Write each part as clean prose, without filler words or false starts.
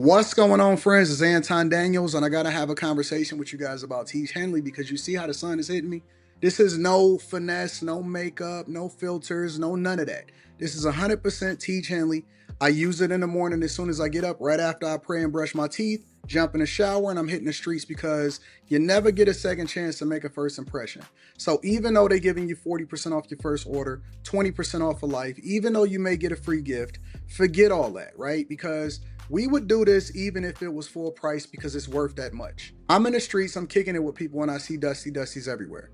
What's going on, friends? It's Anton Daniels, and I gotta have a conversation with you guys about Teach Henley because you see how the sun is hitting me. This is no finesse, no makeup, no filters, no none of that. This is 100% Teach Henley. I use it in the morning as soon as I get up, right after I pray and brush my teeth, jump in the shower, and I'm hitting the streets because you never get a second chance to make a first impression. So even though they're giving you 40% off your first order, 20% off for life, even though you may get a free gift, forget all that, right? Because we would do this even if it was full price because it's worth that much. I'm in the streets, I'm kicking it with people and I see Dusties everywhere.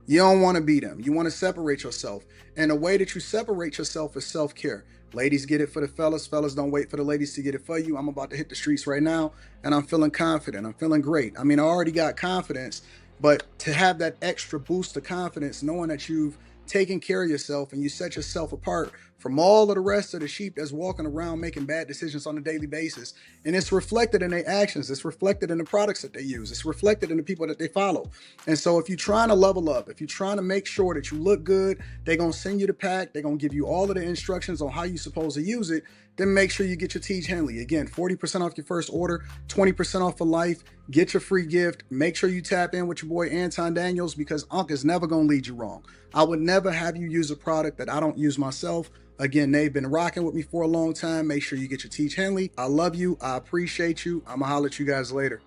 You don't want to be them. You want to separate yourself. And the way that you separate yourself is self-care. Ladies get it for the fellas. Fellas don't wait for the ladies to get it for you. I'm about to hit the streets right now and I'm feeling confident. I'm feeling great. I mean, I already got confidence, but to have that extra boost of confidence, knowing that you've taken care of yourself and you set yourself apart from all of the rest of the sheep that's walking around making bad decisions on a daily basis. And it's reflected in their actions. It's reflected in the products that they use. It's reflected in the people that they follow. And so if you're trying to level up, if you're trying to make sure that you look good, they're going to send you the pack. They're going to give you all of the instructions on how you're supposed to use it. Then make sure you get your Teach Henley. Again, 40% off your first order, 20% off for life. Get your free gift. Make sure you tap in with your boy Anton Daniels because Unc is never going to lead you wrong. I would never have you use a product that I don't use myself. Again, they've been rocking with me for a long time. Make sure you get your Teach Henley. I love you. I appreciate you. I'm going to holler at you guys later.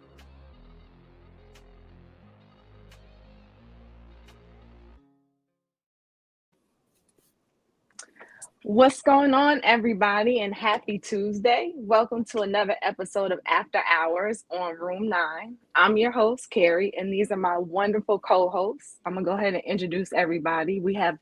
What's going on, everybody, and happy Tuesday. Welcome to another episode of After Hours on Room 9. I'm your host, Carrie, and these are my wonderful co-hosts. I'm going to go ahead and introduce everybody. We have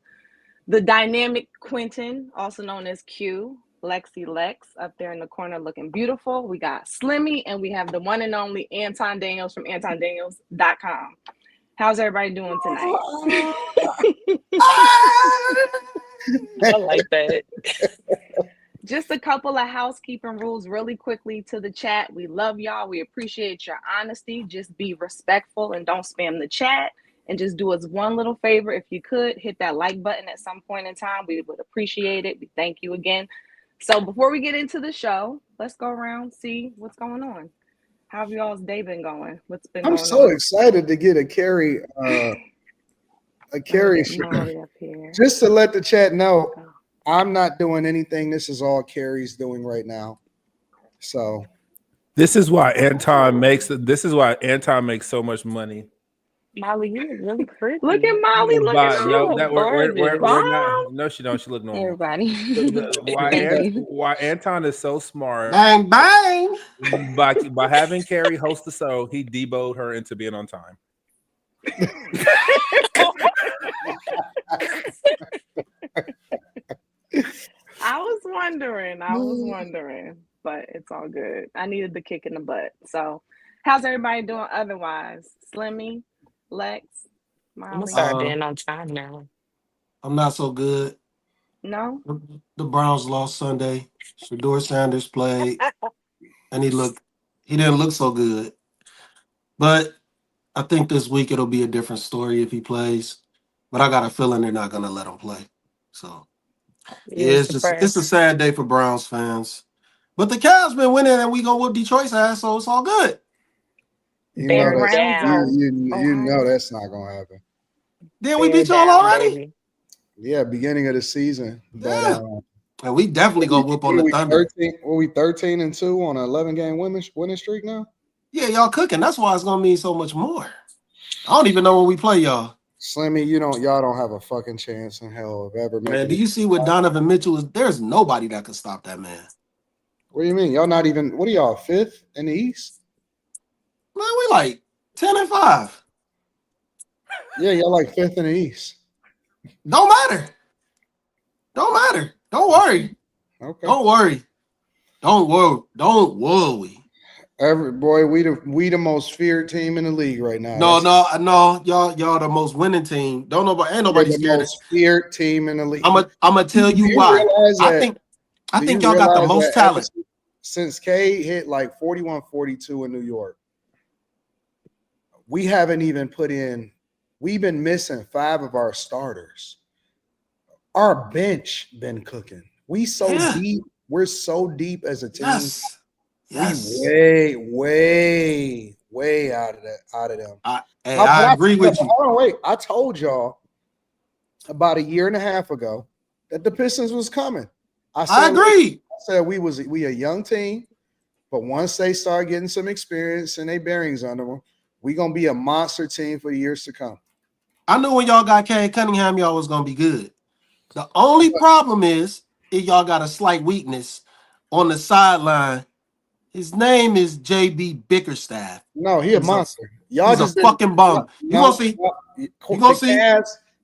the dynamic Quentin, also known as Q, Lexi Lex, up there in the corner looking beautiful. We got Slimmy, and we have the one and only Anton Daniels from antondaniels.com. How's everybody doing tonight? I like that. Just a couple of housekeeping rules really quickly to the chat. We love y'all. We appreciate your honesty. Just be respectful and don't spam the chat. And just do us one little favor. If you could, hit that like button at some point in time. We would appreciate it. We thank you again. So before we get into the show, let's go around, see what's going on. How have y'all's day been going? What's been going on? I'm so excited to get a Carrie just to let the chat know I'm not doing anything. This is all Carrie's doing right now. So this is why Anton makes so much money. Molly, you look really pretty. Look at Molly looking No, she don't. She look normal. Everybody. Why Anton is so smart. Bang bang. By having Carrie host the show, he deboed her into being on time. I was wondering, but it's all good. I needed the kick in the butt. So how's everybody doing otherwise? Slimmy, Lex, Molly? I'm gonna start being on time now. I'm not so good. No? The Browns lost Sunday. Shador Sanders played, and he didn't look so good. But I think this week it'll be a different story if he plays. But I got a feeling they're not gonna let him play. So it's a sad day for Browns fans. But the Cavs been winning, and we gonna whoop Detroit's ass, so it's all good. You know that's not gonna happen. Then we beat y'all already. Baby. Yeah, beginning of the season. But and we definitely gonna whoop on the Thunder. Were we 13-2 on an 11-game winning streak now? Yeah, y'all cooking. That's why it's gonna mean so much more. I don't even know when we play y'all. Slimmy, y'all don't have a fucking chance in hell of ever. Man, do you see what Donovan Mitchell is? There's nobody that can stop that man. What do you mean? Y'all not even? What are y'all, 5th in the East? Man, we like 10-5. Yeah, y'all like 5th in the East. Don't matter. Don't worry. Okay. Don't worry. We the most feared team in the league right now. No. Y'all the most winning team. Ain't nobody scared. The most feared team in the league. I'm gonna tell you why. I think y'all got the most talent. Since K hit like 41-42 in New York, we haven't even put in. We've been missing 5 of our starters. Our bench been cooking. Deep. We're so deep as a team. Yes. Yes. Way out of them. I agree with you. Hold on, wait. I told y'all about a year and a half ago that the Pistons was coming. I agree. I said we a young team, but once they start getting some experience and they bearings under them, we gonna be a monster team for years to come. I knew when y'all got Cade Cunningham, y'all was gonna be good. The only problem is if y'all got a slight weakness on the sideline. His name is JB Bickerstaff. No, he a monster. Y'all He's just a fucking bum. You gonna see? You gonna see?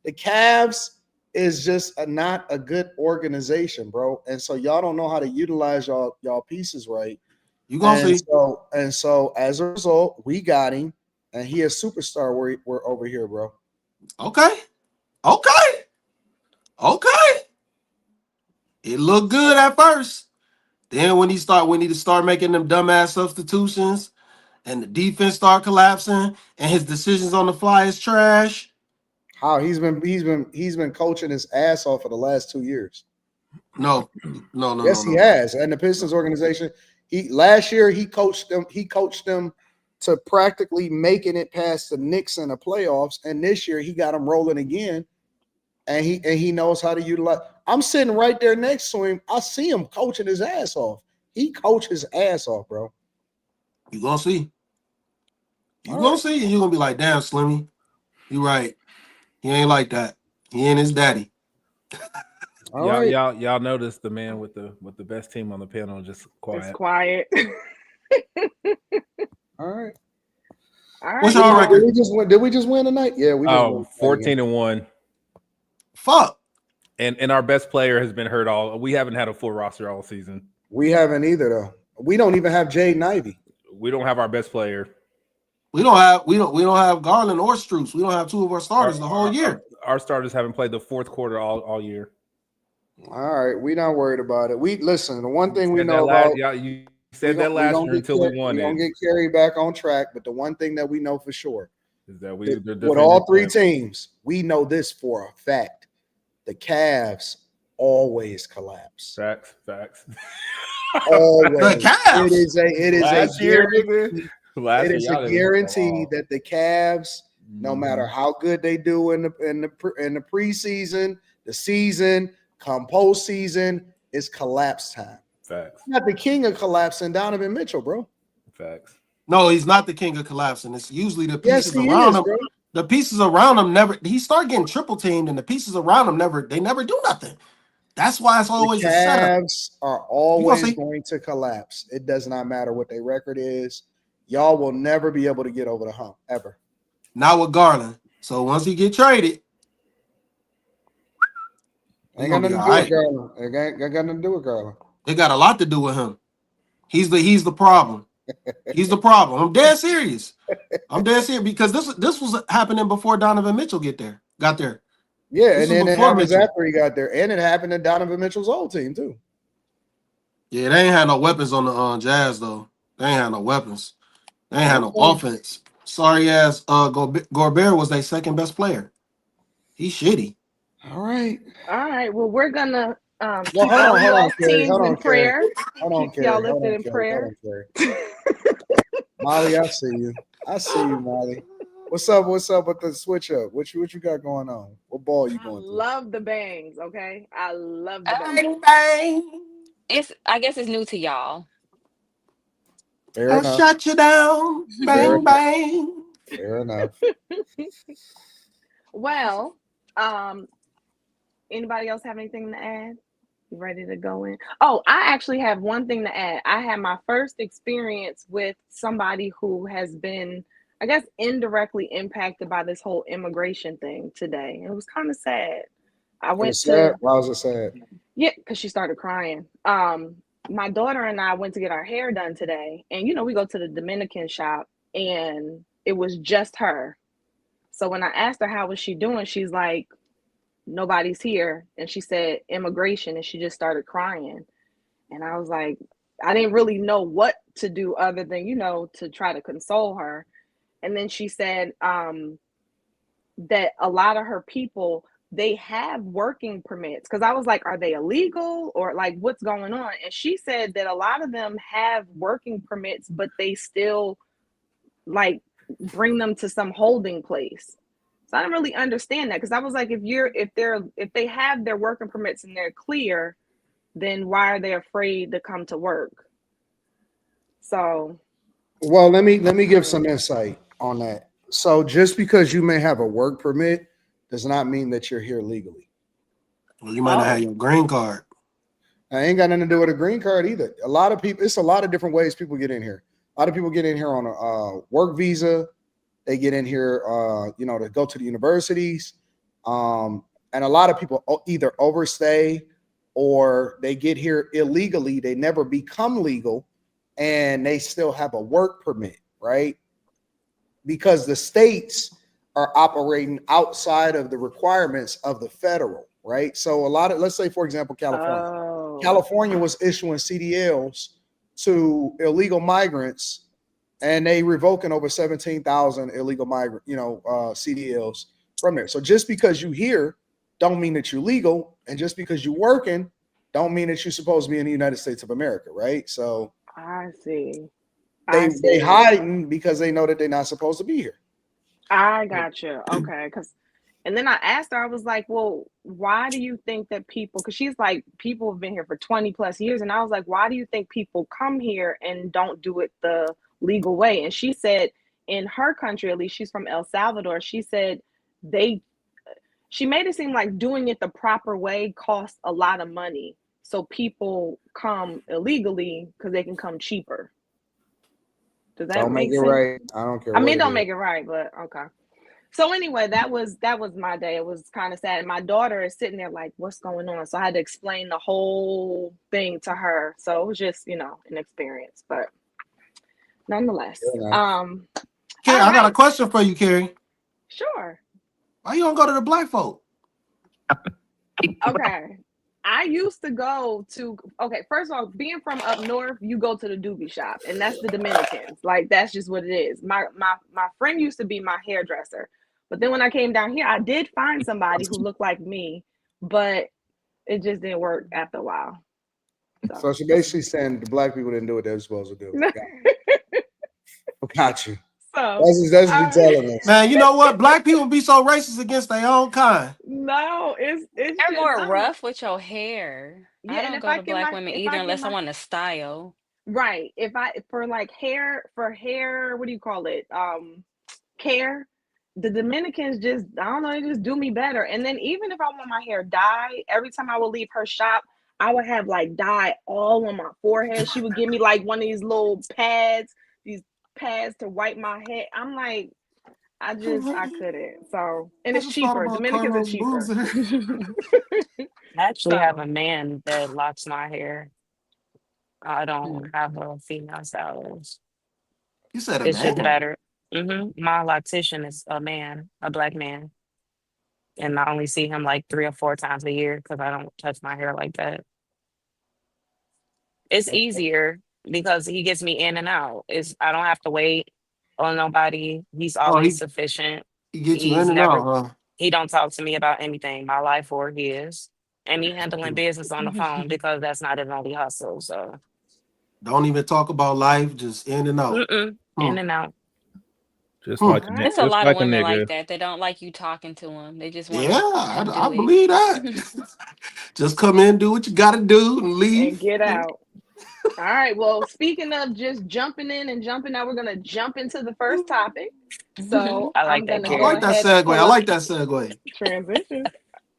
The Cavs is just not a good organization, bro. And so y'all don't know how to utilize y'all pieces right. You gonna see? So as a result, we got him, and he a superstar. We're over here, bro. Okay. It looked good at first. Then when he to start making them dumbass substitutions, and the defense start collapsing, and his decisions on the fly is trash. How he's been coaching his ass off for the last 2 years. No. Yes, he has. And the Pistons organization, last year he coached them to practically making it past the Knicks in the playoffs. And this year he got them rolling again. And he knows how to utilize. I'm sitting right there next to him. I see him coaching his ass off. He coached his ass off, bro. You gonna see. You gonna see, and you're gonna be like, damn, Slimmy, you right. He ain't like that. He ain't his daddy. Y'all notice the man with the best team on the panel just quiet. It's quiet. All right. What's your record? Did we just win tonight? Yeah, we won. 14-1. Fuck. And our best player has been hurt all. We haven't had a full roster all season. We haven't either, though. We don't even have Jaden Ivey. We don't have our best player. We don't have Garland or Strus. We don't have two of our starters the whole year. Our starters haven't played the fourth quarter all year. All right, we're not worried about it. The one thing we know about. You said that last year until we won it. We don't get carried back on track, but the one thing that we know for sure is that with all three teams, we know this for a fact: the Cavs always collapse. Facts. Always. The Cavs. It is a guarantee that the Cavs, no matter how good they do in the preseason, the season, come postseason, is collapse time. Facts. Not the king of collapsing, Donovan Mitchell, bro. Facts. No, he's not the king of collapsing. It's usually the pieces him. Bro. The pieces around him never. He start getting triple teamed, and the pieces around him never do nothing. That's why it's always the a setup. Cavs are always going to collapse. It does not matter what their record is. Y'all will never be able to get over the hump ever. Not with Garland. So once he get traded, ain't got nothing to do with Garland. Ain't got nothing to do with Garland. It got a lot to do with him. He's the problem. He's the problem. I'm dead serious. Because this was happening before Donovan Mitchell got there. Yeah, and then it happens after he got there, and it happened to Donovan Mitchell's old team too. Yeah, they ain't had no weapons on the Jazz though. They ain't had no weapons. They ain't had no offense. Sorry ass. Gobert was their second best player. He's shitty. All right. Well, we're gonna keep all y'all teams in prayer. Keep y'all lifted in prayer. Molly, I see you, Molly. What's up with the switch up? What you got going on? What ball you going to? Love the bangs, okay? I love the bangs. I guess it's new to y'all. I'll shut you down. Bang, bang. Fair enough. Well, anybody else have anything to add? You ready to go in? Oh, I actually have one thing to add. I had my first experience with somebody who has been, I guess, indirectly impacted by this whole immigration thing today. It was kind of sad. Why was it sad? Yeah, because she started crying. My daughter and I went to get our hair done today, and we go to the Dominican shop, and it was just her. So when I asked her how was she doing, she's like, nobody's here. And she said immigration, and she just started crying. And I was like, I didn't really know what to do other than, to try to console her. And then she said that a lot of her people they have working permits. Because I was like, are they illegal or like what's going on? And she said that a lot of them have working permits, but they still like bring them to some holding place. So I don't really understand that, because I was like, if they have their working permits and they're clear, then why are they afraid to come to work? So, well, let me give some insight on that. So just because you may have a work permit does not mean that you're here legally. Well, you might not have your green card. I ain't got nothing to do with a green card either. A lot of people, it's a lot of different ways people get in here. A lot of people get in here on a work visa. They get in here, to go to the universities. And a lot of people either overstay or they get here illegally. They never become legal and they still have a work permit, right? Because the states are operating outside of the requirements of the federal, right? So let's say, for example, California. California was issuing CDLs to illegal migrants, and they revoking over 17,000 illegal migrant, CDLs from there. So just because you here don't mean that you're legal, and just because you're working don't mean that you're supposed to be in the United States of America, right? So I see. They hiding because they know that they're not supposed to be here. I got you. Okay. And then I asked her, I was like, well, why do you think that people, because she's like, people have been here for 20 plus years. And I was like, why do you think people come here and don't do it the legal way? And she said in her country, at least she's from El Salvador, she said she made it seem like doing it the proper way costs a lot of money. So people come illegally because they can come cheaper. Does that don't make it sense? right? I don't care. I mean, don't make it right, but okay. So anyway, that was my day. It was kind of sad. And my daughter is sitting there like, what's going on? So I had to explain the whole thing to her. So it was just, an experience, but nonetheless. Carrie, I got a question for you, Carrie. Sure. Why you don't go to the black folk? Okay. I used to go to, first of all, being from up north, you go to the doobie shop, and that's the Dominicans. Like, that's just what it is. My friend used to be my hairdresser. But then when I came down here, I did find somebody who looked like me, but it just didn't work after a while. So she basically saying the black people didn't do what they were supposed to do. Got you. So that's what you're telling us. Man, you know what? Black people be so racist against their own kind. No, it's they're more rough with your hair. Yeah, I don't go to black women either unless I want to style. Right. For hair, what do you call it? Care. The Dominicans just, I don't know, they just do me better. And then even if I want my hair dyed, every time I would leave her shop, I would have like dye all on my forehead. She would give me like one of these little pads to wipe my head. I'm like, I couldn't. So, and it's cheaper. Dominicans are cheaper. I actually have a man that locks my hair. I don't have a female stylist. You said it's just better. My loctician is a man, a black man. And I only see him like 3 or 4 times a year because I don't touch my hair like that. It's easier because he gets me in and out. I don't have to wait on nobody. He's always sufficient. He gets you in and out, huh? He don't talk to me about anything, my life or his. And he handling business on the phone because that's not his only hustle. So don't even talk about life, just in and out. In and out. Just like a, it's a lot of women like that. They don't like you talking to them. They just want I believe that. Just come in, do what you got to do, and leave and get out. All right. Well, speaking of just jumping in and jumping out, we're gonna jump into the first topic. So I like that segue. I like that segue. Transition.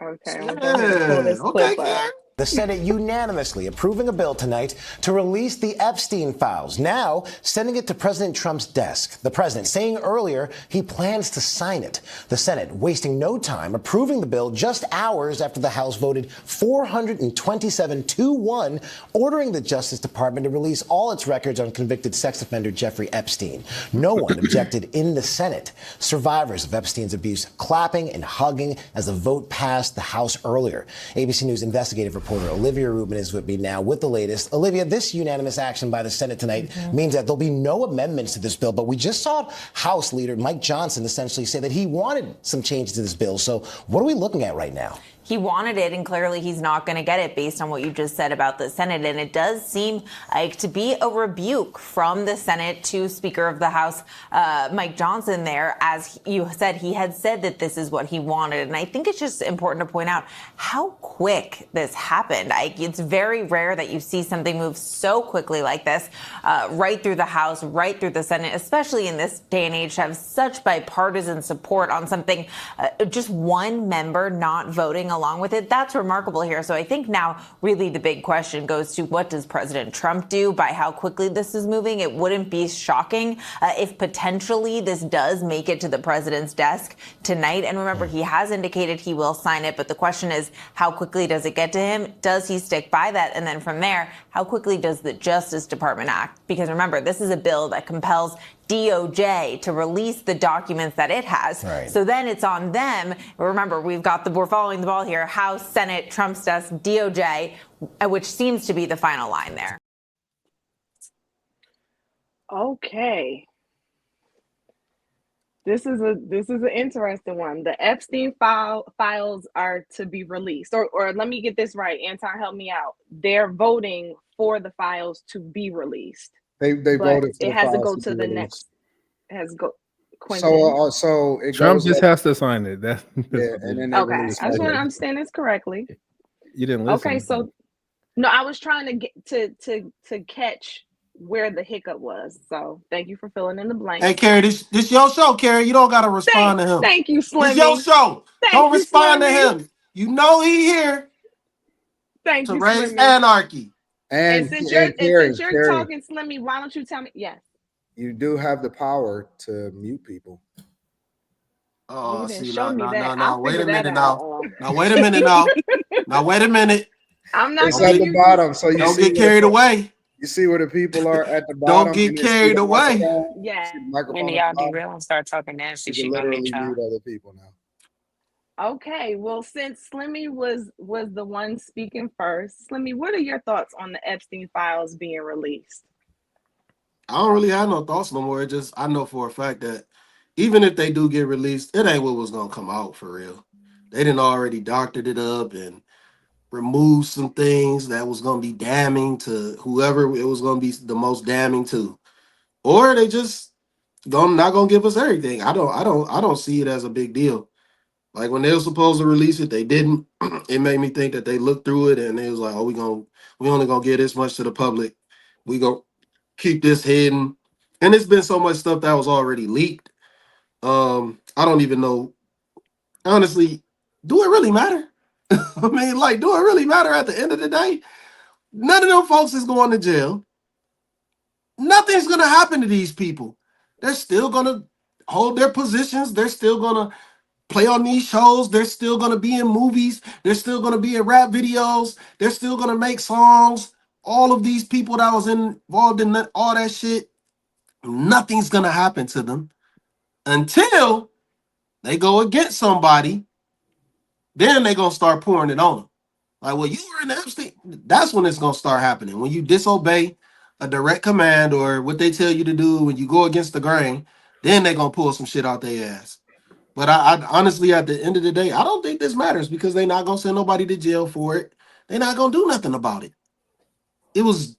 Okay. I'm gonna go ahead and pull this clip up. The Senate unanimously approving a bill tonight to release the Epstein files, now sending it to President Trump's desk. The president saying earlier he plans to sign it. The Senate wasting no time approving the bill just hours after the House voted 427-1, ordering the Justice Department to release all its records on convicted sex offender Jeffrey Epstein. No one objected in the Senate. Survivors of Epstein's abuse clapping and hugging as the vote passed the House earlier. ABC News investigative reporter Olivia Rubin is with me now with the latest. Olivia, this unanimous action by the Senate tonight means that there'll be no amendments to this bill, but we just saw House Leader Mike Johnson essentially say that he wanted some changes to this bill. So what are we looking at right now? He wanted it, and clearly he's not going to get it based on what you just said about the Senate. And it does seem like to be a rebuke from the Senate to Speaker of the House, Mike Johnson there. As you said, he had said that this is what he wanted. And I think it's just important to point out how quick this happened. It's very rare that you see something move so quickly like this, right through the House, right through the Senate, especially in this day and age, to have such bipartisan support on something, just one member not voting along with it. That's remarkable here. So I think now really the big question goes to what does President Trump do by how quickly this is moving? It wouldn't be shocking if potentially this does make it to the president's desk tonight. And remember, he has indicated he will sign it. But the question is, how quickly does it get to him? Does he stick by that? And then from there, how quickly does the Justice Department act? Because remember, this is a bill that compels DOJ to release the documents that it has. Right. So then it's on them. Remember, we're following the ball here. House, Senate, Trump's desk, DOJ, which seems to be the final line there. Okay. This is an interesting one. The Epstein files are to be released, or let me get this right. Anton, help me out. They're voting for the files to be released. They But voted for it has to files go to be the released. next. It has to go. So it Trump goes just up, has to sign it. That's and then they Okay, release I just want to it. understand this correctly. You didn't listen. Okay, so no, I was trying to get to catch where the hiccup was. So thank you for filling in the blank. Hey, Carrie, this your show, Carrie. You don't gotta respond to him. Thank you, This your Slimmy. show. Thank Don't you, respond to Slimmy. him. You know he here Thank to you, raise Slimmy. anarchy. And since you're Carrie, talking, Slimmy, why don't you tell me? Yes. you do have the power to mute people. Oh, You didn't see, show me that. no. I'll Wait a figure that minute out. now. Now, wait a minute now. Now, wait a minute. I'm not It's going at to the bottom, so you Don't see get carried away. You see where the people are at the Don't bottom. get and they see carried the away. microphone? Yeah. See the microphone Maybe at y'all the bottom? derail and start talking nasty. You She can gonna literally mute y'all. mute other people now. Okay, well, since Slimmy was the one speaking first, Slimmy, what are your thoughts on the Epstein files being released? I don't really have no thoughts no more. It just I know for a fact that even if they do get released, it ain't what was gonna come out for real. They didn't already doctored it up and removed some things that was gonna be damning to whoever it was gonna be the most damning to, or they just not gonna give us everything. I don't see it as a big deal. Like when they were supposed to release it, they didn't. It made me think that they looked through it and they was like, "Oh, we only gonna give this much to the public. We gonna keep this hidden." And it's been so much stuff that was already leaked. I don't even know. Honestly, do it really matter? I mean, like, do it really matter at the end of the day? None of them folks is going to jail. Nothing's gonna happen to these people. They're still gonna hold their positions. They're still gonna play on these shows. They're still going to be in movies. They're still going to be in rap videos. They're still going to make songs. All of these people that was involved in all that shit, nothing's going to happen to them until they go against somebody. Then they're going to start pouring it on them. Like, well, you were in the Epstein. That's when it's going to start happening. When you disobey a direct command or what they tell you to do, when you go against the grain, then they're going to pull some shit out their ass. But I honestly, at the end of the day, I don't think this matters because they're not gonna send nobody to jail for it. They're not gonna do nothing about it. It was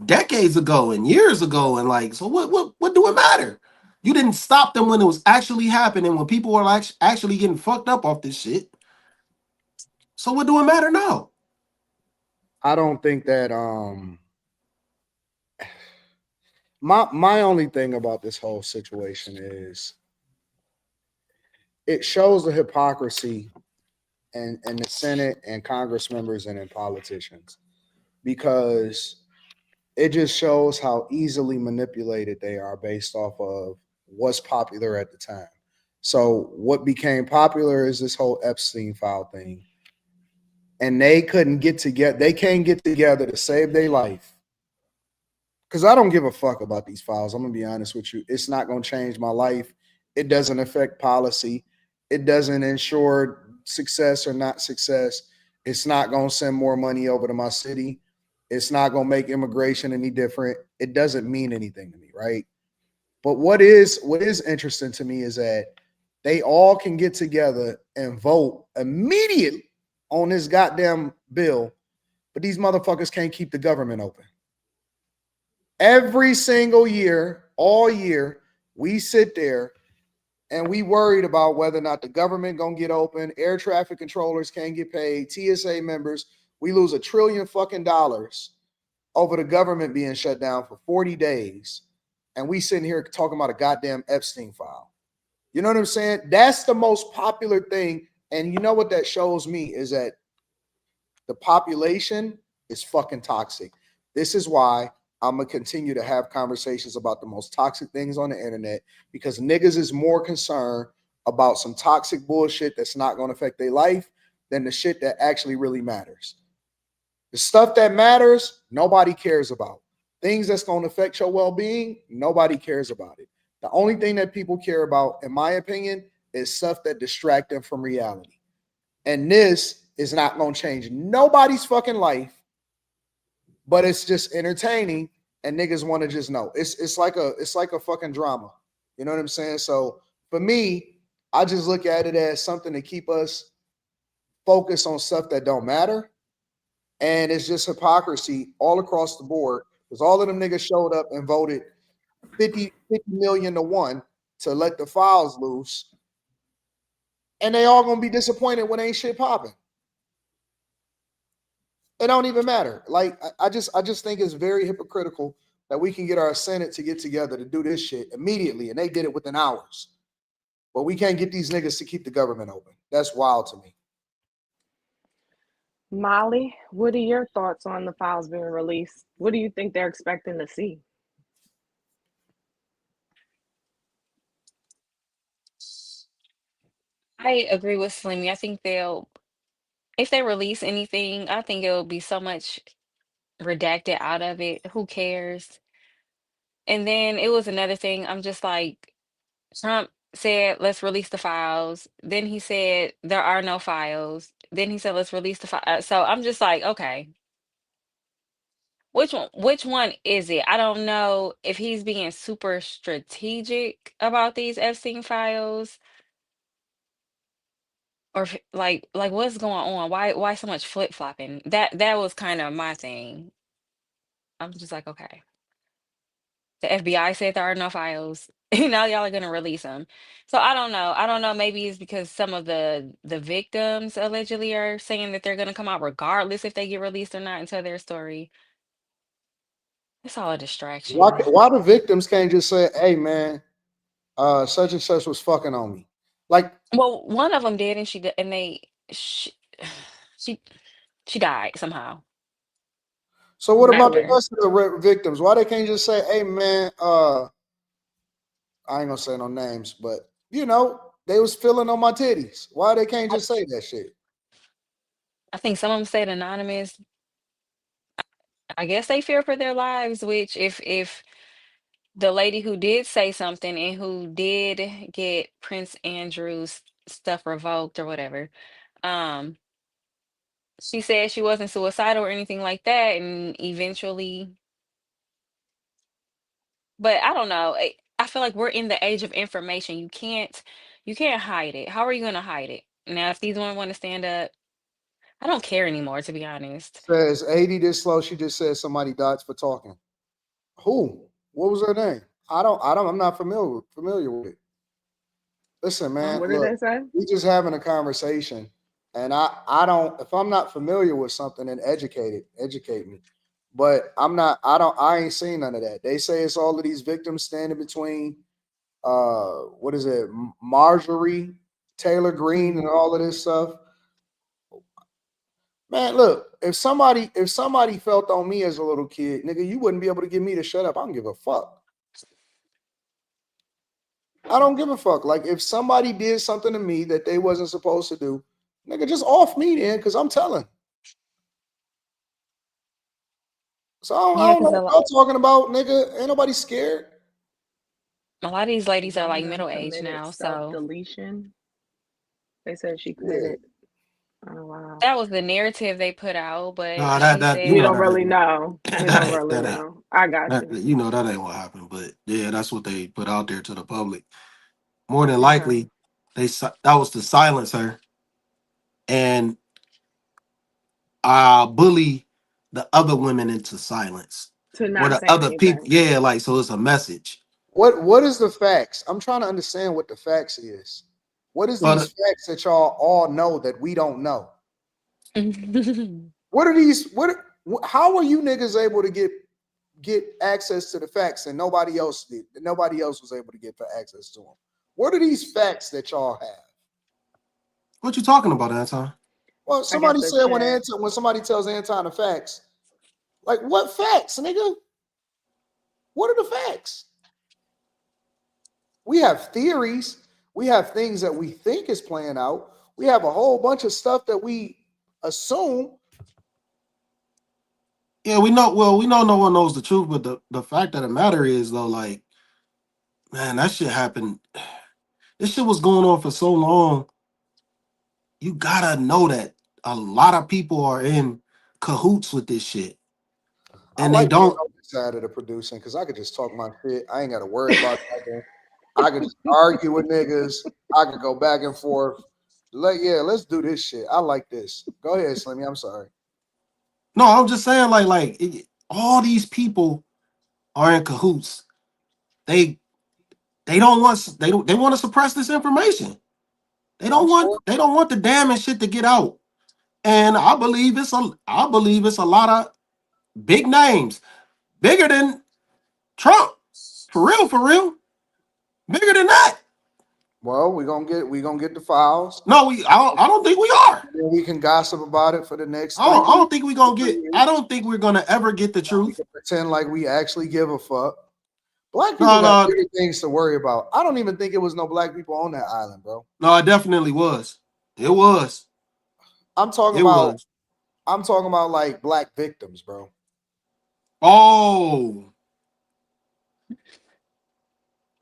decades ago and years ago, and like, so what do it matter? You didn't stop them when it was actually happening, when people were like actually getting fucked up off this shit. So what do it matter now? I don't think that my only thing about this whole situation is it shows the hypocrisy in the Senate and Congress members and in politicians, because it just shows how easily manipulated they are based off of what's popular at the time. So what became popular is this whole Epstein file thing. And they couldn't get together. They can't get together to save their life. Because I don't give a fuck about these files. I'm going to be honest with you. It's not going to change my life. It doesn't affect policy. It doesn't ensure success or not success. It's not going to send more money over to my city. It's not going to make immigration any different. It doesn't mean anything to me, right? But what is interesting to me is that they all can get together and vote immediately on this goddamn bill, but these motherfuckers can't keep the government open. Every single year, all year, we sit there and we worried about whether or not the government gonna get open. Air traffic controllers can't get paid. TSA members, we lose $1 trillion fucking dollars over the government being shut down for 40 days. And we sitting here talking about a goddamn Epstein file. You know what I'm saying? That's the most popular thing. And you know what that shows me is that the population is fucking toxic. This is why I'm going to continue to have conversations about the most toxic things on the internet, because niggas is more concerned about some toxic bullshit that's not going to affect their life than the shit that actually really matters. The stuff that matters, nobody cares about. Things that's going to affect your well-being, nobody cares about it. The only thing that people care about, in my opinion, is stuff that distract them from reality. And this is not going to change nobody's fucking life, but it's just entertaining, and niggas want to just know. It's like a fucking drama. You know what I'm saying? So for me, I just look at it as something to keep us focused on stuff that don't matter. And it's just hypocrisy all across the board, because all of them niggas showed up and voted 50 million to 1 to let the files loose. And they all gonna be disappointed when ain't shit popping. It don't even matter. Like, I just think it's very hypocritical that we can get our Senate to get together to do this shit immediately, and they did it within hours. But we can't get these niggas to keep the government open. That's wild to me. Molly, what are your thoughts on the files being released? What do you think they're expecting to see? I agree with Slimmy. I think if they release anything, I think it'll be so much redacted out of it. Who cares? And then it was another thing. I'm just like, Trump said, let's release the files. Then he said, there are no files. Then he said, let's release the file. So I'm just like, okay, which one is it? I don't know if he's being super strategic about these Epstein files, or like what's going on? Why so much flip-flopping? That was kind of my thing. I'm just like, okay. The FBI said there are no files. Now y'all are gonna release them. So I don't know. I don't know. Maybe it's because some of the victims allegedly are saying that they're gonna come out regardless if they get released or not and tell their story. It's all a distraction. Why the victims can't just say, hey man, such and such was fucking on me? Like, Well, one of them did, and she she she died somehow. so what about the Remember, rest of the victims? Why they can't just say, hey man, I ain't gonna say no names, but you know, they was feeling on my titties. Why they can't I, just say that shit? I think some of them stayed anonymous. I guess they fear for their lives, which if the lady who did say something and who did get Prince Andrew's stuff revoked or whatever, um, she said she wasn't suicidal or anything like that, and eventually, but I don't know. I feel like we're in the age of information. You can't hide it. How are you gonna hide it? Now, if these women want to stand up, I don't care anymore, to be honest. Says 80 this slow. She just said somebody died for talking. Who? What was her name? I'm not familiar with it. Listen, man, what did look, they say? we just having a conversation. And I don't, if I'm not familiar with something, then educate me. But I ain't seen none of that. They say it's all of these victims standing between what is it, Marjorie Taylor Greene and all of this stuff. Man, look, if somebody felt on me as a little kid, nigga, you wouldn't be able to get me to shut up. I don't give a fuck. I don't give a fuck. Like, if somebody did something to me that they wasn't supposed to do, nigga, just off me then, because I'm telling. So I Yeah, don't know because what y'all talking about, nigga. Ain't nobody scared. a lot of these ladies are One like of them middle age committed now, so self-deletion. They said she Yeah. committed Oh wow. That was the narrative they put out, Nah, but she that you We know said, don't that really ain't what know. We that don't ain't really that ain't know. I got that you. you know that ain't what happened. But yeah, that's what they put out there to the public. More than Okay. likely, that was to silence her and bully the other women into silence. To Or not the saying other people, anything. yeah, like so it's a message. What is the facts? I'm trying to understand what the facts is. What is these But facts that y'all all know that we don't know? "Mm, What are these? How are you niggas able to get access to the facts and nobody else did? Nobody else was able to get access to them. What are these facts that y'all have? what you talking about, Anton? Well, I guess somebody the said chat. when somebody tells Anton the facts, like what facts, nigga? What are the facts? We have theories. We have things that we think is playing out. We have a whole bunch of stuff that we assume. Yeah, we know. Well, we know no one knows the truth, but the fact of the matter is, though, like, man, that shit happened. This shit was going on for so long. You gotta know that a lot of people are in cahoots with this shit, I and they like being don't. on this side of the producing because I could just talk my shit. I ain't got to worry about nothing. I could just argue with niggas. I could go back and forth. Let's do this shit. I like this. Go ahead, Slimmy. I'm sorry. No, I'm just saying, all these people are in cahoots. They they don't want they want to suppress this information. I'm sure. They don't want the damning shit to get out. And I believe it's a lot of big names, bigger than Trump. For real, bigger than that. Well, we gonna get the files. No, I don't think we are. Then we can gossip about it for the next I don't think we gonna three get. I weeks. don't think we're gonna ever get the We truth. can pretend like we actually give a fuck. Black people No, got no, bigger things to worry about. I don't even think it was no black people on that island, bro. no. It definitely was. It was. I'm talking It about was. I'm talking about like black victims, bro. Oh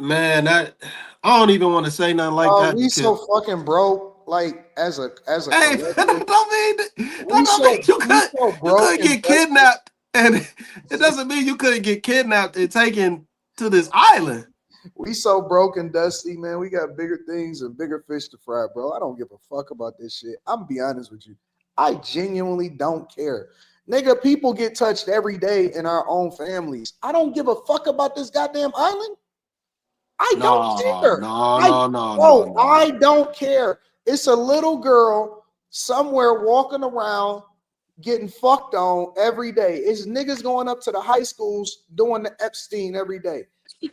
man, that I don't even want to say nothing like that We so because fucking broke, like as a hey, collective. that don't mean We so you broke couldn't and get kidnapped, and it doesn't mean you couldn't get kidnapped and taken to this island. we so broke and dusty, man. We got bigger things and bigger fish to fry, bro. I don't give a fuck about this shit. I'm gonna be honest with you. I genuinely don't care. Nigga, people get touched every day in our own families. I don't give a fuck about this goddamn island. I don't No, care. no, I no, no, no, bro, no. I don't care. It's a little girl somewhere walking around getting fucked on every day. It's niggas going up to the high schools doing the Epstein every day.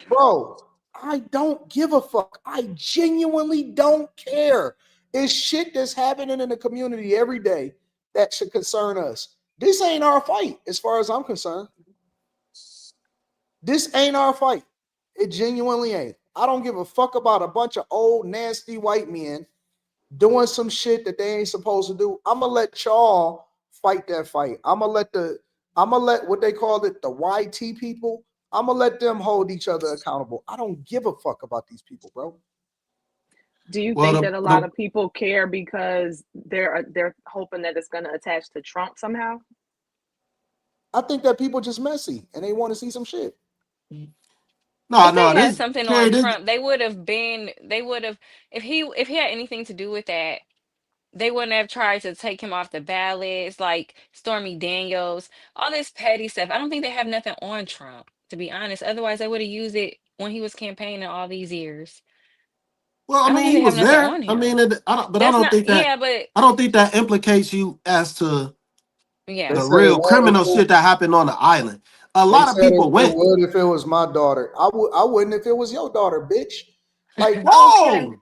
Bro, I don't give a fuck. I genuinely don't care. It's shit that's happening in the community every day that should concern us. This ain't our fight, as far as I'm concerned. This ain't our fight. It genuinely ain't. I don't give a fuck about a bunch of old, nasty white men doing some shit that they ain't supposed to do. I'm gonna let y'all fight that fight. I'm gonna let what they call it, the YT people. I'm gonna let them hold each other accountable. I don't give a fuck about these people, bro. Do you Well, think that a lot of people care because they're hoping that it's going to attach to Trump somehow? I think that people just messy and they want to see some shit. no, If they no. had This something Carrie, on this Trump, they would have, if he had anything to do with that, they wouldn't have tried to take him off the ballots, like Stormy Daniels, all this petty stuff. I don't think they have nothing on Trump, to be honest. Otherwise, they would have used it when he was campaigning all these years. well, I I don't mean, think he they have was nothing there. on I mean, him. I That's don't not, think that. yeah, but I don't think that implicates you as to They yeah. the said it real would if criminal shit that happened on the island. A they lot of said people it went. would if it was my daughter. I wouldn't if it was your daughter, bitch. Like Okay. Whoa!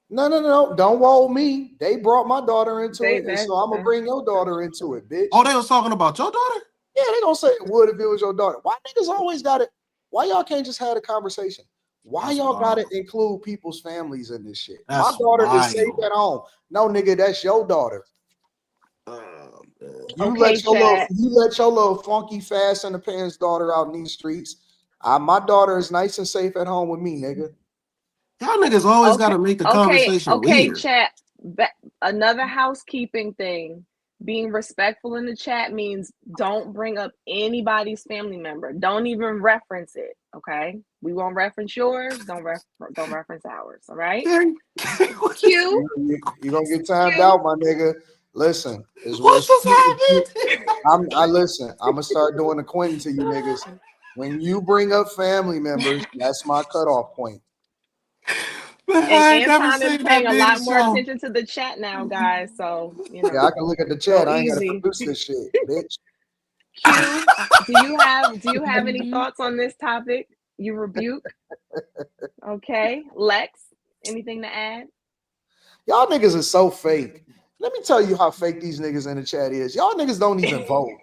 no. Don't woe me. They brought my daughter into They it, and so I'm gonna that's bring your that's daughter into it, bitch. Oh, they was talking about your daughter. Yeah, they gonna say it would if it was your daughter. Why niggas always got it? Why y'all can't just have a conversation? Why That's y'all gotta wild. include people's families in this shit? My That's daughter is safe wild. at home. No, nigga, that's your daughter. Man. okay, chat. You let your little funky fast in the pants daughter out in these streets. My daughter is nice and safe at home with me, nigga. Y'all niggas always got Okay, to make the okay, conversation okay, weird. chat. Another housekeeping thing. Being respectful in the chat means don't bring up anybody's family member. Don't even reference it. Okay, we won't reference yours. Don't reference ours. All right. Q. You gonna get timed Q. out, my nigga. Listen, What just happened? I listen. I'm gonna start doing the Quentin to you niggas. When you bring up family members, that's my cutoff point. Man, And I ain't never Anton is seen paying that a big lot more show. attention to the chat now, guys. So Yeah, I can look at the go chat. I ain't gotta easy. produce this shit, bitch. Q, do you have any thoughts on this topic? You rebuke? Okay. Lex, anything to add? Y'all niggas are so fake. Let me tell you how fake these niggas in the chat is. Y'all niggas don't even vote.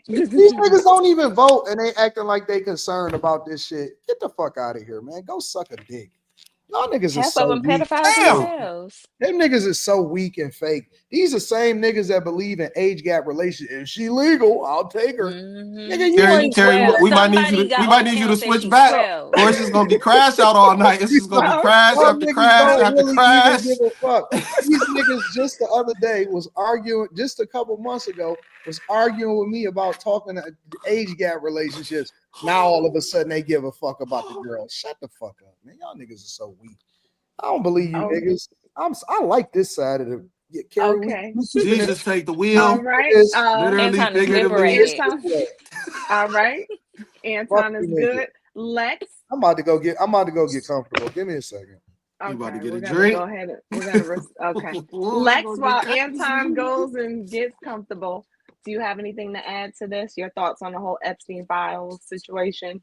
These niggas don't even vote, and they acting like they concerned about this shit. Get the fuck out of here, man. Go suck a dick. Y'all niggas are Half of so them weak. pedophiles Damn. themselves. Them niggas is so weak and fake. These are same niggas that believe in age gap relations. If she legal, I'll take her. Nigga, you Carrie, ain't Carrie, Well, we might need Somebody we got might on the need you panel to said switch she's back, 12. or it's just gonna be crash out all night. It's just gonna be crash y'all after niggas crash don't after really even crash. give a fuck. These niggas just the other day was arguing, just a couple months ago, was arguing with me about talking to age gap relationships. Now all of a sudden they give a fuck about the girl. Shut the fuck up, man. Y'all niggas are so weak. I don't believe you oh, niggas. I like this side of the Carrie. okay. We keeping it Jesus, take the All wheel, right. literally, Anton is figuratively. liberated. Anton. All right. Fuck Anton is you niggas. good. Lex. I'm about to go get comfortable. Give me a second. You about to Okay, get a we're gonna go drink? ahead and okay. Ooh, it's Lex, gonna be while crazy. Anton goes and gets comfortable, do you have anything to add to this? Your thoughts on the whole Epstein files situation?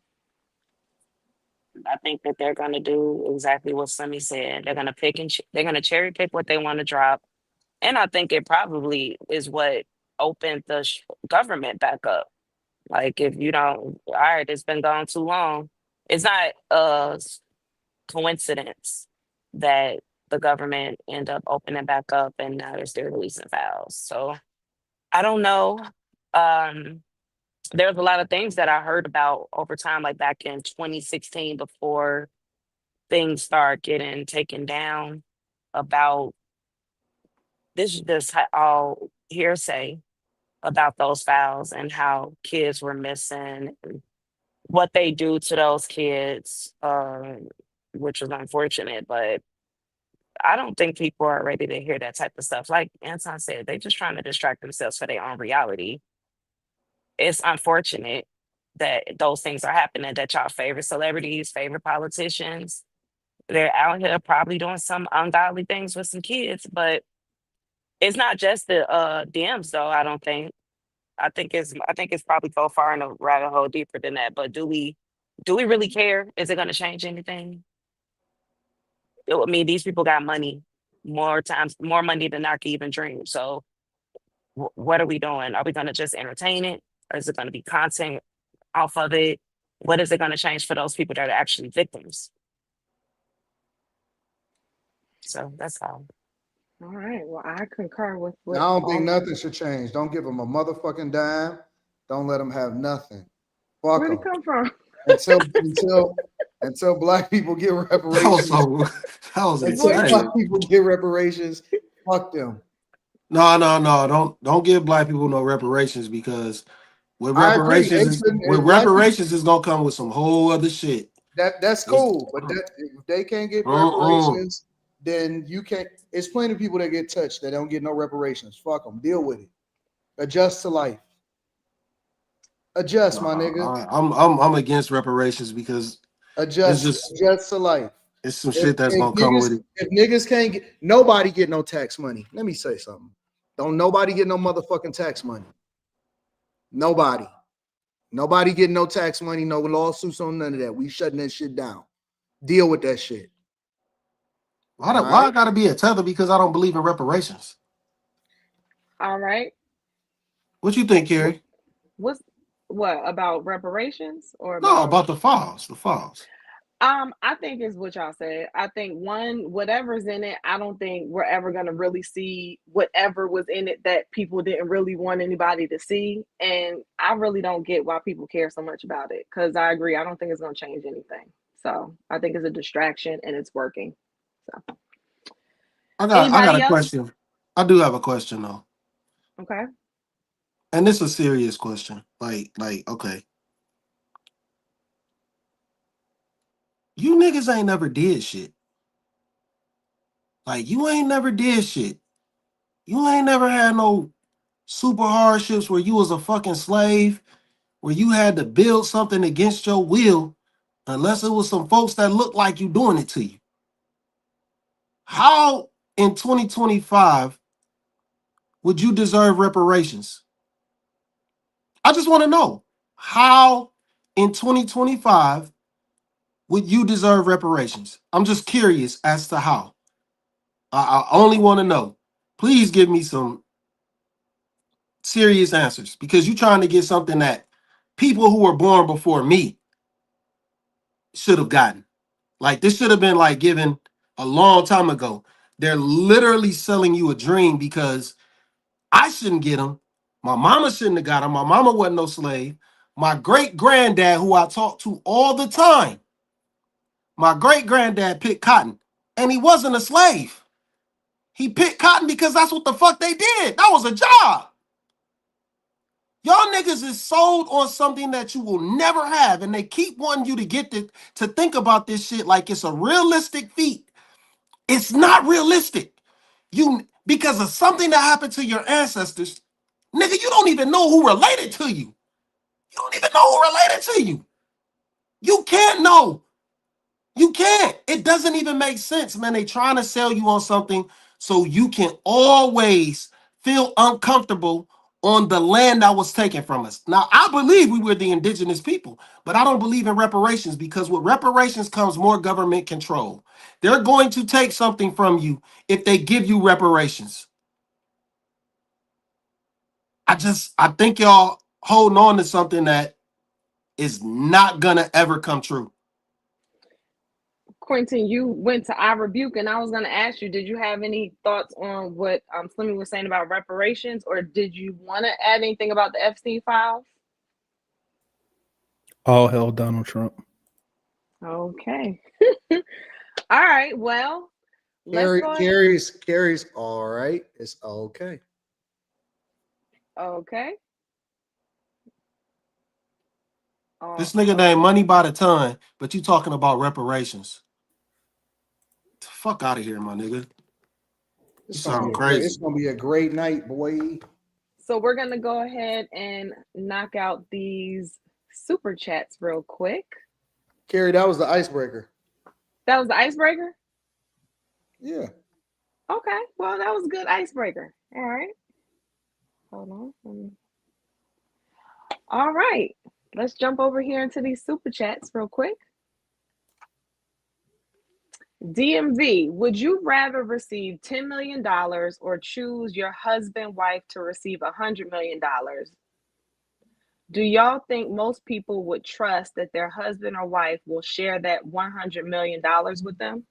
I think that they're going to do exactly what Sunny said. They're going to they're going to cherry pick what they want to drop. And I think it probably is what opened the government back up. Like, if you don't, all right, it's been gone too long. It's not a coincidence that the government end up opening back up and now they're still releasing files. So I don't know. Um, there's a lot of things that I heard about over time, like back in 2016 before things start getting taken down about this is just all hearsay about those files and how kids were missing and what they do to those kids, which was unfortunate. But I don't think people are ready to hear that type of stuff. Like Anton said, they just trying to distract themselves for their own reality. It's unfortunate that those things are happening, that y'all favorite celebrities, favorite politicians, they're out here probably doing some ungodly things with some kids, but it's not just the DMs though, I don't think. I think it's probably go far in a rabbit hole deeper than that. But do we really care? Is it gonna change anything? I mean, these people got money, more money than I could even dream. So what are we doing? Are we gonna just entertain it? Or is it gonna be content off of it? What is it gonna change for those people that are actually victims? So that's all. All right. Well, I concur with I what don't think all. nothing should change. Don't give them a motherfucking dime. Don't let them have nothing. Fuck Where'd it them come from? until black people get That was reparations. so. That was Until Voice. black insane. people get reparations, fuck them. No, no, no. Don't give black people no reparations because I agree. They shouldn't. with If black people, reparations is gonna come with some whole other shit. that's It's, cool, but if they can't get uh-uh. reparations, then you can't. It's plenty of people that get touched that don't get no reparations. Fuck them. Deal with it. Adjust to life. Adjust, my nigga. I'm against reparations because it's Adjust. just Adjust to life. it's some If, shit that's if gonna come niggas with it. if niggas can't get nobody get no tax money. Let me say something. Don't nobody get no motherfucking tax money. Nobody. Nobody getting no tax money, no lawsuits on none of that. We shutting that shit down. Deal with that shit. All Why I right. gotta be a tether because I don't believe in reparations? All right. What you think, What, Carrie? what's what about reparations or No, about? about the files. The files. I think it's what y'all said. I think whatever's in it, I don't think we're ever gonna really see whatever was in it that people didn't really want anybody to see. And I really don't get why people care so much about it. Cause I agree, I don't think it's gonna change anything. So I think it's a distraction and it's working. So I got Anybody a else? question. I do have a question though. Okay. And this is a serious question. Okay. You niggas ain't never did shit. Like, you ain't never did shit. You ain't never had no super hardships where you was a fucking slave, where you had to build something against your will, unless it was some folks that looked like you doing it to you. How in 2025 would you deserve reparations? I just want to know how in 2025 would you deserve reparations? I'm just curious as to how. I only want to know. Please give me some serious answers because you're trying to get something that people who were born before me should have gotten. Like, this should have been like given a long time ago. They're literally selling you a dream because I shouldn't get them. My mama shouldn't have got them. My mama wasn't no slave. My great granddad, who I talk to all the time, my great granddad picked cotton and he wasn't a slave. He picked cotton because that's what the fuck they did. That was a job. Y'all niggas is sold on something that you will never have, and they keep wanting you to to think about this shit like it's a realistic feat. It's not realistic. Because of something that happened to your ancestors, nigga, you don't even know who related to you. You don't even know who related to you. You can't know. You can't. It doesn't even make sense, man. They trying to sell you on something so you can always feel uncomfortable on the land that was taken from us. Now, I believe we were the indigenous people, but I don't believe in reparations because with reparations comes more government control. They're going to take something from you if they give you reparations. I think y'all holding on to something that is not gonna ever come true. Quentin, you went to I Rebuke, and I was going to ask you, did you have any thoughts on what Slimmy was saying about reparations, or did you want to add anything about the Epstein files? All hell Donald Trump. Okay. All right. Well, let's go ahead. Carrie's all right. It's okay. Okay. This nigga named Money by the Ton, but you talking about reparations. The fuck out of here, my nigga. You sound crazy. It's gonna be a great night, boy. So we're gonna go ahead and knock out these super chats real quick. Carrie, that was the icebreaker. That was the icebreaker? Yeah. Okay. Well, that was a good icebreaker. All right. Hold on. All right. Let's jump over here into these super chats real quick. DMV, would you rather receive $10 million or choose your husband, wife to receive $100 million? Do y'all think most people would trust that their husband or wife will share that $100 million with them?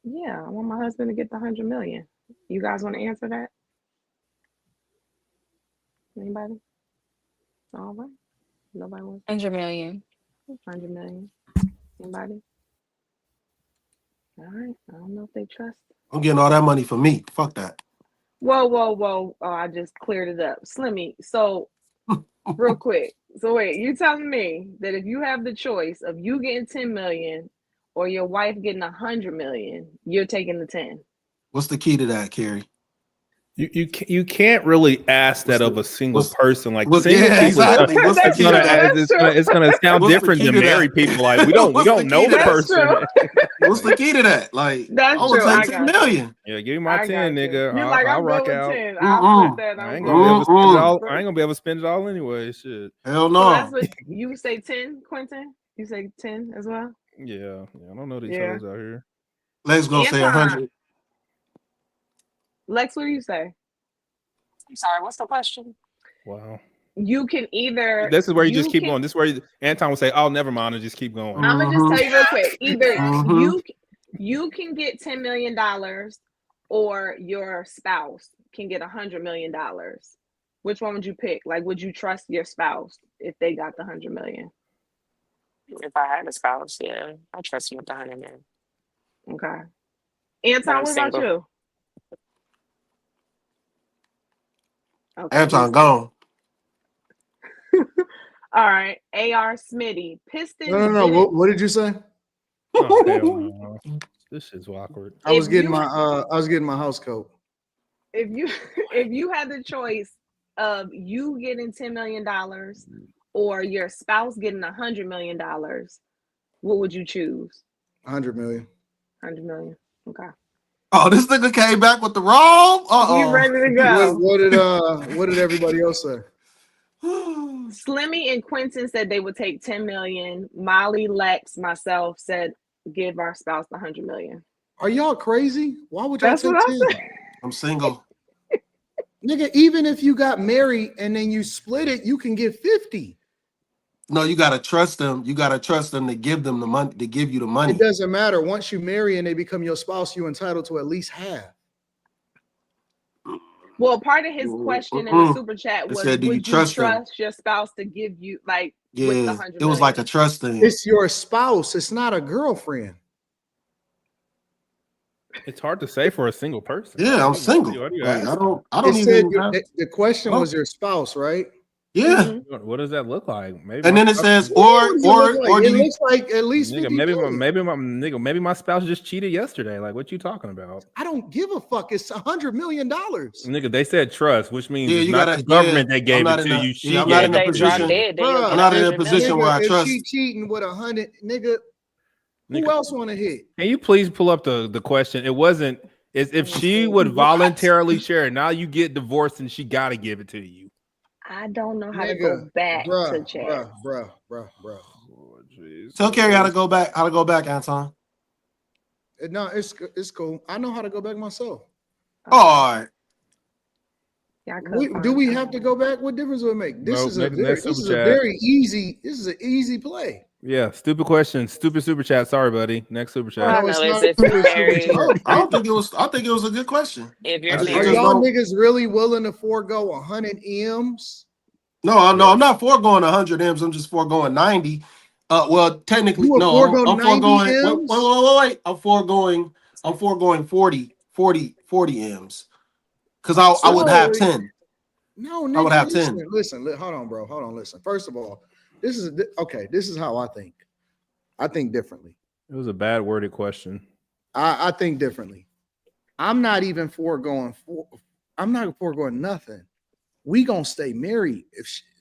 Yeah, I want my husband to get the $100 million. You guys want to answer that? Anybody? All right. Nobody wants $100 million. $100 million. Anybody? All right. I don't know if they trust. I'm getting all that money for me. Fuck that. Whoa. Oh, I just cleared it up. Slimmy, so real quick. So wait, you telling me that if you have the choice of you getting 10 million or your wife getting 100 million, you're taking the 10? What's the key to that, Carrie? You can't really ask that of a single person. Like single yeah, people, exactly. What's the key to that? it's gonna sound different than married people. Like we don't know the person. What's the key to that? Like that's I would true. take 10 million. Yeah, give me my 10, nigga. You're like, I'll I'm rock good with out. 10. I'll put that. I ain't gonna be able to spend it all. I ain't gonna be able to spend it all anyway. Shit. Hell no. So that's what you say 10, Quentin? You say 10 as well? Yeah. I don't know these hoes out here. Lex gonna say 100. Lex, what do you say? I'm sorry, what's the question? Wow. You can either. This is where you just keep going. This is where Anton would say, "Oh, never mind," and just keep going. I'm gonna just tell you real quick. Either you can get $10 million, or your spouse can get $100 million. Which one would you pick? Like, would you trust your spouse if they got the 100 million? If I had a spouse, yeah, I trust him with the 100 million. Okay. Anton, what about you? Okay, Anton gone. All right, AR Smitty. Pistons. No. What did you say? Oh hell no. This is awkward. I was getting my house coat. If you had the choice of you getting $10 million or your spouse getting $100 million, what would you choose? 100 million. 100 million. Okay. Oh, this nigga came back with the wrong. You ready to go? What did everybody else say? Slimmy and Quentin said they would take 10 million. Molly, Lex, myself said give our spouse the 100 million. Are y'all crazy? Why would y'all That's take what 10? I said. I'm single. Nigga, even if you got married and then you split it, you can get 50. No, you gotta trust them. You gotta trust them to give them the money, to give you the money. It doesn't matter. Once you marry and they become your spouse, you're entitled to at least half. Well, part of his question in the super chat was, said, would you trust your spouse to give you with the 100 million? It was like a trust thing. It's your spouse. It's not a girlfriend. It's hard to say for a single person. Yeah, I'm single. I don't even. The question was your spouse, right? Yeah. Mm-hmm. What does that look like? Maybe and then it says, or it looks like at least nigga, maybe my spouse just cheated yesterday. Like, what you talking about? I don't give a fuck. It's $100 million. Nigga, they said trust, which means it's you not gotta, the government that gave it to you. I'm not in a position. I'm not in a position where I trust. If she cheating with 100, nigga, who else want to hit? Can you please pull up the question? It wasn't if she would voluntarily share it. Now you get divorced and she got to give it to you. I don't know how to go back to chat. Bruh. Oh, tell Carrie how to go back. How to go back, Anton. No, it's cool. I know how to go back myself. All right. Do we have to go back? What difference will it make? This is a very easy. This is an easy play. Yeah, stupid question. Stupid super chat. Sorry, buddy. Next super chat. I don't think it was. I think it was a good question. If you're Are y'all niggas really willing to forego 100 M's? No, I'm not foregoing 100 M's. I'm just foregoing 90. Well, technically, no. I'm foregoing. Wait. I'm foregoing 40 M's because I would have 10. No, nigga, I would have 10. Listen, hold on, bro. Hold on, listen. First of all, this is how I think. I think differently. It was a bad worded question. I think differently. I'm not foregoing nothing. We gonna stay married.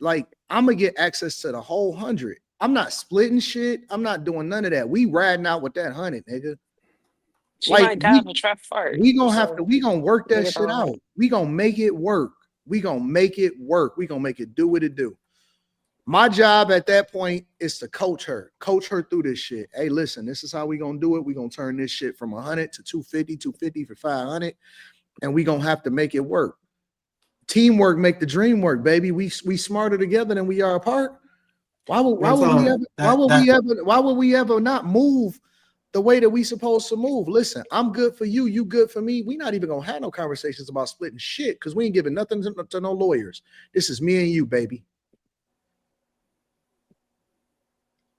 I'm gonna get access to the whole 100. I'm not splitting shit. I'm not doing none of that. We riding out with that 100, nigga. She might die of a trap fart. We gonna work that shit out. We gonna make it work. We gonna make it do what it do. My job at that point is to coach her through this shit. Hey, listen, this is how we gonna do it. We gonna turn this shit from 100 to 250 for 500, and we gonna have to make it work. Teamwork make the dream work, baby. We smarter together than we are apart. Why would we ever not move the way that we supposed to move? Listen, I'm good for you, you good for me. We not even gonna have no conversations about splitting shit because we ain't giving nothing to no lawyers. This is me and you, baby.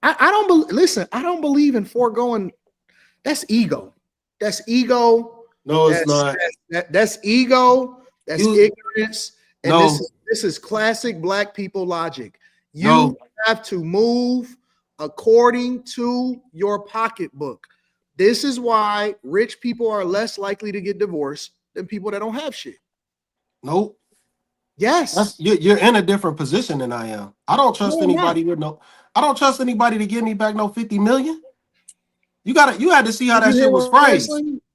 I don't believe in foregoing. That's ego. No, it's not. That's ego. That's ignorance. And this is classic black people logic. You have to move according to your pocketbook. This is why rich people are less likely to get divorced than people that don't have shit. Nope. Yes. You're in a different position than I am. I don't trust anybody I don't trust anybody to give me back no 50 million. You had to see how that shit was phrased.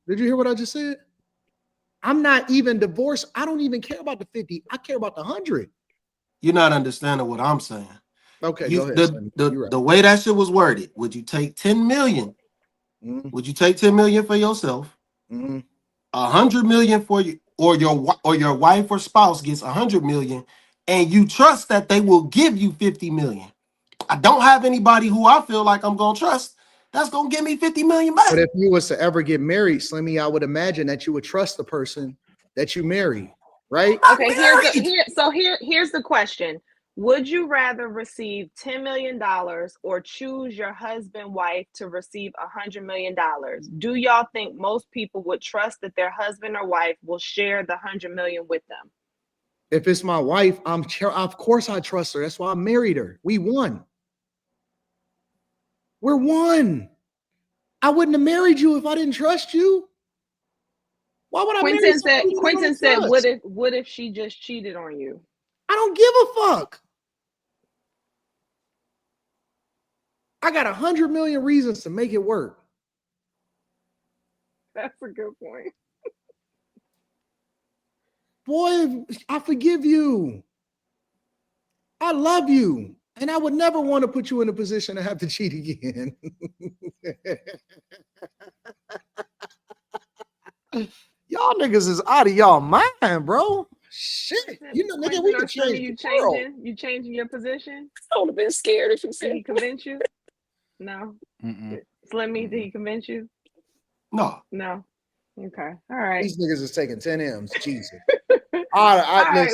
Did you hear what I just said? I'm not even divorced. I don't even care about the 50. I care about the 100. You're not understanding what I'm saying. Okay, go ahead. The way that shit was worded, would you take 10 million? Mm-hmm. Would you take 10 million for yourself? Mm-hmm. 100 million for you, or your wife or spouse gets 100 million, and you trust that they will give you 50 million. I don't have anybody who I feel like I'm gonna trust that's gonna give me 50 million back. But if you was to ever get married, Slimmy, I would imagine that you would trust the person that you married, right? Okay, here's the question. Would you rather receive $10 million or choose your husband, wife to receive $100 million? Do y'all think most people would trust that their husband or wife will share the $100 million with them? If it's my wife, of course I trust her. That's why I married her. We won. We're one. I wouldn't have married you if I didn't trust you. Why would I marry somebody who Quentin don't said, trust? what if she just cheated on you? I don't give a fuck. I got 100 million reasons to make it work. That's a good point. Boy, I forgive you. I love you. And I would never want to put you in a position to have to cheat again. Y'all niggas is out of y'all mind, bro. Shit. You know, nigga, we could change the world. You changing your position? I would have been scared if you said. Did he convince you? No. Slimmy, did he convince you? No. No. Okay. All right. These niggas is taking 10 M's. Jesus. All right.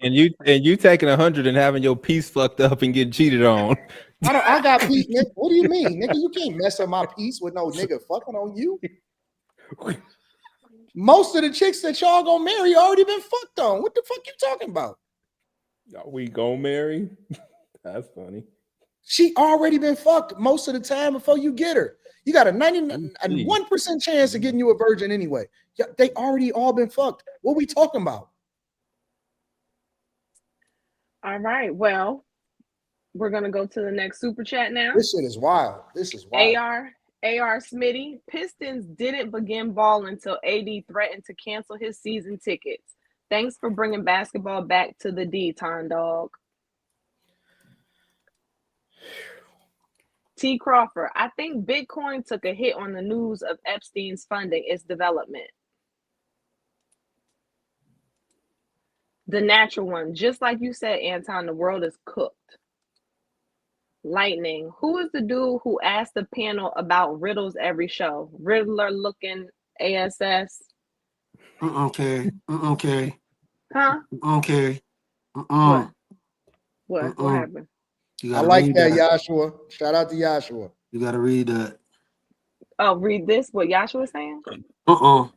And you taking 100 and having your piece fucked up and getting cheated on. I got peace. What do you mean, nigga? You can't mess up my peace with no nigga fucking on you. Most of the chicks that y'all gonna marry already been fucked on. What the fuck you talking about? Are we gonna marry? That's funny. She already been fucked most of the time before you get her. You got a 91% chance of getting you a virgin anyway. Yeah, they already all been fucked. What we talking about? All right. Well, we're gonna go to the next super chat now. This shit is wild. This is wild. AR Smitty, Pistons didn't begin ball until AD threatened to cancel his season tickets. Thanks for bringing basketball back to the D, Ton Dog. T. Crawford, I think Bitcoin took a hit on the news of Epstein's funding its development. The natural one, just like you said, Anton, the world is cooked. Lightning, who is the dude who asked the panel about riddles every show? Riddler looking ASS. Okay. Huh? Okay. What happened? I like that, Joshua. Shout out to Joshua. You gotta read that. Oh, read this. What Joshua is saying? That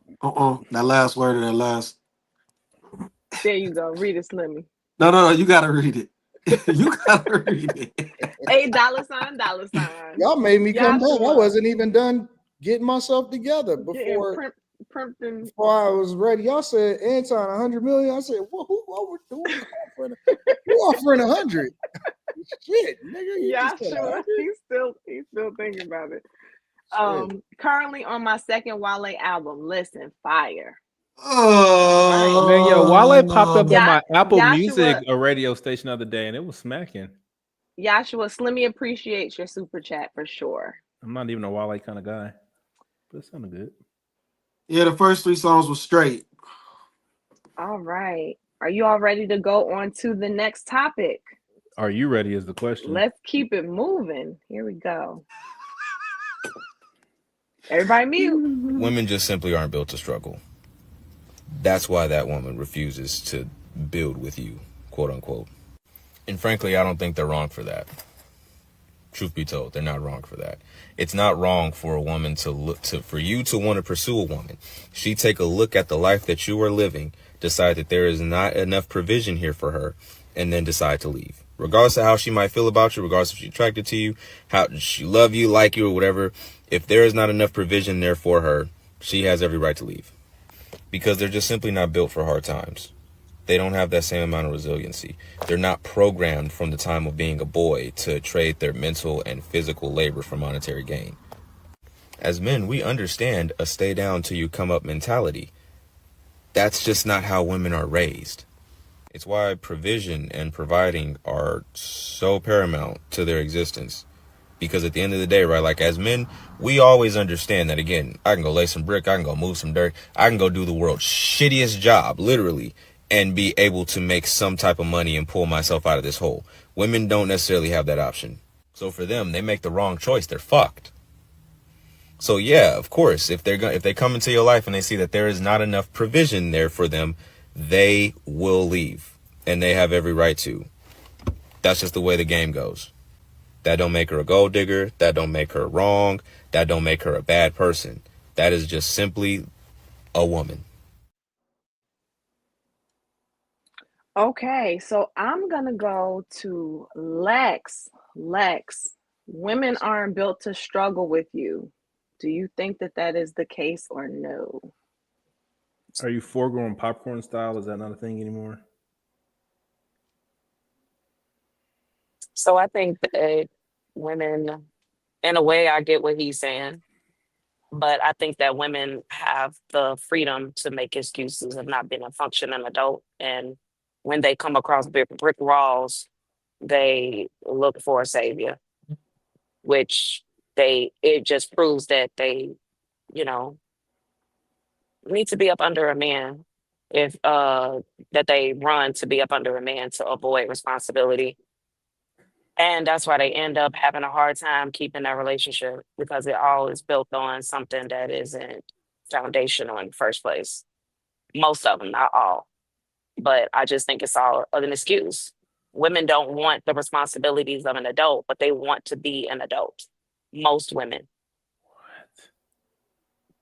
last word of that last. There you go. Read it, Slimmy. No. You gotta read it. You gotta read it. $$. Y'all made me come back. I wasn't even done getting myself together before I was ready. Y'all said Anton 100 million. I said, well, who offering 100? Shit, nigga. Yeah, sure. He's still thinking about it. Currently on my second Wale album. Listen, fire. Oh man, yeah, Wale popped up on my Apple Music radio station the other day, and it was smacking. Joshua, Slimmy appreciates your super chat for sure. I'm not even a Wale kind of guy, but it sounded good. Yeah, the first 3 songs were straight. All right. Are you all ready to go on to the next topic? Are you ready is the question. Let's keep it moving. Here we go. Everybody mute. Women just simply aren't built to struggle. That's why that woman refuses to build with you, quote unquote. And frankly, I don't think they're wrong for that. Truth be told, they're not wrong for that. It's not wrong for a woman for you to want to pursue a woman. She take a look at the life that you are living, decide that there is not enough provision here for her, and then decide to leave. Regardless of how she might feel about you, regardless if she's attracted to you, how she love you, like you, or whatever, if there is not enough provision there for her, she has every right to leave. Because they're just simply not built for hard times. They don't have that same amount of resiliency. They're not programmed from the time of being a boy to trade their mental and physical labor for monetary gain. As men, we understand a stay down till you come up mentality. That's just not how women are raised. It's why provision and providing are so paramount to their existence. Because at the end of the day, right, like as men, we always understand that, again, I can go lay some brick, I can go move some dirt, I can go do the world's shittiest job, literally, and be able to make some type of money and pull myself out of this hole. Women don't necessarily have that option. So for them, they make the wrong choice, they're fucked. So yeah, of course, if they come into your life and they see that there is not enough provision there for them, they will leave, and they have every right to. That's just the way the game goes. That don't make her a gold digger. That don't make her wrong. That don't make her a bad person. That is just simply a woman. Okay, so I'm gonna go to Lex. Lex, women aren't built to struggle with you. Do you think that that is the case or no? Are you foregoing popcorn style? Is that not a thing anymore? So I think that women, in a way, I get what he's saying, but I think that women have the freedom to make excuses of not being a functioning adult. And when they come across brick walls, they look for a savior, which it just proves that they, you know, need to be up under a man if that they run to be up under a man to avoid responsibility. And that's why they end up having a hard time keeping that relationship because it all is built on something that isn't foundational in the first place. Most of them, not all. But I just think it's all an excuse. Women don't want the responsibilities of an adult, but they want to be an adult. Most women,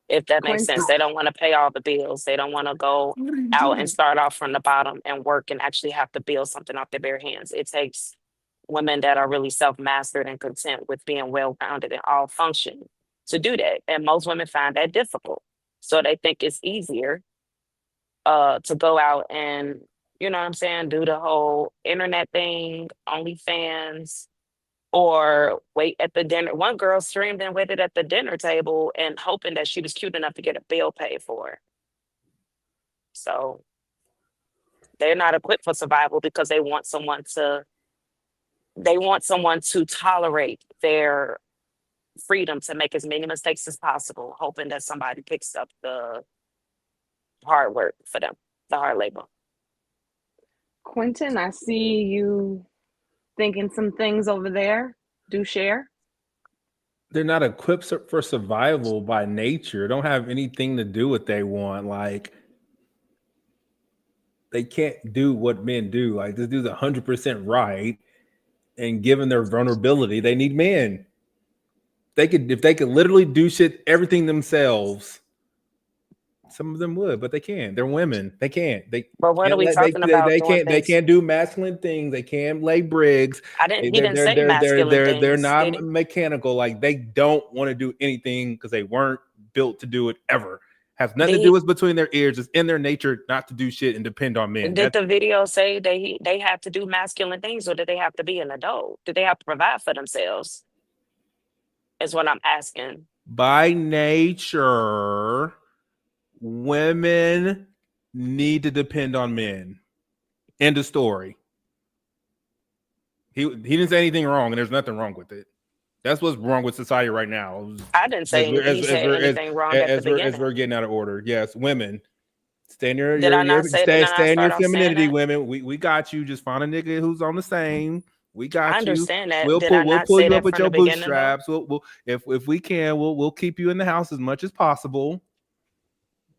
if that makes sense. Quentin, They don't want to pay all the bills. They don't want to go What are you out and doing? start off from the bottom and work and actually have to build something off their bare hands. It takes women that are really self-mastered and content with being well-rounded and all function to do that. And most women find that difficult. So they think it's easier to go out and, you know what I'm saying, do the whole internet thing, OnlyFans, or wait at the dinner. One girl streamed and waited at the dinner table and hoping that she was cute enough to get a bill paid for her. So they're not equipped for survival because they want someone to tolerate their freedom to make as many mistakes as possible, hoping that somebody picks up the hard work for them, the hard labor. Quentin, I see you thinking some things over there. Do share. They're not equipped for survival by nature. Don't have anything to do what they want. Like they can't do what men do. Like this dude's 100% right, and given their vulnerability, they need men. If they could literally do shit everything themselves, some of them would, but they can't. They're women. They can't. They But what are can't we let talking about doing they things? can't do masculine things. They can't lay bricks. He didn't say masculine They're things, did not he? mechanical. Like they don't want to do anything because they weren't built to do it ever. Has nothing Did to do he with between their ears. It's in their nature not to do shit and depend on men. did That's the video say they have to do masculine things or did they have to be an adult? Did they have to provide for themselves? Is what I'm asking. by nature, women need to depend on men. End of story. He didn't say anything wrong, and there's nothing wrong with it. That's what's wrong with society right now. I didn't say he said anything wrong at the As we're beginning. getting out of order. Yes, women, stay in Did I not say? Did I not stay in your start off saying femininity. that? Women, we got you. Just find a nigga who's on the same. We I got you. understand that. Did I We'll not pull say you up that with from your the beginning though? bootstraps. We'll if we can, we'll keep you in the house as much as possible.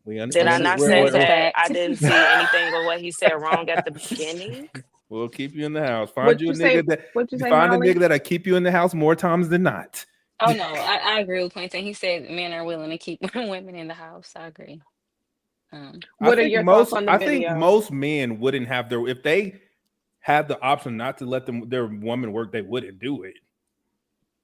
Did I not say That's a that I fact. didn't see anything of what he said wrong at the beginning? we'll keep you in the house. What'd you say? What'd you say, Find a Molly? nigga that'll keep you in the house more times than not. Oh no, I agree with Quentin. He said men are willing to keep women in the house. I agree. What are your thoughts on the I think video? most men wouldn't have their if they had the option not to let their woman work, they wouldn't do it.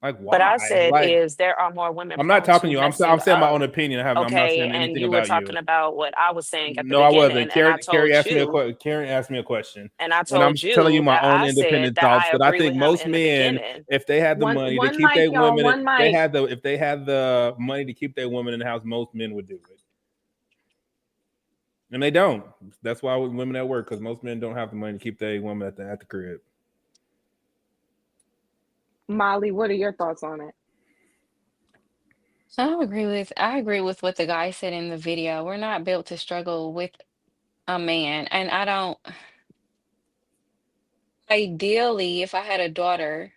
Like What I why? said Like is there are more women I'm not prone talking to to you. I'm messing saying my own up. opinion. I'm not Okay, saying and anything you were about you. talking about what I was saying at the No, I wasn't. beginning, and I Carrie told asked me a you, Karen asked me a question, and I and I'm told telling you you my that own I said independent that thoughts. I But I agree think with him most in the men, beginning. if they had the money to One keep mic, their y'all. women, One mic. if they had the money to keep their women in the house, most men would do it. And they don't. That's why women at work, because most men don't have the money to keep their woman at the crib. Molly, what are your thoughts on it? I agree with what the guy said in the video. We're not built to struggle with a man. And I don't ideally, if I had a daughter,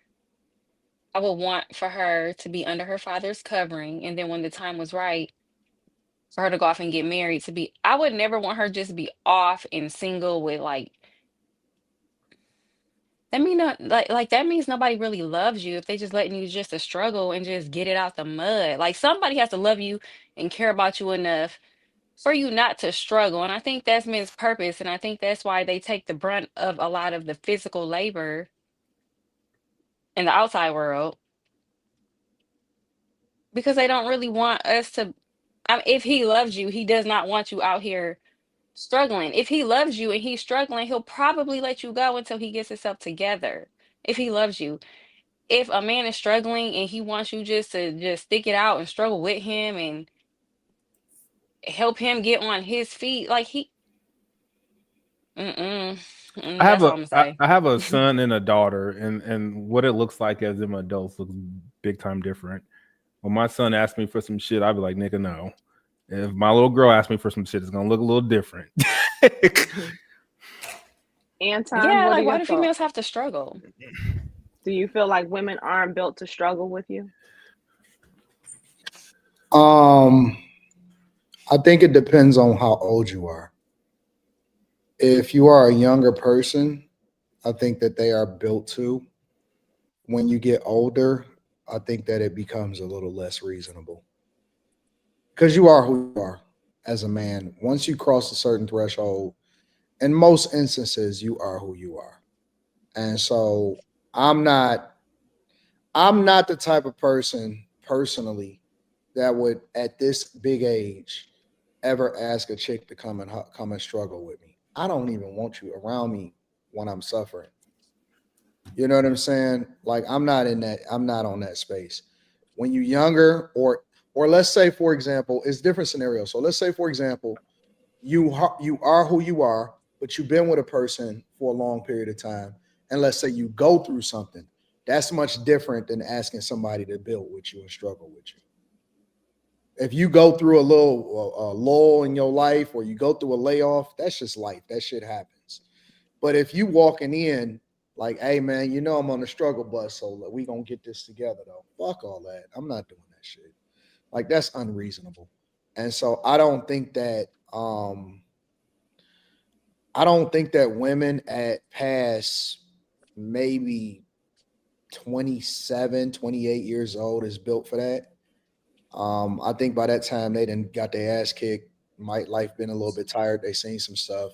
I would want for her to be under her father's covering. And then when the time was right for her to go off and get married, I would never want her just be off and single with like That mean not like that means nobody really loves you if they just letting you just to struggle and just get it out the mud. Like somebody has to love you and care about you enough for you not to struggle. And I think that's men's purpose. And I think that's why they take the brunt of a lot of the physical labor in the outside world because they don't really want us to. I mean, if he loves you, he does not want you out here struggling. If he loves you and he's struggling, he'll probably let you go until he gets himself together. If he loves you, if a man is struggling and he wants you just to just stick it out and struggle with him and help him get on his feet, like mm-mm, I have that's all a I'm gonna I, say. I have a son and a daughter, and what it looks like as them adults looks big time different. When my son asks me for some shit, I'll be like, nigga, no. If my little girl asks me for some shit, it's gonna look a little different. Anton, Yeah, what are like why your do females thoughts? have to struggle? Do you feel like women aren't built to struggle with you? Um, I think it depends on how old you are. If you are a younger person, I think that they are built to. When you get older, I think that it becomes a little less reasonable because you are who you are as a man. Once you cross a certain threshold, in most instances, you are who you are. And so I'm not I'm not the type of person personally that would at this big age ever ask a chick to come and struggle with me. I don't even want you around me when I'm suffering. You know what I'm saying? Like I'm not on that space. When you're younger or let's say for example, it's different scenarios. So let's say for example, you are who you are, but you've been with a person for a long period of time, and let's say you go through something. That's much different than asking somebody to build with you and struggle with you. If you go through a little lull in your life or you go through a layoff, that's just life. That shit happens. But if you walking in like, hey man, you know I'm on the struggle bus, so we gonna get this together though. Fuck all that. I'm not doing that shit. Like that's unreasonable. And so I don't think that women at past maybe 27, 28 years old is built for that. I think by that time they done got their ass kicked. Might life been a little bit tired. They seen some stuff,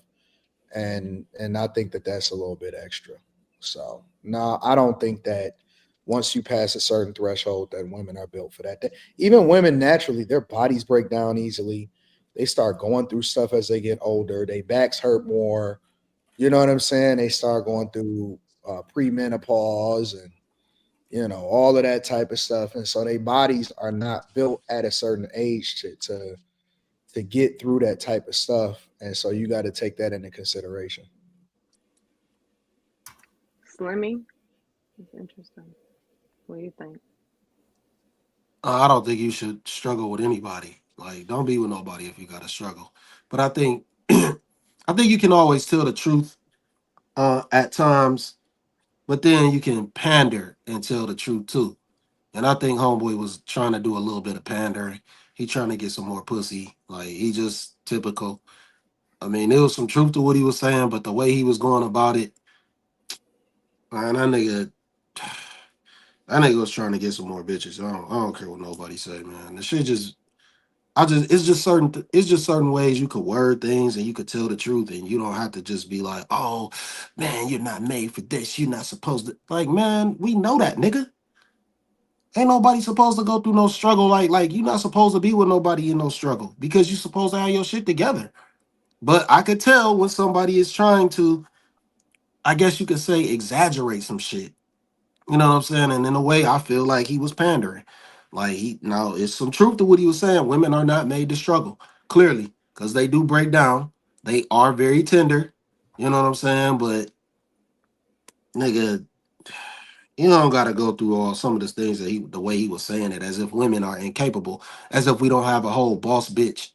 and I think that that's a little bit extra. So no, I don't think that once you pass a certain threshold that women are built for that. Even women naturally, their bodies break down easily. They start going through stuff as they get older. Their backs hurt more. You know what I'm saying? They start going through premenopause and all of that type of stuff, and so their bodies are not built at a certain age to get through that type of stuff, and so you got to take that into consideration. Slimming? It's interesting. What do you think? I don't think you should struggle with anybody. Like, don't be with nobody if you got to struggle. But I think, I think you can always tell the truth at times, but then you can pander and tell the truth too. And I think Homeboy was trying to do a little bit of pandering. He trying to get some more pussy. Like he just typical. I mean, there was some truth to what he was saying, but the way he was going about it, man, that nigga was trying to get some more bitches. I don't care what nobody say, man. The shit just it's just certain ways you could word things and you could tell the truth and you don't have to just be like, oh man, you're not made for this. You're not supposed to like, man, we know that, nigga. Ain't nobody supposed to go through no struggle like you're not supposed to be with nobody in no struggle because you're supposed to have your shit together. But I could tell when somebody is trying to, I guess you could say, exaggerate some shit. You know what I'm saying? And in a way, I feel like he was pandering. Like he now it's some truth to what he was saying. Women are not made to struggle, clearly, because they do break down. They are very tender. You know what I'm saying? But nigga, you don't gotta go through all some of the things that the way he was saying it, as if women are incapable, as if we don't have a whole boss bitch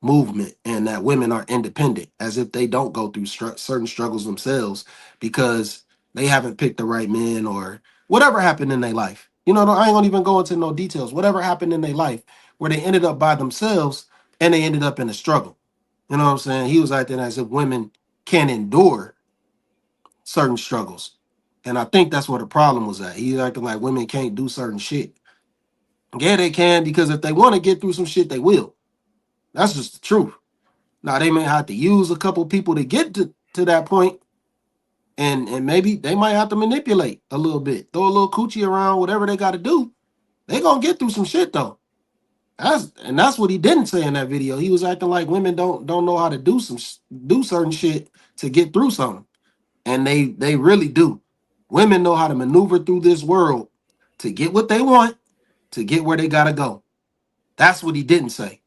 movement, and that women are independent, as if they don't go through certain struggles themselves because they haven't picked the right men or whatever happened in their life. You know, I ain't gonna even go into no details. Whatever happened in their life where they ended up by themselves and they ended up in a struggle. You know what I'm saying? He was acting as if women can't endure certain struggles. And I think that's where the problem was at. He's acting like women can't do certain shit. Yeah, they can, because if they want to get through some shit, they will. That's just the truth. Now, they may have to use a couple people to get to that point, and maybe they might have to manipulate a little bit, throw a little coochie around, whatever they got to do. They gonna get through some shit though. That's what he didn't say in that video. He was acting like women don't know how to do certain shit to get through something, and they really do. Women know how to maneuver through this world to get what they want, to get where they gotta go. That's what he didn't say,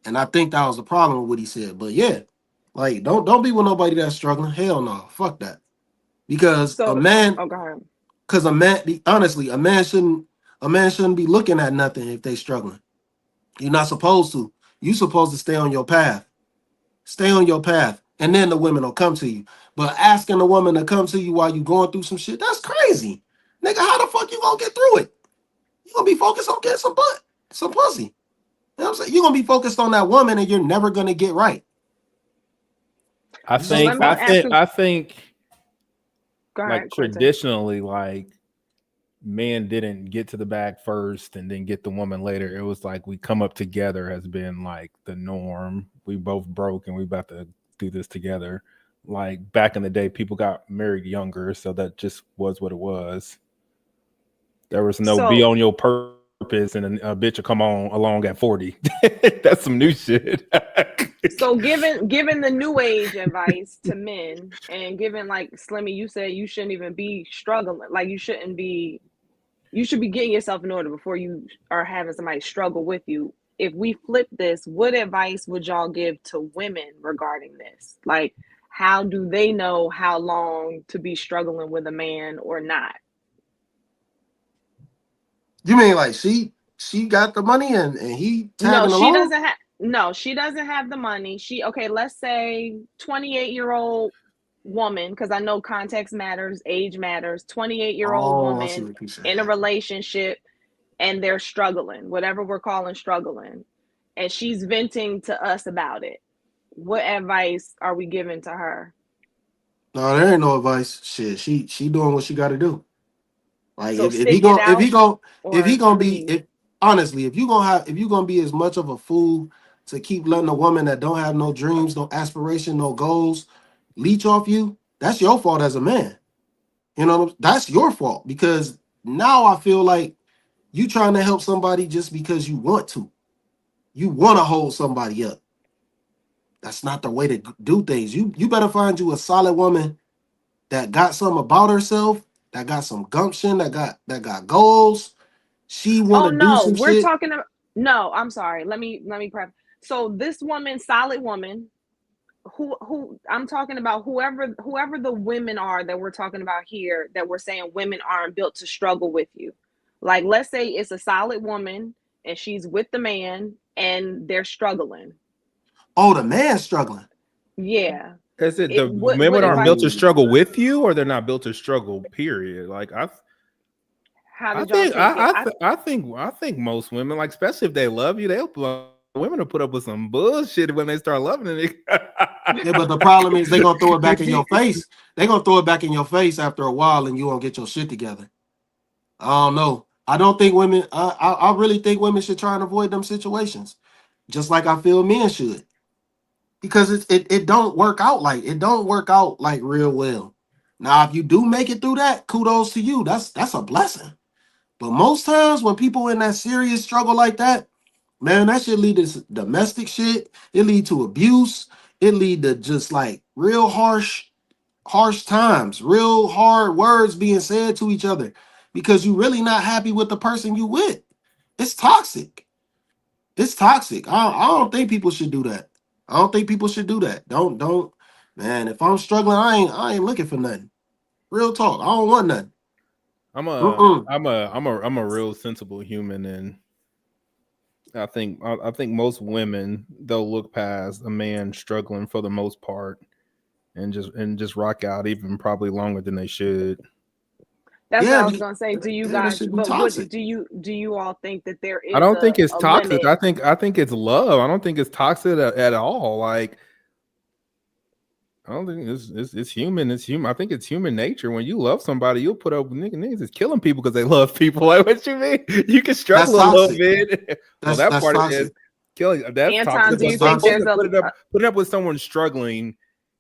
and I think that was the problem with what he said. But yeah, like don't be with nobody that's struggling. Hell no, fuck that. Because a So, man, oh, go ahead. because honestly, a man shouldn't be looking at nothing if they struggling. You're not supposed to. You supposed to stay on your path. Stay on your path, and then the women will come to you. But asking a woman to come to you while you going through some shit, that's crazy. Nigga, how the fuck you gonna get through it? You gonna be focused on getting some butt, some pussy. You know what I'm saying? You're gonna be focused on that woman and you're never gonna get right. I So let think me I ask think you. I think Go like ahead, Quentin. traditionally, like men didn't get to the bag first and then get the woman later. It was like we come up together has been like the norm. We both broke and we about to do this together. Like back in the day, people got married younger, so that just was what it was. There was no be So, on your purpose and a bitch will come on along at 40. That's some new shit. so given the new age advice to men, and given like Slimmy, you said you shouldn't even be struggling. Like you should be getting yourself in order before you are having somebody struggle with you. If we flip this, what advice would y'all give to women regarding this? Like, how do they know how long to be struggling with a man or not? You mean like she got the money and he No, tagging along? she doesn't have the money. Okay, let's say 28-year-old woman, because I know context matters, age matters. 28-year-old Oh, I see woman what you're saying. in a relationship, and they're struggling, whatever we're calling struggling, and she's venting to us about it. What advice are we giving to her? No, there ain't no advice. Shit, she doing what she got to do. Like So if he stick it going if he out going if he or gonna be leave. if honestly if you gonna be as much of a fool to keep letting a woman that don't have no dreams, no aspiration, no goals leech off you, that's your fault as a man. You know, that's your fault, because now I feel like you trying to help somebody just because you want to. You want to hold somebody up. That's not the way to do things. You better find you a solid woman that got something about herself, that got some gumption, that got goals. She want Oh to do no, some we're shit. talking about, no, I'm sorry. Let me prep. So this woman, solid woman, who I'm talking about, whoever the women are that we're talking about here, that we're saying women aren't built to struggle with you. Like, let's say it's a solid woman and she's with the man and they're struggling. Oh, the man struggling. Yeah. Is it the What women aren't built advice? to Ooh. struggle with you, or they're not built to struggle? Period. Like How I did y'all think take it? I think most women, like especially if they love you, women will put up with some bullshit when they start loving it. Yeah, but the problem is they gonna throw it back in your face. They gonna throw it back in your face after a while, and you won't get your shit together. I don't know. I don't think women. I really think women should try and avoid them situations, just like I feel men should, because it don't work out like real well. Now, if you do make it through that, kudos to you. That's a blessing. But most times when people in that serious struggle like that, man, that shit lead to domestic shit. It lead to abuse. It lead to just like real harsh times, real hard words being said to each other because you really not happy with the person you with. It's toxic. It's toxic. I don't think people should do that. I don't think people should do that. Don't, man. If I'm struggling, I ain't looking for nothing. Real talk. I don't want nothing. Mm-mm. I'm a real sensible human, and I think most women they'll look past a man struggling for the most part and just rock out even probably longer than they should. That's what Yeah, I was gonna say. Do you yeah, that guys? should be But what toxic. do you all think that there I is don't think it's a toxic. limit? I think it's love. I don't think it's toxic at all. Like I don't think it's human. It's human. I think it's human nature. When you love somebody, you'll put up with niggas is killing people because they love people. Like, what you mean? You can struggle That's a little toxic. bit. Well, that That's part is toxic. killing. That's Anton, toxic. do But you That's think toxic. there's a putting up with someone struggling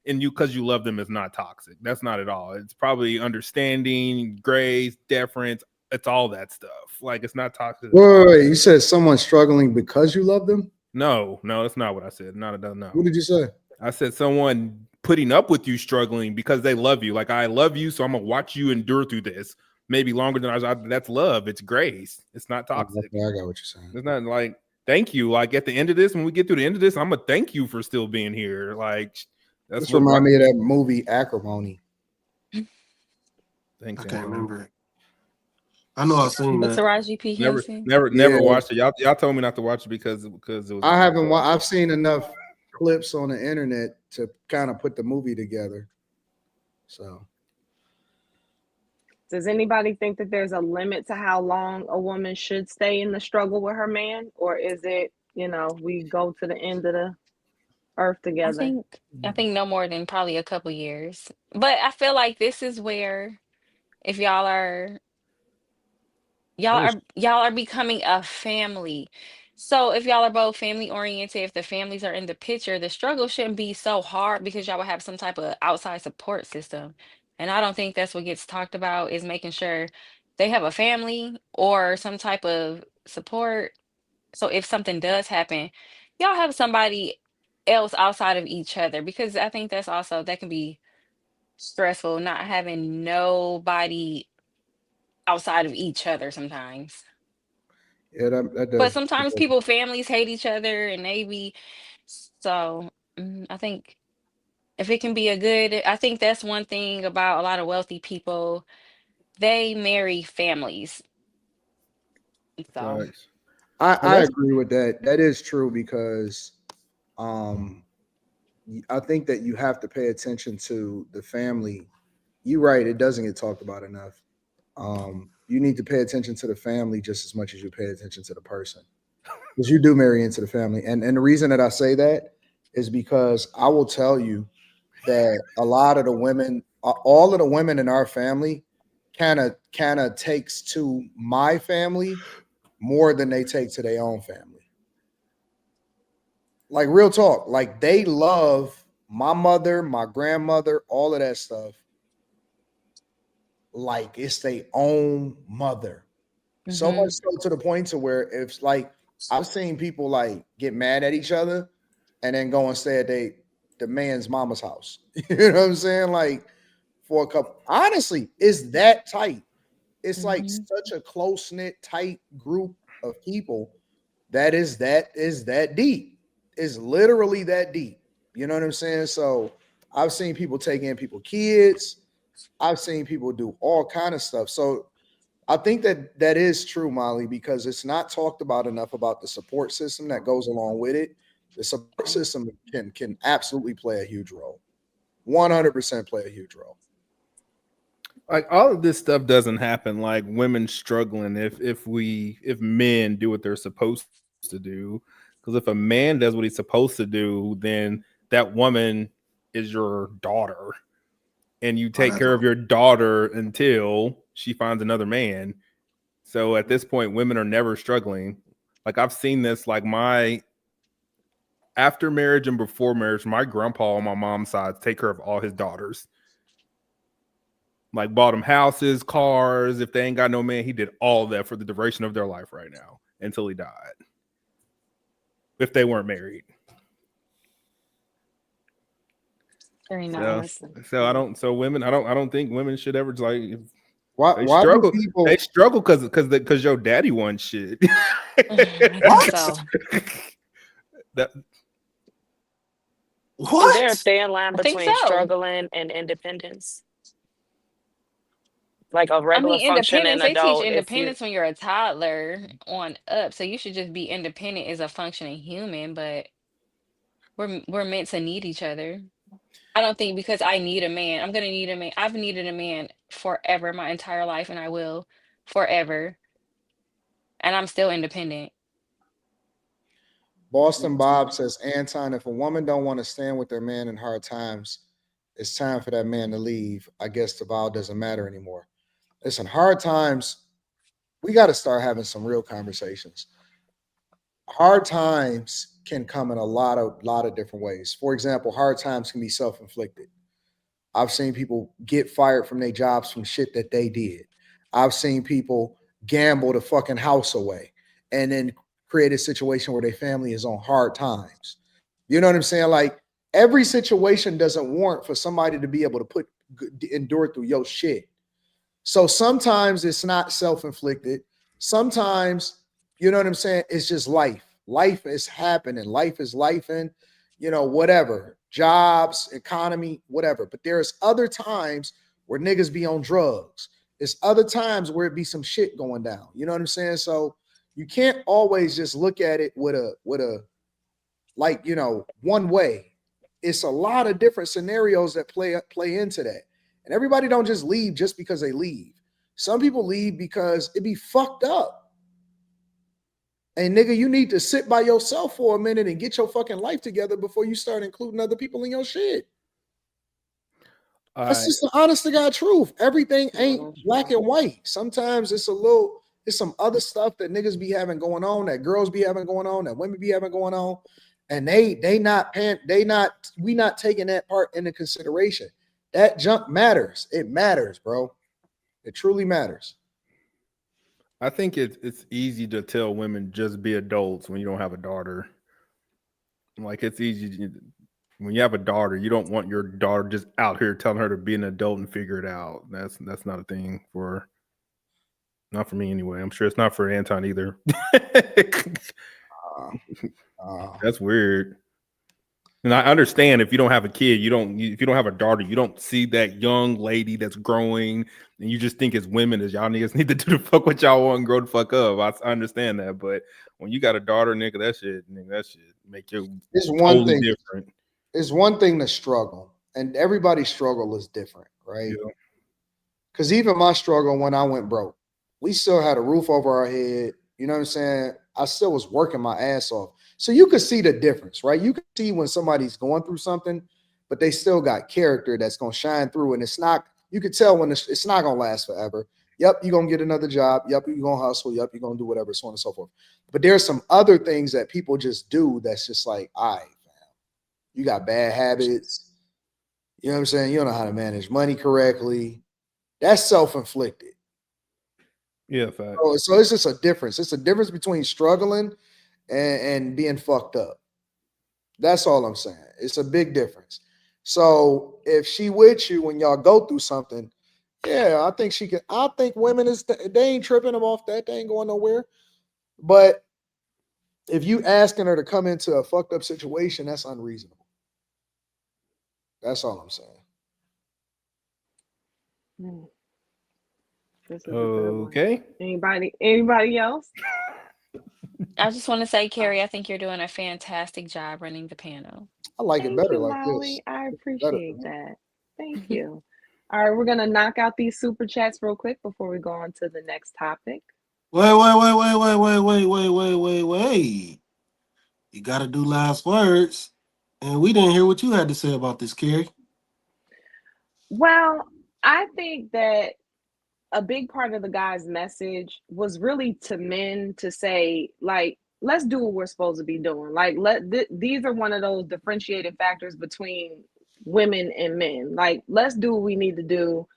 and you because you love them is not toxic. That's not at all. It's probably understanding, grace, deference. It's all that stuff. Like it's not toxic at all. Wait, you said someone struggling because you love them? No, that's not what I said. Not no. What did you say? I said someone putting up with you struggling because they love you. Like I love you, so I'm gonna watch you endure through this. Maybe longer than that's love. It's grace. It's not toxic. Okay, I got what you're saying. It's not like thank you. Like at the end of this, when we get through the end of this, I'm gonna thank you for still being here. Like that's This what. remind me of that movie Acrimony. Thanks, I can't Anton. remember it. I know I've seen But that. Taraji P. Henson. Never watched it. Y'all told me not to watch it because it was. I haven't. I've seen enough clips on the internet to kind of put the movie together. So, does anybody think that there's a limit to how long a woman should stay in the struggle with her man, or is it, we go to the end of the earth I together? think no more than probably a couple years. But I feel like this is where if y'all are becoming a family. So if y'all are both family oriented, if the families are in the picture, the struggle shouldn't be so hard because y'all will have some type of outside support system. And I don't think that's what gets talked about is making sure they have a family or some type of support. So if something does happen, y'all have somebody else outside of each other because I think that's also that can be stressful not having nobody outside of each other sometimes. yeah, that But does. sometimes people families hate each other and they be so I think if it can be a good I think that's one thing about a lot of wealthy people. They marry families. So Facts. I agree with that. That is true because um I think that you have to pay attention to the family. You're right, it doesn't get talked about enough. You need to pay attention to the family just as much as you pay attention to the person. Because you do marry into the family. And the reason that I say that is because I will tell you that a lot of the women, all of the women in our family kind of takes to my family more than they take to their own family. Like real talk, like they love my mother, my grandmother, all of that stuff. Like it's their own mother. So much mhm, so to the point to where it's like I've seen people like get mad at each other and then go and stay at the man's mama's house. You know what I'm saying? Like for a couple. Honestly, it's that tight. It's like mhm. such a close knit, tight group of people that is that deep. It's literally that deep. You know what I'm saying? So I've seen people take in people kids. I've seen people do all kind of stuff. So I think that that is true, Molly, because it's not talked about enough about the support system that goes along with it. The support system can absolutely play a huge role. 100% play a huge role. Like all of this stuff doesn't happen like women struggling if men do what they're supposed to do because if a man does what he's supposed to do then that woman is your daughter and you Oh, take that's care of your daughter until she finds another man. So at this point women are never struggling. Like I've seen this like my after marriage and before marriage my grandpa on my mom's side take care of all his daughters. Like bought them houses, cars. If they ain't got no man, he did all that for the duration of their life right now until he died. If they weren't married. Very So nice. so I don't so women I don't think women should ever like if they Why do struggle they people struggle because your daddy wants shit. I think so. what? That Is there a What? thin line I think between so. struggling and independence? Like a I regular mean, functioning independence, they teach adult, if you independence when you're a toddler on up. So you should just be independent as a functioning human, but we're meant to need each other. I don't think because I need a man, I'm gonna need a man. I've needed a man forever, my entire life, and I will forever. And I'm still independent. Boston Bob says, Anton, if a woman don't want to stand with their man in hard times, it's time for that man to leave. I guess the vow doesn't matter anymore. Listen, hard times, we got to start having some real conversations. Hard times can come in a lot of different ways. For example, hard times can be self-inflicted. I've seen people get fired from their jobs from shit that they did. I've seen people gamble the fucking house away and then create a situation where their family is on hard times. You know what I'm saying? Like every situation doesn't warrant for somebody to be able to endure through your shit. So sometimes it's not self-inflicted. Sometimes, you know what I'm saying? It's just life. Life is happening. Life is life and whatever. Jobs, economy, whatever. But there's other times where niggas be on drugs. There's other times where it be some shit going down. You know what I'm saying? So you can't always just look at it with a one way. It's a lot of different scenarios that play into that. And everybody don't just leave just because they leave. Some people leave because it be fucked up. And nigga, you need to sit by yourself for a minute and get your fucking life together before you start including other people in your shit. That's just the honest to God truth. Everything ain't black and white. Sometimes it's some other stuff that niggas be having going on, that girls be having going on, that women be having going on. And we not taking that part into consideration. That junk matters. It matters, bro. It truly matters. I think it's easy to tell women just be adults when you don't have a daughter. Like it's easy when you have a daughter, you don't want your daughter just out here telling her to be an adult and figure it out. That's not a thing not for me anyway. I'm sure it's not for Anton either. That's weird. And I understand if you don't have a kid, if you don't have a daughter, you don't see that young lady that's growing, and you just think as women as y'all niggas need to do the fuck what y'all want and grow the fuck up. I understand that, but when you got a daughter, nigga, that shit make you totally different. It's one thing to struggle, and everybody's struggle is different, right? Because even my struggle when I went broke, we still had a roof over our head. You know what I'm saying? I still was working my ass off. So you could see the difference, right? You can see when somebody's going through something, but they still got character that's going to shine through. And you could tell when it's not going to last forever. Yep, you're going to get another job. Yep, you're going to hustle. Yep, you're going to do whatever, so on and so forth. But there's some other things that people just do that's just like, all right, man, you got bad habits. You know what I'm saying? You don't know how to manage money correctly. That's self-inflicted. Yeah, fact. So it's just a difference. It's a difference between struggling and being fucked up. That's all I'm saying. It's a big difference. So if she with you when y'all go through something, yeah, I think she can. I think women they ain't tripping them off that. They ain't going nowhere. But if you asking her to come into a fucked up situation, that's unreasonable. That's all I'm saying. This is a good one. Okay. Anybody else? I just want to say, Carrie, I think you're doing a fantastic job running the panel. I like it better Thank you, like Molly. this. I appreciate that. Thank you. All right, we're gonna knock out these super chats real quick before we go on to the next topic. Wait. You got to do last words. And we didn't hear what you had to say about this, Carrie. Well, I think that a big part of the guy's message was really to men to say, like, let's do what we're supposed to be doing. Like, these are one of those differentiating factors between women and men. Like, let's do what we need to do.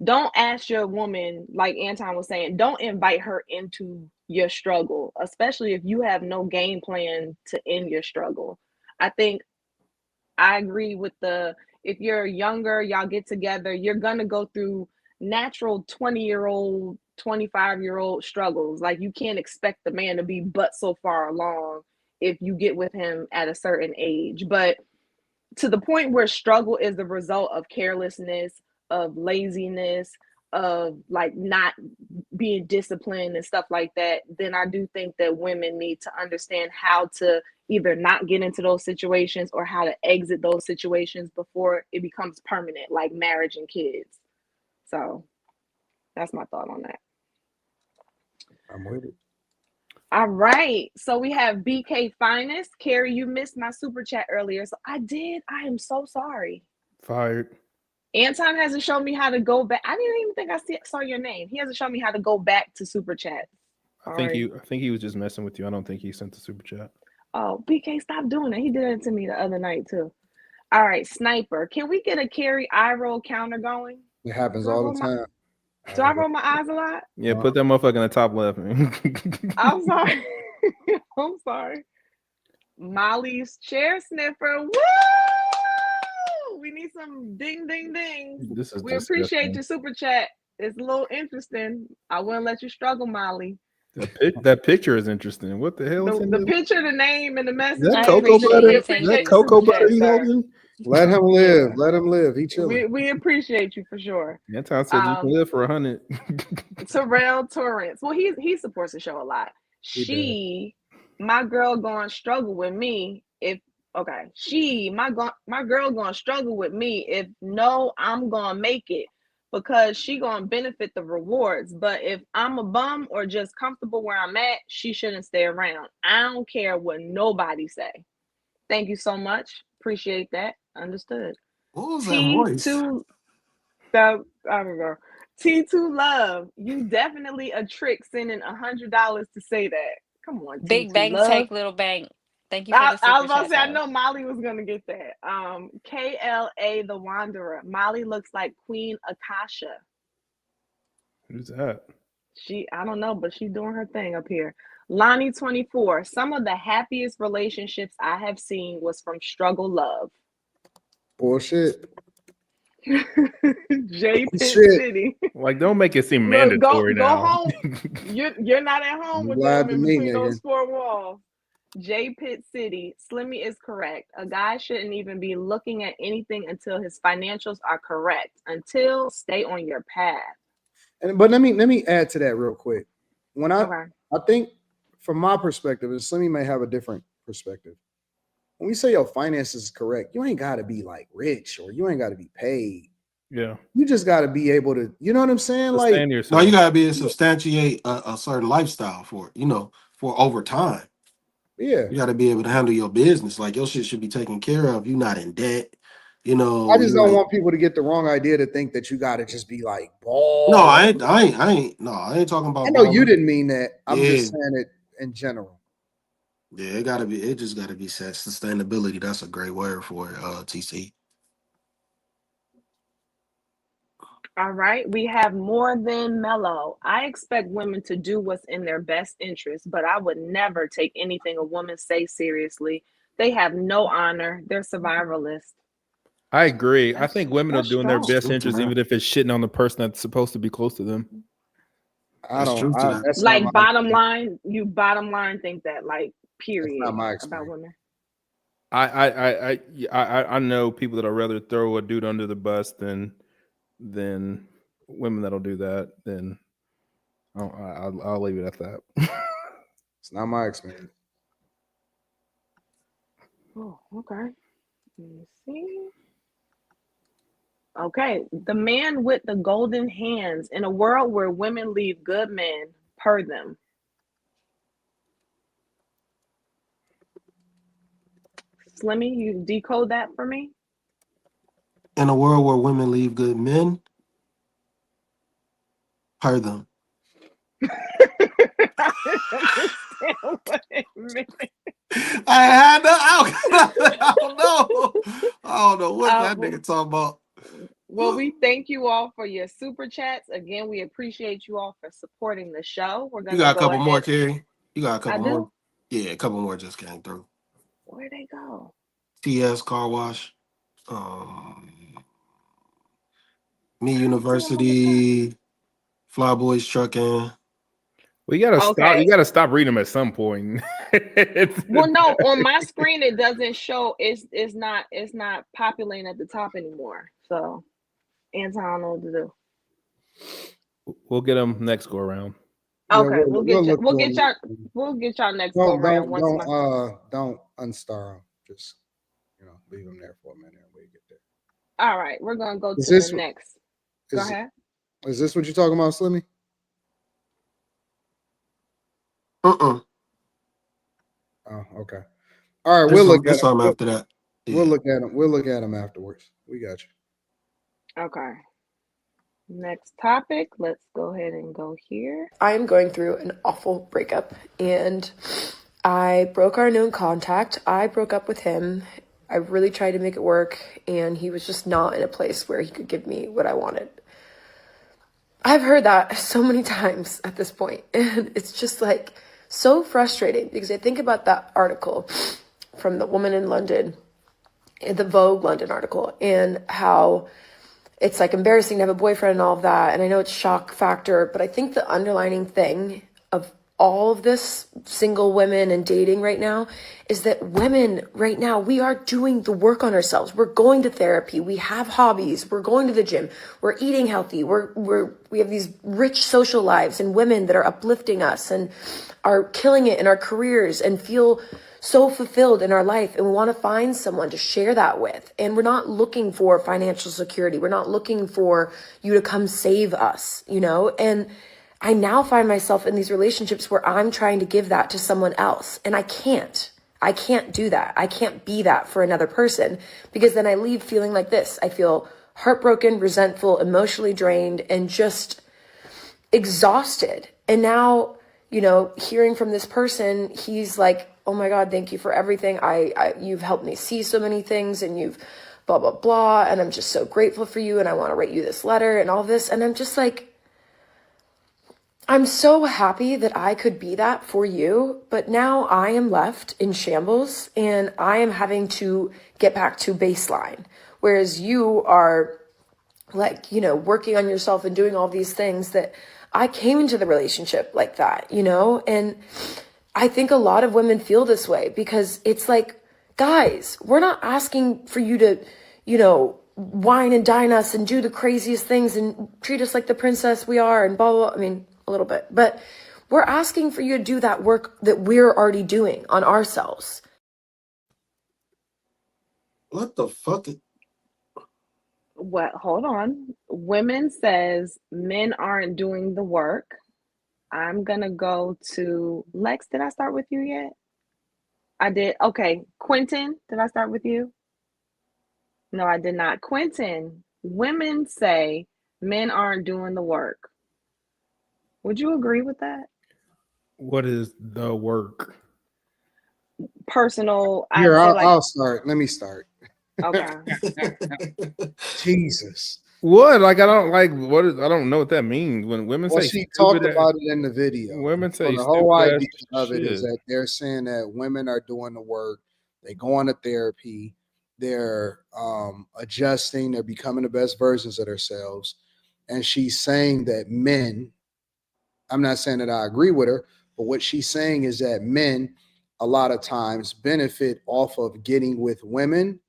Don't ask your woman, like Anton was saying, don't invite her into your struggle, especially if you have no game plan to end your struggle. I think I agree with if you're younger, y'all get together, you're going to go through natural 20-year-old, 25-year-old struggles. Like you can't expect the man to be but so far along if you get with him at a certain age. But to the point where struggle is the result of carelessness, of laziness, of like not being disciplined and stuff like that, then I do think that women need to understand how to either not get into those situations or how to exit those situations before it becomes permanent, like marriage and kids. So that's my thought on that. I'm with it. All right. So we have BK Finest. Carrie, you missed my super chat earlier. So I did. I am so sorry. Fired. Anton hasn't shown me how to go back. I didn't even think saw your name. He hasn't shown me how to go back to super chat. I think he was just messing with you. I don't think he sent the super chat. Oh, BK, stop doing it. He did it to me the other night too. All right, Sniper. Can we get a Carrie eye roll counter going? It happens all the time. Do I roll my eyes a lot? Yeah, put that motherfucker in the top left. I'm sorry. I'm sorry. Molly's chair sniffer. Woo! We need some ding, ding, ding. We appreciate your super chat. It's a little interesting. I wouldn't let you struggle, Molly. That picture is interesting. What the hell is the picture, the name, and the message? That cocoa butter? That cocoa butter you holding? Let him live. Let him live. He chilling. We appreciate you for sure. Anton said you can live for 100. Terrell Torrance. Well, he supports the show a lot. My girl gonna struggle with me if my girl gonna struggle with me if no, I'm gonna make it because she gonna benefit the rewards. But if I'm a bum or just comfortable where I'm at, she shouldn't stay around. I don't care what nobody say. Thank you so much. Appreciate that. Understood. What was that voice? I don't know. T2 Love, you definitely a trick sending $100 to say that. Come on, Big T2 bank, Love. take little bank. Thank you for the super I was about to say, chat, I know Molly was gonna get that. KLA the Wanderer. Molly looks like Queen Akasha. Who's that? I don't know, but she's doing her thing up here. Lonnie 24. Some of the happiest relationships I have seen was from struggle love. Bullshit. J Pitt City. Like, don't make it seem mandatory now. Go home. You're not at home with them in between those four walls. J Pitt City. Slimmy is correct. A guy shouldn't even be looking at anything until his financials are correct. Until stay on your path. But let me add to that real quick. I think from my perspective, and Slimmy may have a different perspective. When we say your finances is correct, you ain't got to be like rich or you ain't got to be paid. Yeah. You just got to be able to, you know what I'm saying? No, you got to be able to substantiate a certain lifestyle for over time. Yeah. You got to be able to handle your business. Like your shit should be taken care of. You're not in debt. I just don't want people to get the wrong idea to think that you got to just be like ball. No, I ain't talking about. I know you didn't mean that. I'm just saying it in general. Yeah, it just gotta be sustainability. That's a great word for it, TC. All right, we have more than mellow. I expect women to do what's in their best interest, but I would never take anything a woman says seriously. They have no honor. They're survivalists. I agree. I think women are doing their best interest, even if it's shitting on the person that's supposed to be close to them. That's like bottom line. You bottom line think that, like, period. That's not my about women. I know people that'll rather throw a dude under the bus than women that'll do that. Then I'll leave it at that. It's not my experience. Oh, okay. Let me see. Okay, the man with the golden hands in a world where women leave good men per them. Slimmy, you decode that for me? In a world where women leave good men per them. I don't know what that nigga talking about. Well, we thank you all for your super chats. Again, we appreciate you all for supporting the show. We're gonna You got a couple more, Carrie? You got a couple more? Do? Yeah, a couple more just came through. Where'd they go? TS Car Wash. Me University. Flyboys Trucking. Well, you gotta stop. You gotta stop reading them at some point. Well, no, on my screen it doesn't show. It's not populating at the top anymore. So, Anton, I don't know what to do. We'll get them next go around. Okay, we'll get y'all next go around. Don't unstar them. Just leave them there for a minute and we get there. All right, we're gonna go to the next. Go ahead. Is this what you're talking about, Slimmy? Oh, okay. All right, There's we'll look some, at there's them. some after that. We'll Yeah. look at them. We'll look at them afterwards. We got you. Okay. Next topic. Let's go ahead and go here. I'm going through an awful breakup, and I broke our known contact. I broke up with him. I really tried to make it work, and he was just not in a place where he could give me what I wanted. I've heard that so many times at this point, and it's just like so frustrating because I think about that article from the woman in London, the Vogue London article, and how it's like embarrassing to have a boyfriend and all of that. And I know it's shock factor, but I think the underlining thing of all of this single women and dating right now is that women right now, we are doing the work on ourselves. We're going to therapy. We have hobbies. We're going to the gym. We're eating healthy. We have these rich social lives and women that are uplifting us and are killing it in our careers and feel so fulfilled in our life, and we want to find someone to share that with. And we're not looking for financial security. We're not looking for you to come save us, you know? And I now find myself in these relationships where I'm trying to give that to someone else, and I can't do that. I can't be that for another person, because then I leave feeling like this. I feel heartbroken, resentful, emotionally drained, and just exhausted. And now, you know, hearing from this person, he's like, oh my God, thank you for everything. You've helped me see so many things, and you've blah, blah, blah. And I'm just so grateful for you. And I want to write you this letter and all this. And I'm just like, I'm so happy that I could be that for you. But now I am left in shambles, and I am having to get back to baseline. Whereas you are like, you know, working on yourself and doing all these things that I came into the relationship like that, you know? And I think a lot of women feel this way because it's like, guys, we're not asking for you to, you know, wine and dine us and do the craziest things and treat us like the princess we are and blah, blah, blah. I mean, a little bit, but we're asking for you to do that work that we're already doing on ourselves. What the fuck? What? Hold on. Women says men aren't doing the work. I'm gonna go to Lex. Did I start with you yet? I did. Okay. Quentin, did I start with you? No, I did not. Quentin, women say men aren't doing the work. Would you agree with that? What is the work? Personal, Here, I'd say like, I'll start. Let me start. okay. Jesus. What? Like I don't like what is I don't know what that means when women Well, say she stupid talked about it in the video. women So say the whole stupid ass idea of it is shit. that they're saying that women are doing the work. They go on to therapy. They're adjusting. They're becoming the best versions of themselves. And she's saying that men, I'm not saying that I agree with her, but what she's saying is that men a lot of times benefit off of getting with women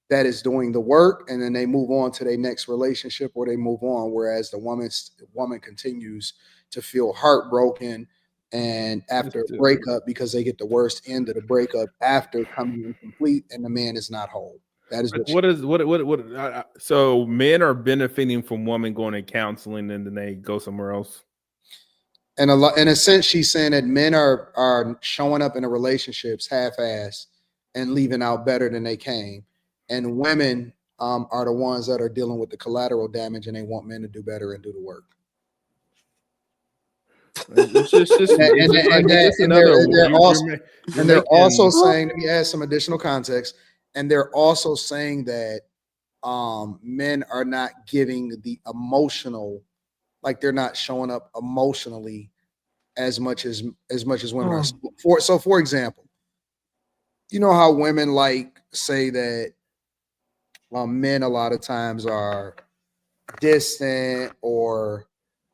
that is doing the work, and then they move on to their next relationship or they move on, whereas the woman continues to feel heartbroken and after a breakup because they get the worst end of the breakup after coming incomplete and the man is not whole. That is Like what so men are benefiting from women going to counseling and then they go somewhere else. and a lot in a sense she's saying that men are showing up in the relationships half-ass and leaving out better than they came, and women are the ones that are dealing with the collateral damage, and they want men to do better and do the work. It's just it's just another you're they're also making saying, let me add some additional context, and they're also saying that men are not giving the emotional, like they're not showing up emotionally as much as women are. For example, you know how women like say that men a lot of times are distant, or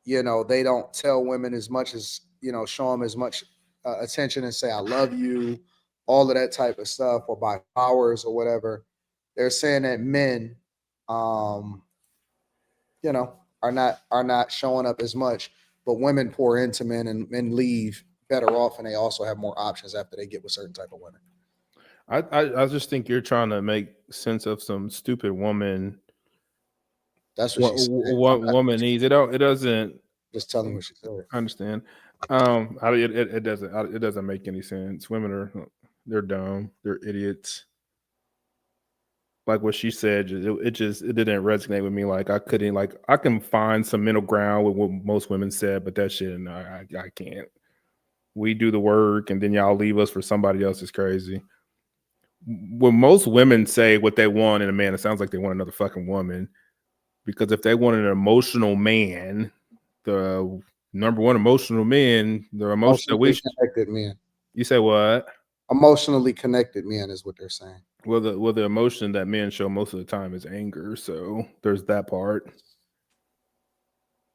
they don't tell women as much as, show them as much attention and say I love you, all of that type of stuff, or by flowers or whatever. They're saying that men are not showing up as much, but women pour into men and men leave better off, and they also have more options after they get with certain type of women. I just think you're trying to make sense of some stupid woman. That's what she said. What woman needs it. It doesn't. Just tell me what she said. I understand. It doesn't make any sense. Women are They're dumb. They're idiots. Like what she said, it didn't resonate with me. Like I couldn't, like I can find some middle ground with what most women said, but that shit, no, I can't. We do the work and then y'all leave us for somebody else is crazy. When most women say what they want in a man, it sounds like they want another fucking woman. Because if they want an emotional man, the number one emotional man, the emotion that we connected men. You say what? Emotionally connected men is what they're saying. Well, the emotion that men show most of the time is anger. So there's that part.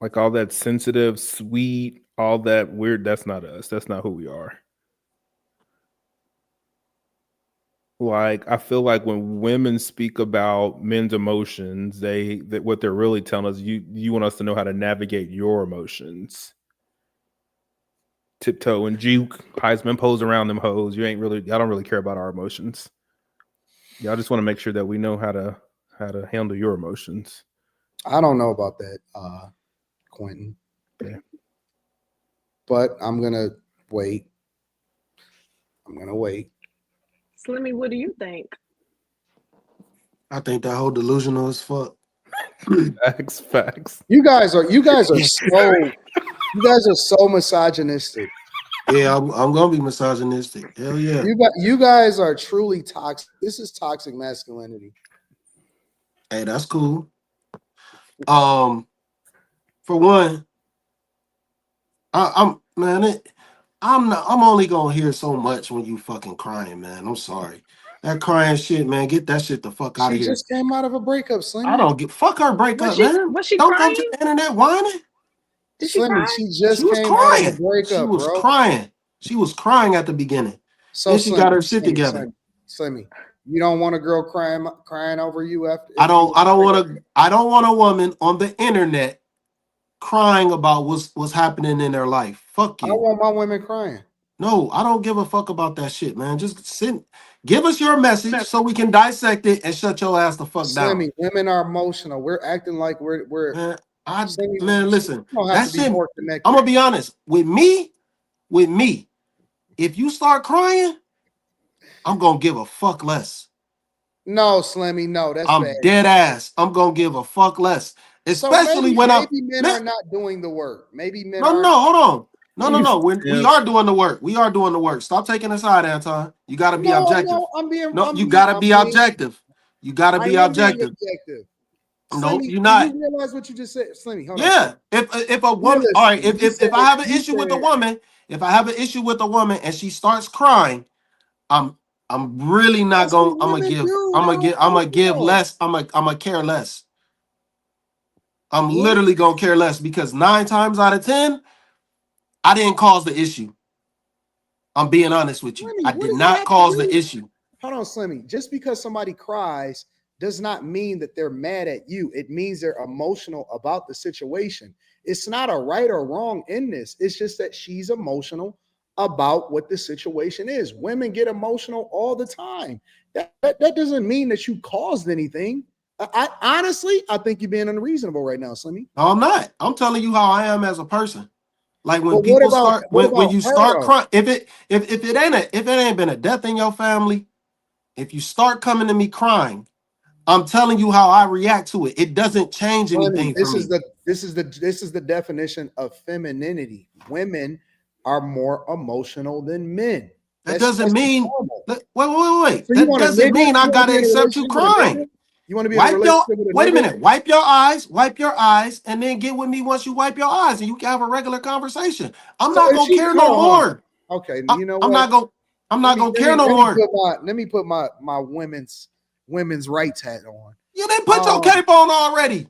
Like all that sensitive, sweet, all that weird. That's not us. That's not who we are. Like I feel like when women speak about men's emotions, that what they're really telling us, you want us to know how to navigate your emotions. Tiptoe and juke, Heisman pose around them hoes. Y'all don't really care about our emotions. Y'all just want to make sure that we know how to handle your emotions. I don't know about that, Quentin. Okay. But I'm gonna wait. Slimmy, what do you think? I think that whole delusional as fuck. Facts. You guys are so misogynistic. Yeah, I'm gonna be misogynistic. Hell yeah. You guys are truly toxic. This is toxic masculinity. Hey, that's cool. For one, I'm only gonna hear so much when you fucking crying, man. I'm sorry. That crying shit, man. Get that shit the fuck out of here. She just came out of a breakup, Slim. I don't give fuck her breakup, man. Was she don't crying? come to the internet whining. Did she cry? She just She was came out of a crying. breakup, She was bro. crying. She was crying at the beginning. So then she got her shit together. Slimmy, you don't want a girl crying over you after? I don't want a woman on the internet crying about what's happening in their life. Fuck you. I want my women crying. No, I don't give a fuck about that shit, man. Just give us your message so we can dissect it and shut your ass the fuck down. Slimmy, women are emotional. We're acting like we're man, listen. That shit. I'm gonna be honest. With me, if you start crying, I'm gonna give a fuck less. No, Slimmy, no, that's I'm bad. dead ass. I'm gonna give a fuck less. Especially when maybe men are not doing the work. Maybe men are. No, hold on. No. We are doing the work. We are doing the work. Stop taking a side, Anton. You got to be objective. You got to be objective. You got to be objective. No, you're not. You realize what you just said, Slimmy? Hold on. Yeah. If a woman, all right. If I have an issue with a woman, and she starts crying, I'm really not going. I'm gonna give less. I'm gonna care less. I'm literally gonna care less because 9 times out of 10. I didn't cause the issue. I'm being honest with you. Slimmy, I did not cause the issue. Hold on, Slimmy. Just because somebody cries does not mean that they're mad at you. It means they're emotional about the situation. It's not a right or wrong in this. It's just that she's emotional about what the situation is. Women get emotional all the time. That doesn't mean that you caused anything. I honestly think you're being unreasonable right now, Slimmy. No, I'm not. I'm telling you how I am as a person. Like when people start when you start crying, if it ain't been a death in your family, if you start coming to me crying, I'm telling you how I react to it. It doesn't change anything for me. This is the definition of femininity. Women are more emotional than men. That doesn't mean wait. So that doesn't mean I gotta accept you crying. You want to be wait a minute. Wipe your eyes, and then get with me once you wipe your eyes, and you can have a regular conversation. I'm not gonna care no more. Okay, you know what? I'm not gonna care no more. Let me put my women's rights hat on. You didn't put your cape on already.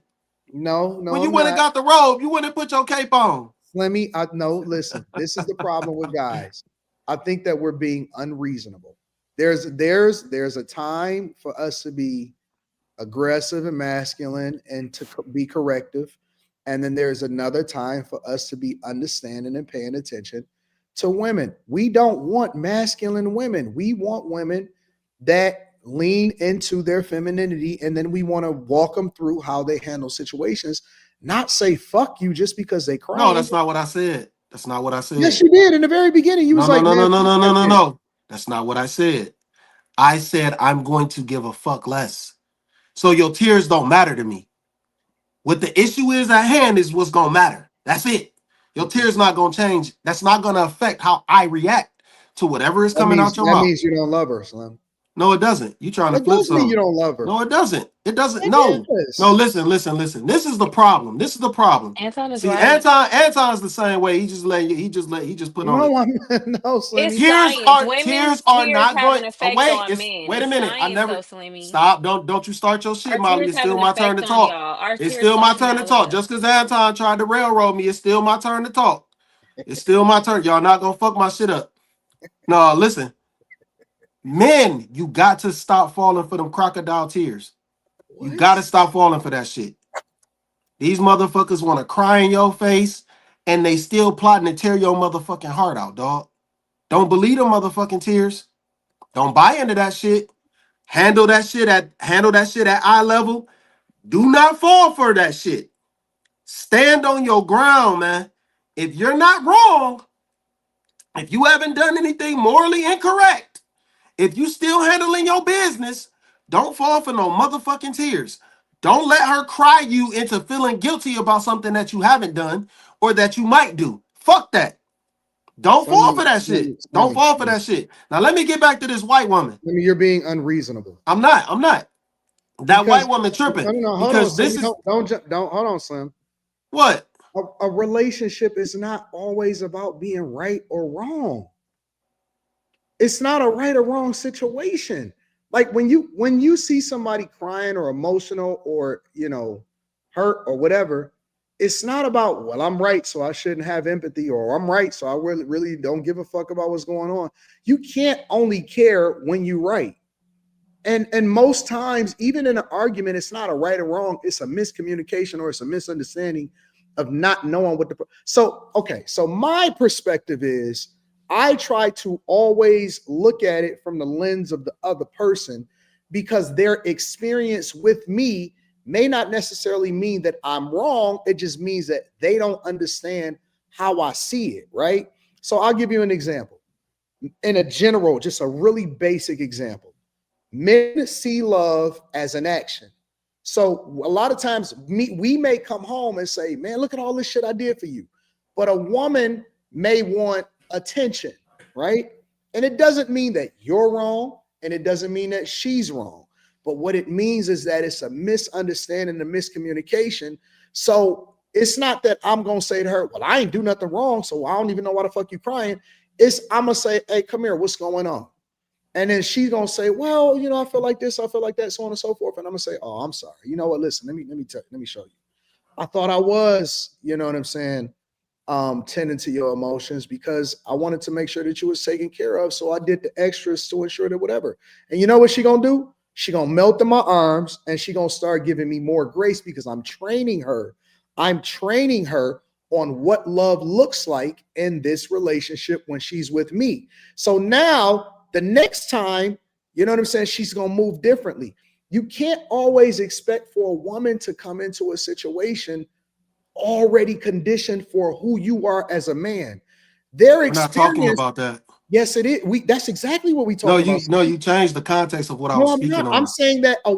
No. When you went and got the robe, you went and put your cape on. Slimmy, no. Listen, this is the problem with guys. I think that we're being unreasonable. There's a time for us to be aggressive and masculine and to be corrective. And then there's another time for us to be understanding and paying attention to women. We don't want masculine women. We want women that lean into their femininity, and then we want to walk them through how they handle situations, not say fuck you just because they cry. No, that's not what I said. That's not what I said. Yes, you did in the very beginning. You was like, no. That's not what I said. I said I'm going to give a fuck less. So your tears don't matter to me. What the issue is at hand is what's gonna matter. That's it. Your tears not gonna change. That's not gonna affect how I react to whatever is coming out your That mouth. means you don't love her, Slim. No, it doesn't. You trying to It flip does mean you something. don't love her. No, it doesn't. It doesn't. It No. is. No, listen. This is the problem. Anton is See, right. Anton's the same way. He just put on No, it. I'm no, Slimmy. It's science. Tears Women's are tears not have going. an Oh, effect wait, on men. wait a It's minute. I science, never though, Slimmy. stop. Don't you start your shit, Our Molly. tears It's have still an my turn effect to on talk. y'all. Our It's tears still my soften turn to our talk. love. Just because Anton tried to railroad me, it's still my turn to talk. It's still my turn. Y'all not gonna fuck my shit up. No, listen. Men, you got to stop falling for them crocodile tears. You What? got to stop falling for that shit. These motherfuckers want to cry in your face and they still plotting to tear your motherfucking heart out, dog. Don't believe them motherfucking tears. Don't buy into that shit. Handle that shit at eye level. Do not fall for that shit. Stand on your ground, man. If you're not wrong, if you haven't done anything morally incorrect, if you still handling your business, don't fall for no motherfucking tears. Don't let her cry you into feeling guilty about something that you haven't done or that you might do. Fuck that. Don't fall for that shit. Don't fall for that shit. Now let me get back to this white woman. You're being unreasonable. I'm not. That Because white woman tripping. no, hold Because on, this Slim. is Don't hold on, Slim. what? A relationship is not always about being right or wrong. It's not a right or wrong situation. Like when you see somebody crying or emotional or hurt or whatever, it's not about, well, I'm right, so I shouldn't have empathy, or I'm right, so I really don't give a fuck about what's going on. You can't only care when you're right. And most times, even in an argument, it's not a right or wrong, it's a miscommunication or it's a misunderstanding of not knowing what so my perspective is I try to always look at it from the lens of the other person, because their experience with me may not necessarily mean that I'm wrong. It just means that they don't understand how I see it, right? So I'll give you an example. In a general, just a really basic example. Men see love as an action. So a lot of times we may come home and say, man, look at all this shit I did for you. But a woman may want attention, right? And it doesn't mean that you're wrong, and it doesn't mean that she's wrong. But what it means is that it's a misunderstanding, a miscommunication. So it's not that I'm going to say to her, well, I ain't do nothing wrong, so I don't even know why the fuck you crying. I'm going to say, hey, come here, what's going on? And then she's gonna say, well, I feel like this, I feel like that, so on and so forth. And I'm gonna say, oh, I'm sorry. You know what? Listen, let me show you. I thought I was, you know what I'm saying, tending to your emotions because I wanted to make sure that you was taken care of. So I did the extras to ensure that whatever. And you know what she gonna do? She gonna melt in my arms and she gonna start giving me more grace because I'm training her. I'm training her on what love looks like in this relationship when she's with me. So now the next time, you know what I'm saying, she's going to move differently. You can't always expect for a woman to come into a situation already conditioned for who you are as a man. Their We're not talking experience, about that. yes, it is. That's exactly what we talk about. You changed the context of what I No, was I'm speaking not. on. I'm saying that a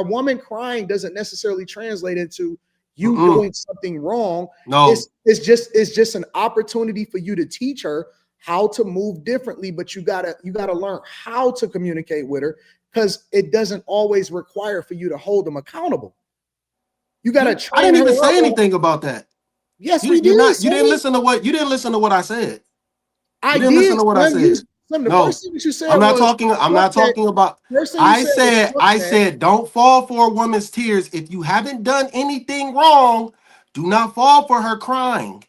woman crying doesn't necessarily translate into you doing something wrong. No. It's just an opportunity for you to teach her how to move differently, but you gotta learn how to communicate with her, because it doesn't always require for you to hold them accountable. You gotta train I didn't even her say up. anything about that. Yes, we did. You didn't listen to what I said. I didn't listen did. to what I said. The No, first thing that you said I'm not was, talking. I'm not talking about. First thing you said was, I said, don't fall for a woman's tears. If you haven't done anything wrong, do not fall for her crying.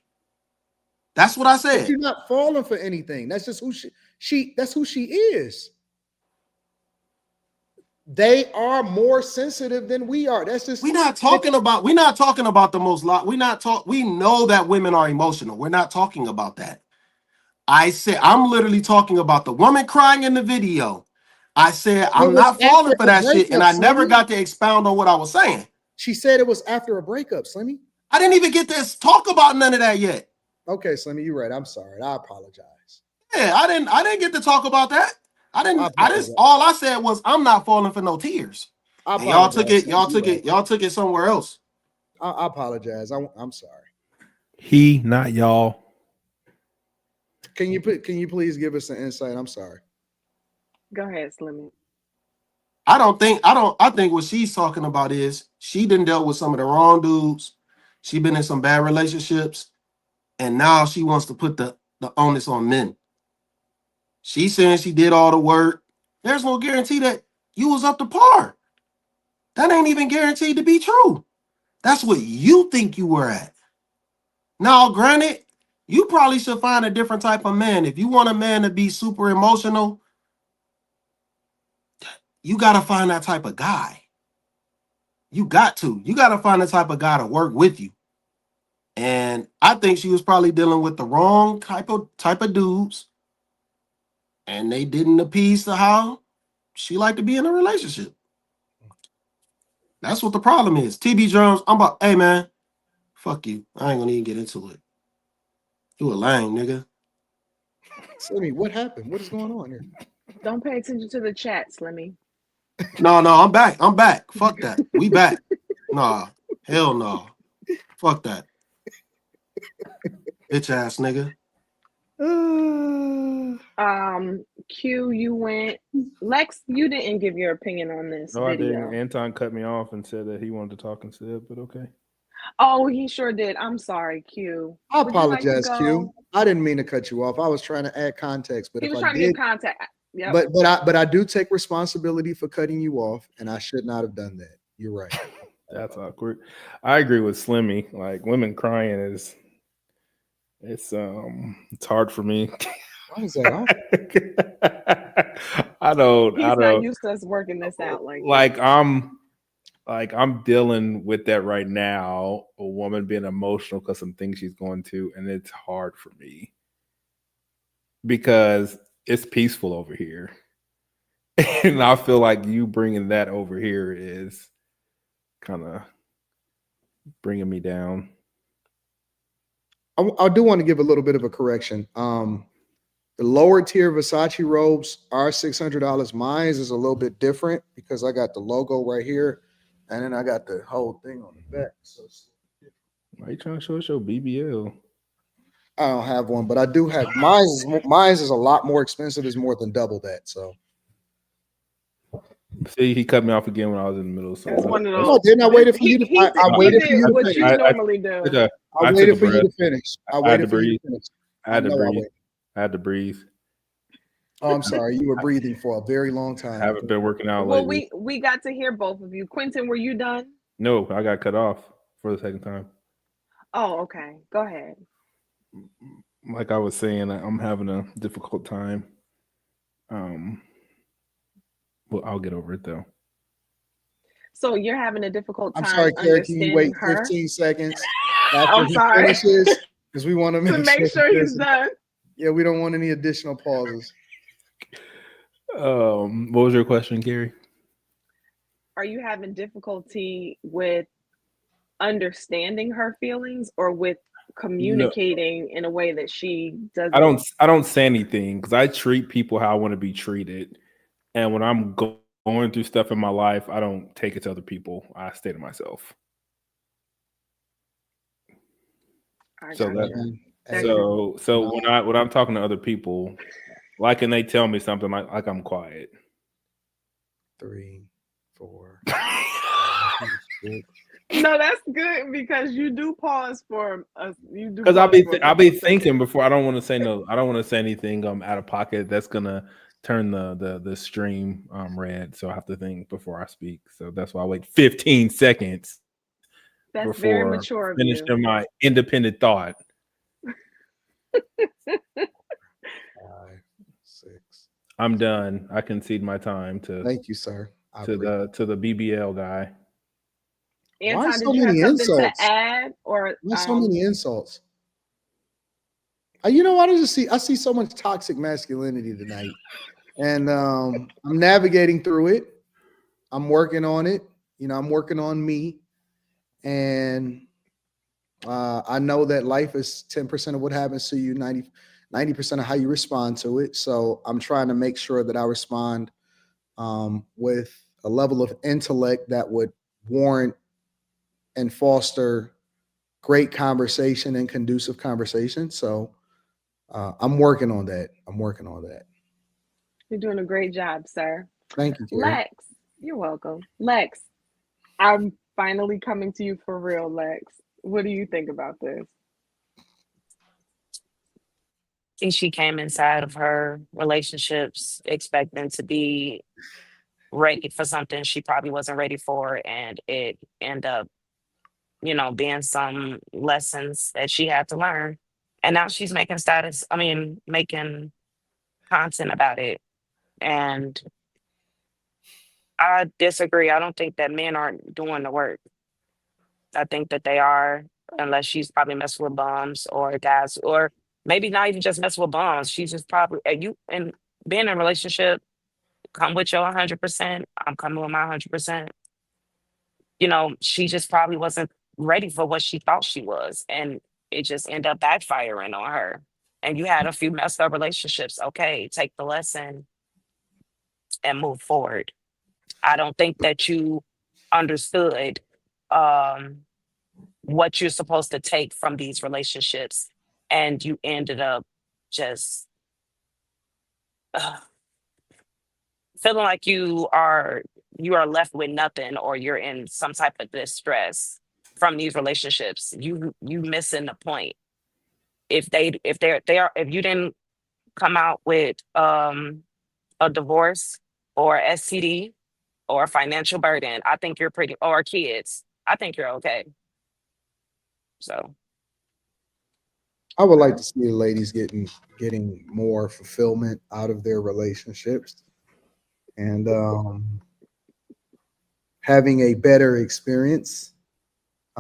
That's what I said. You're not falling for anything. That's just who that's who she is. They are more sensitive than we are. That's just We're not talking about the most we know that women are emotional. We're not talking about that. I said I'm literally talking about the woman crying in the video. I said I'm not falling for that shit, and I never got to expound on what I was saying. She said it was after a breakup, Slimmy. I didn't even get to talk about none of that yet. Okay, Slimmy, you're right. I'm sorry. I apologize. Yeah, I didn't get to talk about that. I didn't. apologize. All I said was I'm not falling for no tears. I And y'all apologize. took it. Y'all You're took right. it. Y'all took it somewhere else. I apologize. I'm sorry. He, not y'all. Can you please give us an insight? I'm sorry. Go ahead, Slimmy. I think what she's talking about is she done dealt with some of the wrong dudes. She been in some bad relationships, and now she wants to put the onus on men. She's saying she did all the work. There's no guarantee that you was up to par. That ain't even guaranteed to be true. That's what you think you were at. Now, granted, you probably should find a different type of man. If you want a man to be super emotional, you got to find that type of guy. You got to. You got to find the type of guy to work with you. And I think she was probably dealing with the wrong type of dudes, and they didn't appease to how she liked to be in a relationship. That's what the problem is. TB Jones, I'm about, hey man, fuck you. I ain't gonna even get into it. You a lame nigga. Slimmy, what happened? What is going on here? Don't pay attention to the chat, Slimmy. No, I'm back. I'm back. Fuck that. We back. Nah, hell no. Fuck that. Bitch ass nigga. Q, you went. Lex, you didn't give your opinion on this No, I video. didn't. Anton cut me off and said that he wanted to talk instead, but okay. Oh, he sure did. I'm sorry, Q. I Would you like to apologize, go? Q. I didn't mean to cut you off. I was trying to add context, but He if was I trying to did, give contact. Yep. but I do take responsibility for cutting you off, and I should not have done that. You're right. That's awkward. I agree with Slimmy. Like women crying is it's hard for me. Why is that? I don't He's not used to us working this out like I'm dealing with that right now. A woman being emotional because some things she's going to, and it's hard for me because it's peaceful over here, and I feel like you bringing that over here is kind of bringing me down. I do want to give a little bit of a correction. The lower tier Versace robes are $600. Mine is a little bit different because I got the logo right here, and then I got the whole thing on the back. So Why you trying to show us your BBL? I don't have one, but I do have mine. Mine is a lot more expensive. It's more than double that. So See, he cut me off again when I was in the middle. So It's one of no, those. didn't I waited for you to? I waited for you to what finish. you normally do. I waited for you to finish. I waited for you to finish. I had to breathe. I had to breathe. Oh, I'm sorry. You were breathing for a very long time. I haven't been working out Well, lately. we got to hear both of you. Quentin, were you done? No, I got cut off for the second time. Oh, okay. Go ahead. Like I was saying, I'm having a difficult time. Well, I'll get over it though. So you're having a difficult time. I'm sorry, Carrie. Can you wait her? 15 seconds after I'm sorry. finishes? Because we want to make sure he's done. Yeah, we don't want any additional pauses. What was your question, Carrie? Are you having difficulty with understanding her feelings or with communicating in a way that she doesn't? I don't say anything because I treat people how I want to be treated, and when I'm going through stuff in my life, I don't take it to other people. I stay to myself. So when I'm talking to other people, like, and they tell me something, like I'm quiet. 3, 4. No, that's good because you do pause for us. You do because I'll be thinking before. I don't want to say no. I don't want to say anything out of pocket that's gonna turn the stream red. So I have to think before I speak. So that's why I wait 15 seconds. That's before very mature of finishing you. my independent thought. 5, 6. I'm done. I concede my time to. Thank you, sir. To the BBL guy. Anton, did you have something to add or why so many insults? You know, I see so much toxic masculinity tonight, and I'm navigating through it. I'm working on it. You know, I'm working on me, and I know that life is 10% of what happens to you. 90% of how you respond to it. So I'm trying to make sure that I respond with a level of intellect that would warrant and foster great conversation and conducive conversation. So I'm working on that. You're doing a great job, sir. Thank you, Carrie. Lex, you're welcome. Lex, I'm finally coming to you for real, Lex. What do you think about this? I think she came inside of her relationships expecting to be ready for something she probably wasn't ready for, and it ended up, being some lessons that she had to learn. And now she's making content about it. And I disagree. I don't think that men aren't doing the work. I think that they are, unless she's probably messing with bums or guys, or maybe not even just messing with bums. She's just probably you and being in a relationship, come with your 100%. I'm coming with my 100%. She just probably wasn't ready for what she thought she was, and it just ended up backfiring on her. And you had a few messed up relationships. Okay, take the lesson and move forward. I don't think that you understood um, what you're supposed to take from these relationships, and you ended up just uh, feeling like you are left with nothing, or you're in some type of distress from these relationships. You missing the point. If you didn't come out with a divorce or STD or a financial burden, I think you're pretty, or kids, I think you're okay. So I would like to see the ladies getting more fulfillment out of their relationships and having a better experience.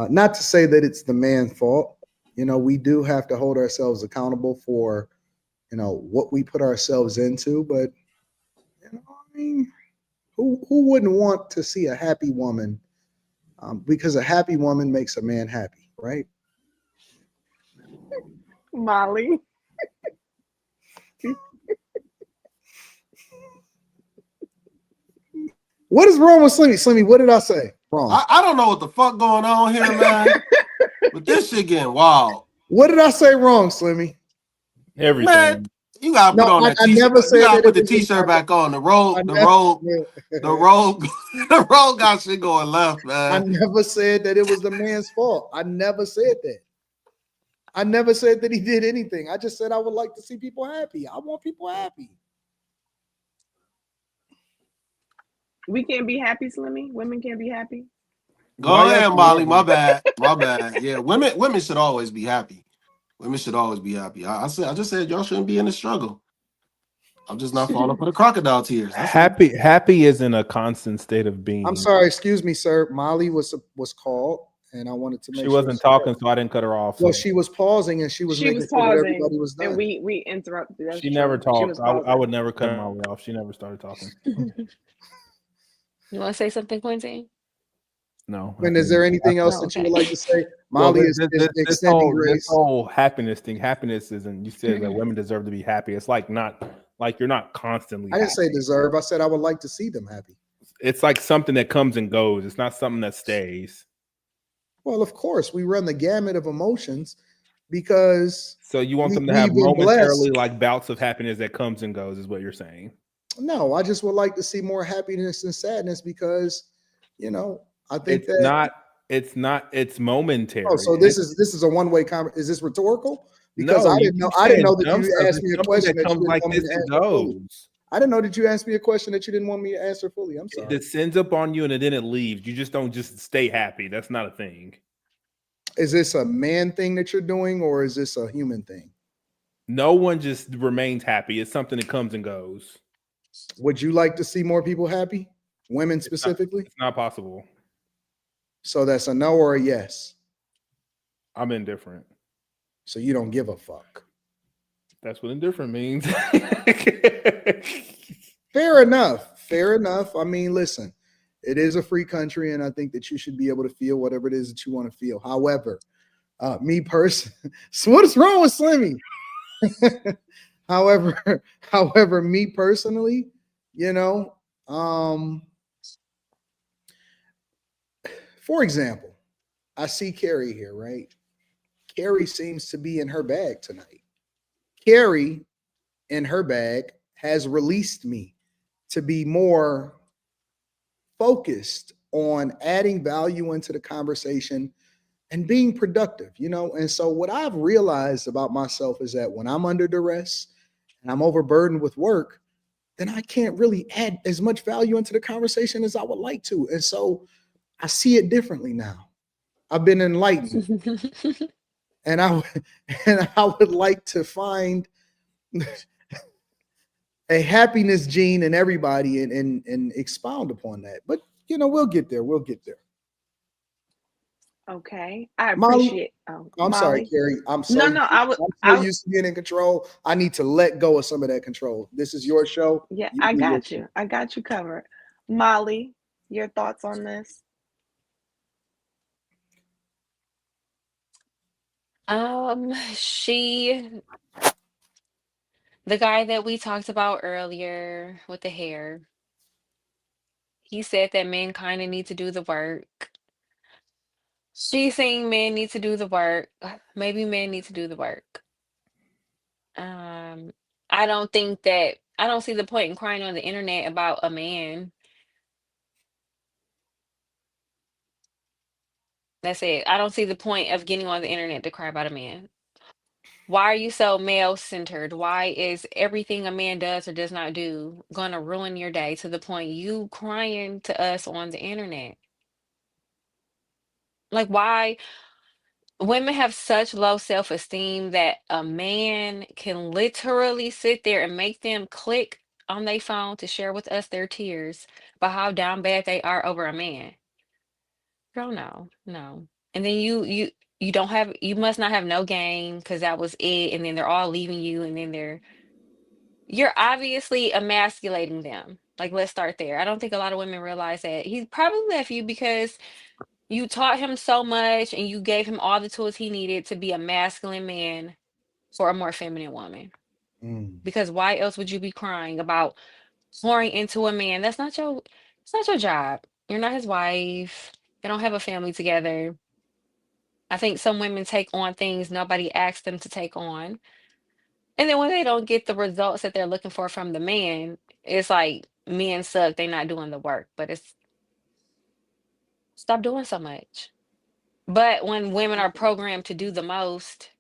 Not to say that it's the man's fault. We do have to hold ourselves accountable for, what we put ourselves into. But, I mean, who wouldn't want to see a happy woman? Because a happy woman makes a man happy, right? Molly. What is wrong with Slimmy? Slimmy, what did I say wrong? I don't know what the fuck going on here, man. But this shit getting wild. What did I say wrong, Slimmy? Everything. Man, you gotta put on that I t-shirt. never said You gotta that put the it was t-shirt back on. The road got shit going left, man. I never said that it was the man's fault. I never said that. I never said that he did anything. I just said I would like to see people happy. I want people happy. We can't be happy, Slimmy. Women can't be happy. Go ahead, Molly. My bad. Yeah, women should always be happy. Women should always be happy. I just said y'all shouldn't be in the struggle. I'm just not falling for the crocodile tears. Happy isn't a constant state of being. I'm sorry, excuse me, sir. Molly was called, and I wanted to make she sure wasn't talking, so I didn't cut her off. Well, she was pausing, and she was making sure that everybody was done. And we interrupted. She never talked. I would never cut Molly off. She never started talking. You want to say something, Quincy? No. And is there anything else that you would like to say? Molly is extending grace. This whole happiness thing. Happiness isn't. You said that women deserve to be happy. It's like you're not constantly. I didn't say deserve. I said I would like to see them happy. It's like something that comes and goes. It's not something that stays. Well, of course, we run the gamut of emotions because. So you want them to have momentarily like bouts of happiness that comes and goes, is what you're saying? No, I just would like to see more happiness and sadness because, I think it's momentary. Oh, so this is a one-way conversation. Is this rhetorical? Because I didn't know that you asked me a question that you didn't want me to answer fully. I didn't know that you asked me a question that you didn't want me to answer fully. I'm sorry. It descends up on you and then it leaves. You just don't just stay happy. That's not a thing. Is this a man thing that you're doing, or is this a human thing? No one just remains happy. It's something that comes and goes. Would you like to see more people happy? Women specifically? It's not possible. So that's a no or a yes? I'm indifferent. So you don't give a fuck? That's what indifferent means. Fair enough. I mean, listen, it is a free country, and I think that you should be able to feel whatever it is that you want to feel. However, me personally, so what is wrong with Slimmy? however, me personally, you know, for example, I see Carrie here, right? Carrie seems to be in her bag tonight. Carrie in her bag has released me to be more focused on adding value into the conversation and being productive, And so, what I've realized about myself is that when I'm under duress and I'm overburdened with work, then I can't really add as much value into the conversation as I would like to. And so, I see it differently now. I've been enlightened, and and I would like to find a happiness gene in everybody and expound upon that. But we'll get there. We'll get there. Okay, I Molly, appreciate. I'm sorry, Molly. Carrie. No, no, I'm so used to being in control. I need to let go of some of that control. This is your show. yeah, You I do your got thing. you. I got you covered. Molly, your thoughts on this? She, the guy that we talked about earlier with the hair, he said that men kind of need to do the work. She's saying men need to do the work. Maybe men need to do the work. Um, I don't see the point in crying on the internet about a man. That's it. I don't see the point of getting on the internet to cry about a man. Why are you so male centered? Why is everything a man does or does not do gonna ruin your day to the point you crying to us on the internet? Like, why women have such low self-esteem that a man can literally sit there and make them click on their phone to share with us their tears about how down bad they are over a man. Girl, no, no. And then you don't have you must not have no game because that was it, and then they're all leaving you, and then you're obviously emasculating them. Like, let's start there. I don't think a lot of women realize that he probably left you because you taught him so much and you gave him all the tools he needed to be a masculine man for a more feminine woman. Mm. Because why else would you be crying about pouring into a man? It's not your job. You're not his wife. You don't have a family together. I think some women take on things nobody asked them to take on. And then when they don't get the results that they're looking for from the man, it's like men suck, they not doing the work. But it's stop doing so much. But when women are programmed to do the most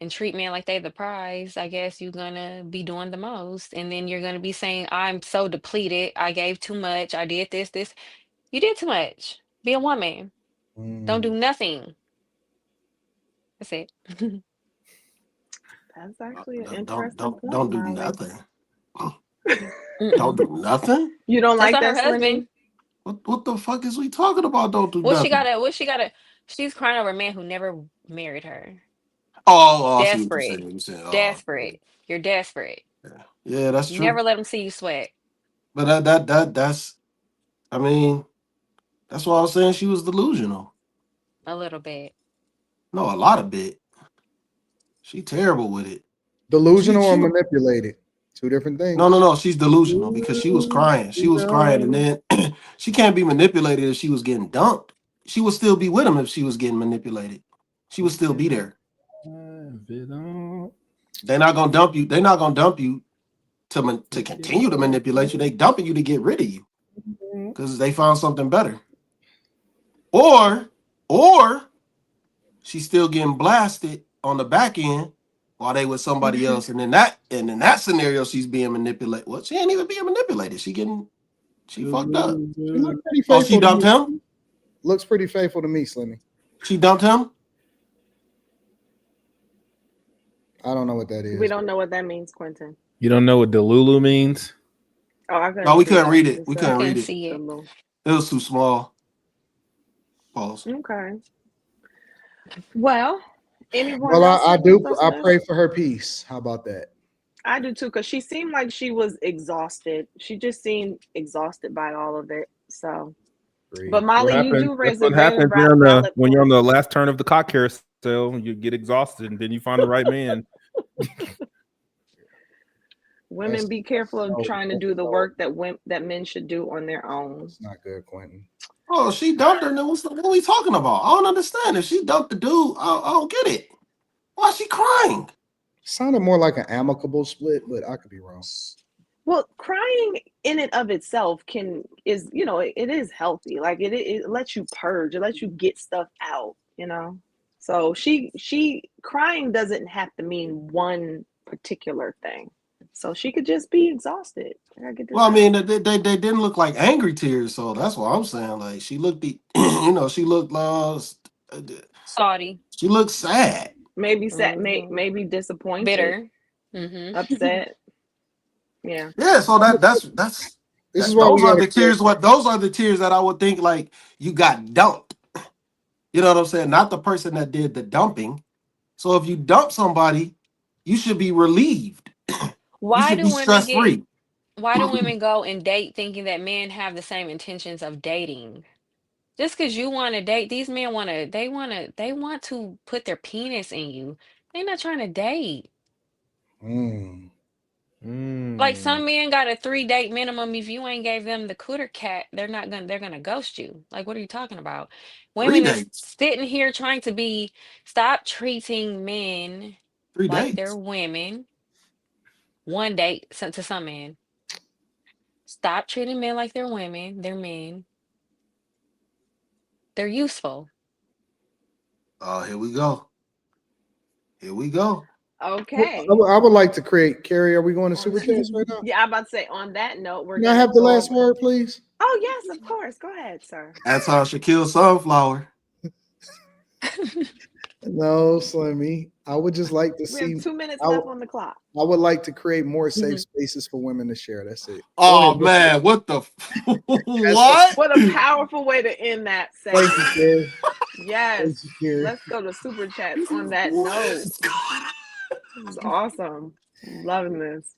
and treat men like they the prize, I guess you're gonna be doing the most. And then you're gonna be saying, I'm so depleted. I gave too much. I did this. You did too much. Be a woman. Don't do Mm. nothing. That's it. That's actually an interesting Don't point, do Molly. nothing. Don't Mm-mm. do nothing. You don't That's like not her that, husband. Slimmy? What the fuck is we talking about? Don't do nothing. What she gotta she's crying over a man who never married her. Oh, I see what you're Desperate. saying. You're saying, oh, Desperate. You're desperate. yeah, yeah, that's true. Never let him see you sweat. But that's. I mean, that's why I was saying she was delusional. A little bit. No, a lot of bit. She terrible with it. She Delusional or she manipulated? Two different No, things. no, no. She's delusional because she was crying. She was crying, and then she can't be manipulated if she was getting dumped. She would still be with him if she was getting manipulated. She would still be there. They're not gonna dump you. They're not gonna dump you to continue to manipulate you. They dumping you to get rid of you because they found something better. Or she's still getting blasted on the back end while they with somebody else, and in that scenario, she's being manipulated. Well, she ain't even being manipulated. She fucked up. She looked pretty Oh, she faithful to dumped me. him? Looks pretty faithful to me, Slimmy. She dumped him? I don't know what that We is. don't know what that means, Quentin. You don't know what Delulu means? Oh, I No, couldn't we see couldn't that. read it. It We I said couldn't couldn't read it. see the it. move. It was too small. Pause. Okay. Well, anyone Well, else I have any do. thoughts I on this? pray for her peace. How about that? I do too, because she seemed like she was exhausted. She just seemed exhausted by all of it. So, but Agreed. Molly, you do That's raise a what very happens valid when you're on point. the last turn of the cock carousel. You get exhausted, and then you find the right man. Women, be careful of trying to do the work that men should do on their own. It's not good, Quentin. Oh, she dumped her. What are we talking about? I don't understand. If she dumped the dude, I don't get it. Why is she crying? Sounded more like an amicable split, but I could be wrong. Well, crying in and of itself is it is healthy. Like it lets you purge. It lets you get stuff out. So she crying doesn't have to mean one particular thing. So she could just be exhausted. Well, I mean, they didn't look like angry tears, so that's what I'm saying. Like she looked, she looked lost. Salty. She looked sad. Maybe sad. Maybe disappointed. Bitter. Upset. Yeah. Yeah. So those are the tears. Those are the tears that I would think like you got dumped. You know what I'm saying? Not the person that did the dumping. So if you dump somebody, you should be relieved. Why do women go and date thinking that men have the same intentions of dating? Just because you want to date, these men they want to put their penis in you. They're not trying to date. Like some men got a 3-date minimum. If you ain't gave them the cooter cat, they're gonna ghost you. Like, what are you talking about? Women is sitting here trying to stop treating men like they're women. 1 date to some men. Stop treating men like they're women. They're men. They're useful. Oh, here we go. Here we go. Okay. I would like to create. Carrie, are we going to super chats right now? Yeah, I'm about to say. On that note, we're. Can I have the last word, please? Oh yes, of course. Go ahead, sir. Anton Shaquille Sunflower. No, Slimmy. I would just like to see. We have 2 minutes left on the clock. I would like to create more safe spaces for women to share. That's it. Oh man, what the what? What a powerful way to end that segment. Thank you, Carrie. Yes. Thank you, Carrie. Let's go to super chats on that note. This is awesome. Loving this.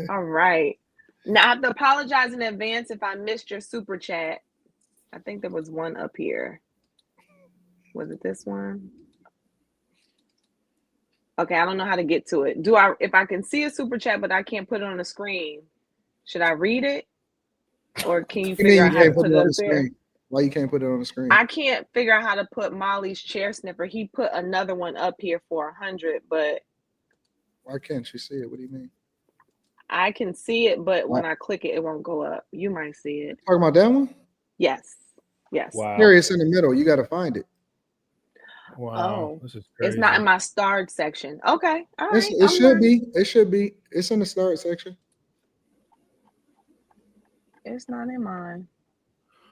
All right. Now I have to apologize in advance if I missed your super chat. I think there was one up here. Was it this one? Okay, I don't know how to get to it. If I can see a super chat but I can't put it on the screen, should I read it? Or can you figure out how to put it up there? Why you can't put it on the screen? I can't figure out how to put Molly's chair sniffer. He put another one up here for 100, but why can't you see it? What do you mean? I can see it, but when I click it, it won't go up. You might see it. Talking about that one? Yes. Wow. Here it's in the middle. You got to find it. Wow. This is crazy. It's not in my starred section. Okay. All right. It should be. It should be. It's in the starred section. It's not in mine.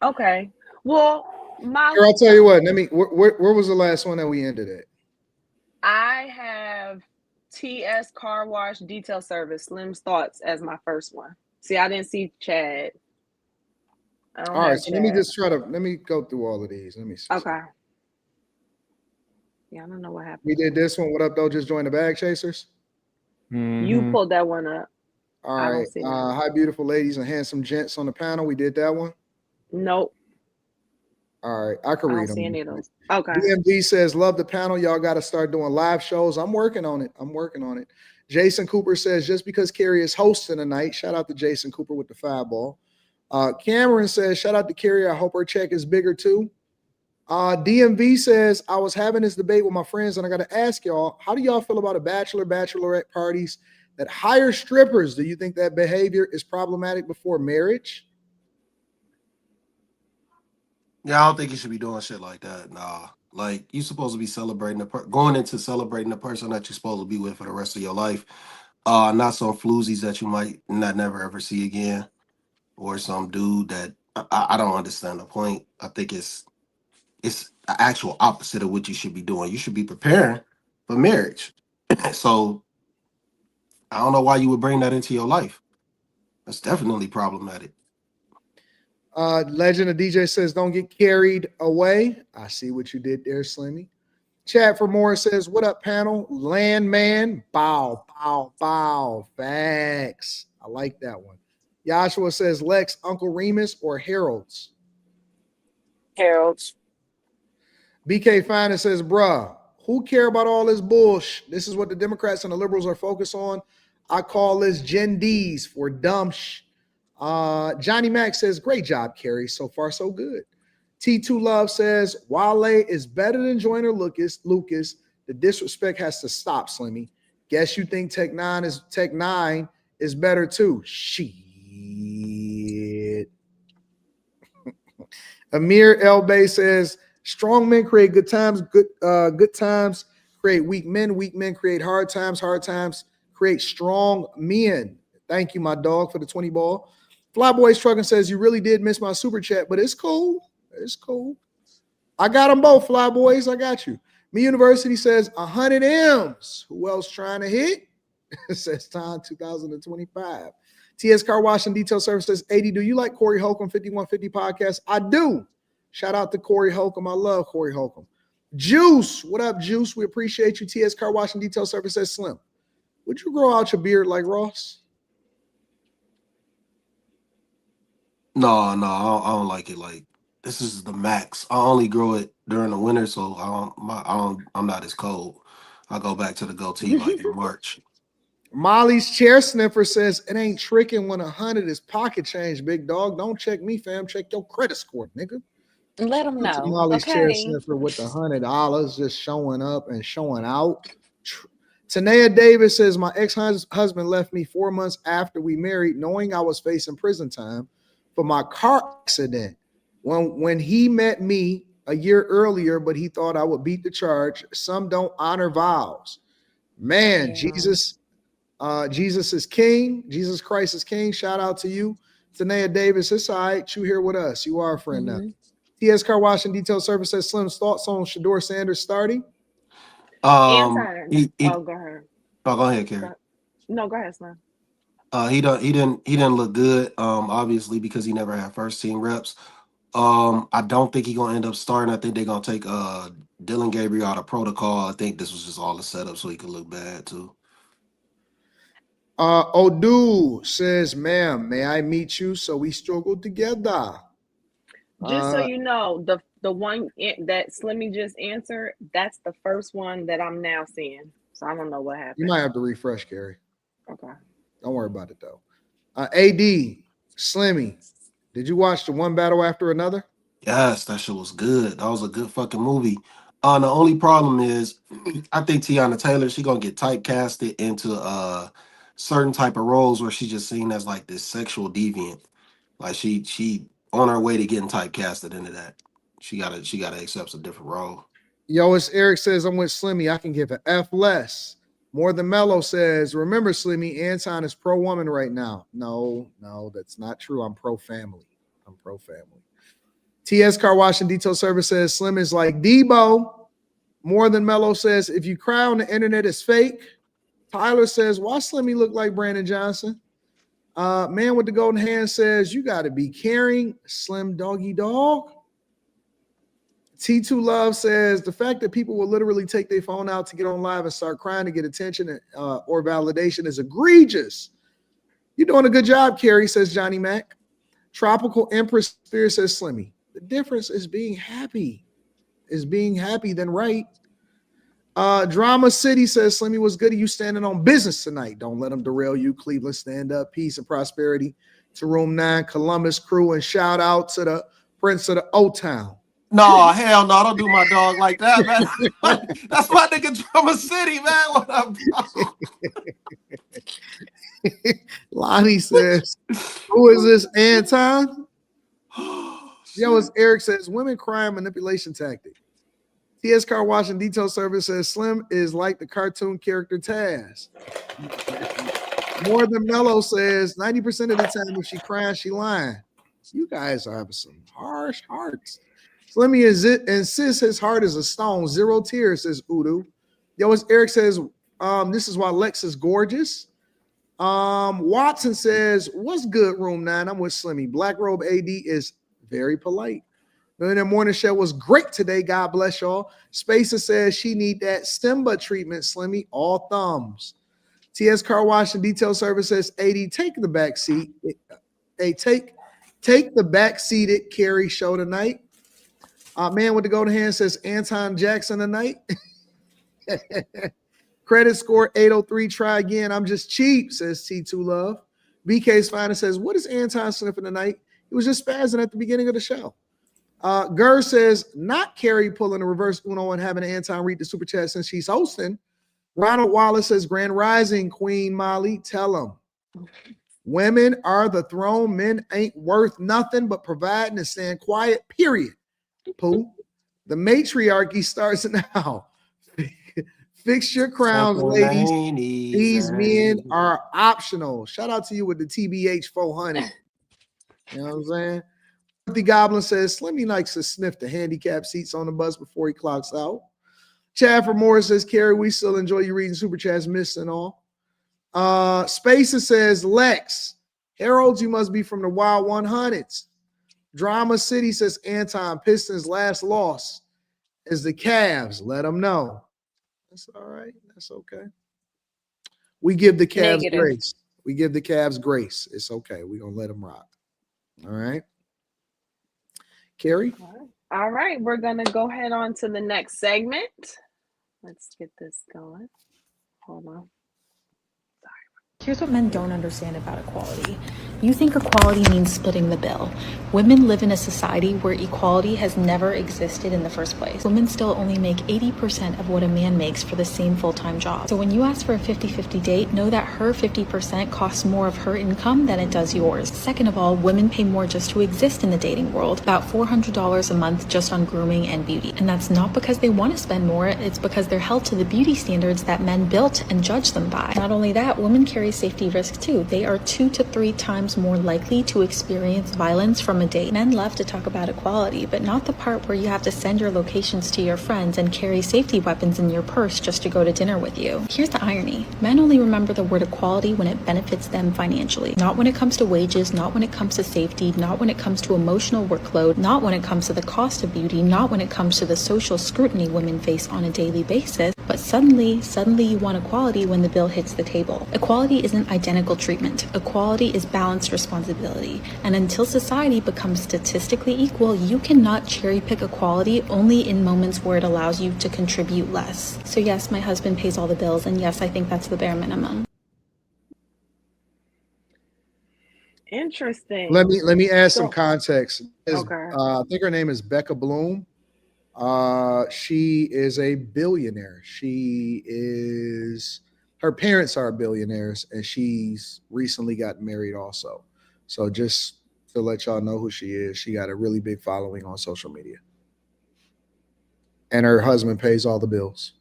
Okay. Well, Molly. Here, I'll tell you what. Where was the last one that we ended at? I have TS Car Wash Detail Service, Slim's Thoughts as my first one. See, I didn't see Chad. All right, so let me go through all of these. Let me see. Okay. Yeah, I don't know what happened. We did this one. What up, though? Just join the Bag Chasers. You pulled that one up. All right. Hi, beautiful ladies and handsome gents on the panel. We did that one. Nope. All right, I can read them. See any of those. Okay. DMV says, love the panel. Y'all got to start doing live shows. I'm working on it. Jason Cooper says, just because Carrie is hosting tonight. Shout out to Jason Cooper with the 5-ball. Cameron says, shout out to Carrie. I hope her check is bigger too. DMV says, I was having this debate with my friends and I got to ask y'all, how do y'all feel about a bachelorette parties that hire strippers? Do you think that behavior is problematic before marriage? Yeah, I don't think you should be doing shit like that. Nah, like you're supposed to be celebrating going into celebrating the person that you're supposed to be with for the rest of your life. Not some floozies that you might never ever see again, or some dude that I don't understand the point. I think it's the actual opposite of what you should be doing. You should be preparing for marriage. So I don't know why you would bring that into your life. That's definitely problematic. Legend of DJ says, don't get carried away. I see what you did there, Slimmy. Chat for more says, what up, panel? Landman. Bow, bow, bow. Facts. I like that one. Joshua says, Lex, Uncle Remus, or Harold's? Harold's. BK Finer says, bruh, Who care about all this bullshit? This is what the Democrats and the liberals are focused on. I call this Gen Ds for dumb Johnny Mac says, great job, Carrie. So far, so good. T2 Love says, Wale is better than Joyner Lucas. The disrespect has to stop, Slimmy. Guess you think Tech Nine is better too. Shit. Amir Elbay says, strong men create good times, good times create weak men create hard times create strong men. Thank you, my dog, for the 20 ball. Flyboys Trucking says, you really did miss my super chat, but it's cool. It's cool. I got them both, Flyboys. I got you. Me University says 100 M's. Who else trying to hit? It says time 2025. TS Car Wash and Detail Service says, 80, do you like Corey Holcomb 5150 podcast? I do. Shout out to Corey Holcomb. I love Corey Holcomb. Juice. What up, Juice? We appreciate you. TS Car Wash and Detail Service says, Slim, would you grow out your beard like Ross? No, I don't like it. Like, this is the max. I only grow it during the winter, so I'm not as cold. I go back to the goatee like in March. Molly's chair sniffer says, it ain't tricking when 100 is pocket change, big dog. Don't check me, fam. Check your credit score, nigga. Let them know. Molly's chair Okay. sniffer with the $100 just showing up and showing out. Tanea Davis says, my ex-husband left me 4 months after we married, knowing I was facing prison time for my car accident. When he met me a year earlier, but he thought I would beat the charge. Some don't honor vows. Man, yeah. Jesus is king. Jesus Christ is king. Shout out to you. Tanea Davis, it's all right. You here with us. You are a friend now. TS Car Wash and Detail Service says, Slim's thoughts on Shador Sanders starting? Go ahead. Go ahead, Carrie. No, go ahead, Slim. He didn't look good, obviously, because he never had first team reps. I don't think he's gonna end up starting. I think they're gonna take Dylan Gabriel out of protocol. I think this was just all a setup so he could look bad too. Odu says, ma'am, may I meet you so we struggle together? Just so you know, the one that Slimmy just answered, that's the first one that I'm now seeing. So I don't know what happened. You might have to refresh, Gary. Okay. Don't worry about it, though. AD, Slimmy, did you watch the One Battle After Another? Yes, that shit was good. That was a good fucking movie. The only problem is, I think Tiana Taylor, she gonna get typecasted into certain type of roles where she's just seen as like this sexual deviant. Like she on her way to getting typecasted into that. She gotta accept a different role. Yo, it's Eric says, I'm with Slimmy. I can give an F less. More Than Mellow says, remember, Slimmy, Anton is pro-woman right now. No, that's not true. I'm pro-family. TS Car Wash and Detail Service says, Slim is like Debo. More Than Mellow says, if you cry on the internet, it's fake. Tyler says, why Slimmy look like Brandon Johnson? Man with the golden hand says, you got to be caring, Slim doggy dog. T2 Love says, the fact that people will literally take their phone out to get on live and start crying to get attention or validation is egregious. You're doing a good job, Carrie, says Johnny Mac. Tropical Empress Spears says, Slimmy, the difference is being happy. Then right. Drama City says, Slimmy, what's good? Are you standing on business tonight? Don't let them derail you. Cleveland, stand up. Peace and prosperity to Room 9, Columbus crew, and shout out to the Prince of the O-Town. No, hell no, don't do my dog like that, man. That's my nigga Drama City, man. What up, Lonnie says, who is this, Anton? Yo, as Eric says, women crime manipulation tactic. TS Car Wash and Detail Service says, Slim is like the cartoon character Taz. More Than Mellow says, 90% of the time if she cries, she lying. You guys are having some harsh hearts. Slimmy insists his heart is a stone. 0 tears, says Udo. Yo, as Eric says, this is why Lex is gorgeous. Watson says, what's good, Room 9? I'm with Slimmy. Black Robe AD is very polite. Millionaire Morning Show was great today. God bless y'all. Spacer says she need that Stimba treatment, Slimmy. All thumbs. TS Car Wash and Detail Service says, AD, take the back seat. Hey, take the back seated Carrie show tonight. Man with the golden hand says Anton Jackson tonight. Credit score 803. Try again. I'm just cheap, says T2 Love. BK's Finest says, what is Anton sniffing tonight? He was just spazzing at the beginning of the show. Gurr says, not Carrie pulling a reverse Uno and having Anton read the super chat since she's hosting. Ronald Wallace says, Grand Rising, Queen Molly, tell them. Women are the throne. Men ain't worth nothing but providing and staying quiet, period. Pooh. The matriarchy starts now. Fix your crowns, ladies. These men are optional. Shout out to you with the TBH 400. You know what I'm saying? The Goblin says Slimmy likes to sniff the handicap seats on the bus before he clocks out. Chadford Morris says, Carrie, we still enjoy you reading Super Chats, miss and all. Spacer says, Lex, Harold, you must be from the Wild 100s. Drama City says, Anton, Pistons' last loss is the Cavs. Let them know. That's all right. That's okay. We give the Cavs grace. We give the Cavs grace. It's okay. We're going to let them rock. All right. Carrie? All right. We're going to go ahead on to the next segment. Let's get this going. Hold on. Here's what men don't understand about equality. You think equality means splitting the bill. Women live in a society where equality has never existed in the first place. Women still only make 80% of what a man makes for the same full-time job. So when you ask for a 50-50 date, know that her 50% costs more of her income than it does yours. Second of all, women pay more just to exist in the dating world, about $400 a month just on grooming and beauty. And that's not because they want to spend more, it's because they're held to the beauty standards that men built and judged them by. Not only that, women carry safety risk too. They are 2 to 3 times more likely to experience violence from a date. Men love to talk about equality, but not the part where you have to send your locations to your friends and carry safety weapons in your purse just to go to dinner with you. Here's the irony. Men only remember the word equality when it benefits them financially. Not when it comes to wages, not when it comes to safety, not when it comes to emotional workload, not when it comes to the cost of beauty, not when it comes to the social scrutiny women face on a daily basis, but suddenly you want equality when the bill hits the table. Equality isn't identical treatment. Equality is balanced responsibility. And until society becomes statistically equal, you cannot cherry pick equality only in moments where it allows you to contribute less. So yes, my husband pays all the bills, and yes, I think that's the bare minimum. Interesting. Let me add some context. Okay. I think her name is Becca Bloom. She is a billionaire. Her parents are billionaires, and she's recently got married also. So just to let y'all know who she is, she got a really big following on social media. And her husband pays all the bills.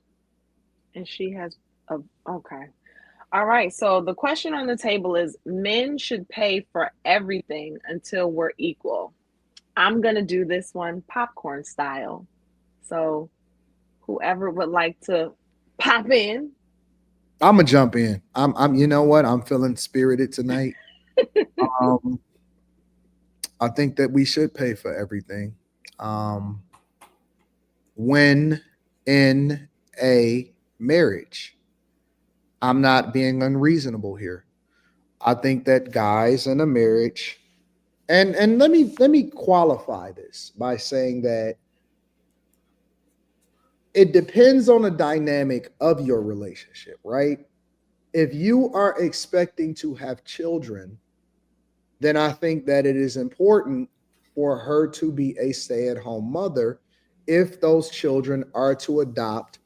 And she has okay. All right. So the question on the table is men should pay for everything until we're equal. I'm going to do this one popcorn style. So whoever would like to pop in. I'm gonna jump in. I'm you know what? I'm feeling spirited tonight. I think that we should pay for everything. When in a marriage, I'm not being unreasonable here. I think that guys in a marriage, and let me qualify this by saying that it depends on the dynamic of your relationship, right? If you are expecting to have children, then I think that it is important for her to be a stay-at-home mother if those children are to adopt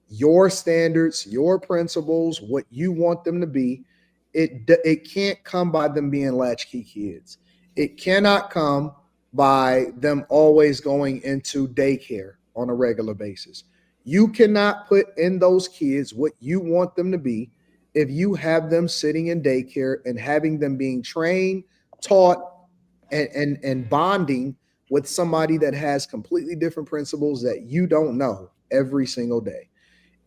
your standards, your principles, what you want them to be. It can't come by them being latchkey kids. It cannot come by them always going into daycare on a regular basis. You cannot put in those kids what you want them to be if you have them sitting in daycare and having them being trained, taught, and bonding with somebody that has completely different principles that you don't know every single day.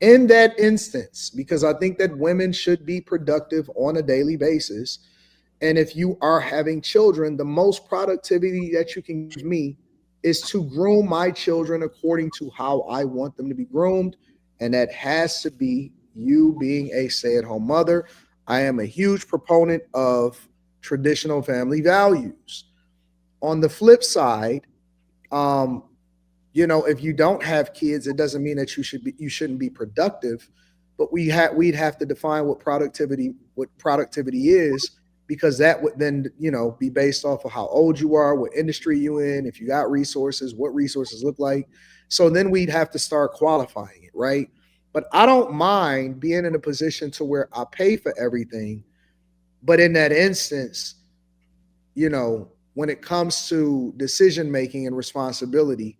In that instance, because I think that women should be productive on a daily basis. And if you are having children, the most productivity that you can give me is to groom my children according to how I want them to be groomed. And that has to be you being a stay-at-home mother. I am a huge proponent of traditional family values. On the flip side, if you don't have kids, it doesn't mean that you shouldn't be productive, but we'd have to define what productivity is, because that would then be based off of how old you are, what industry you in, if you got resources, what resources look like. So then we'd have to start qualifying it, right? But I don't mind being in a position to where I pay for everything, but in that instance, when it comes to decision making and responsibility,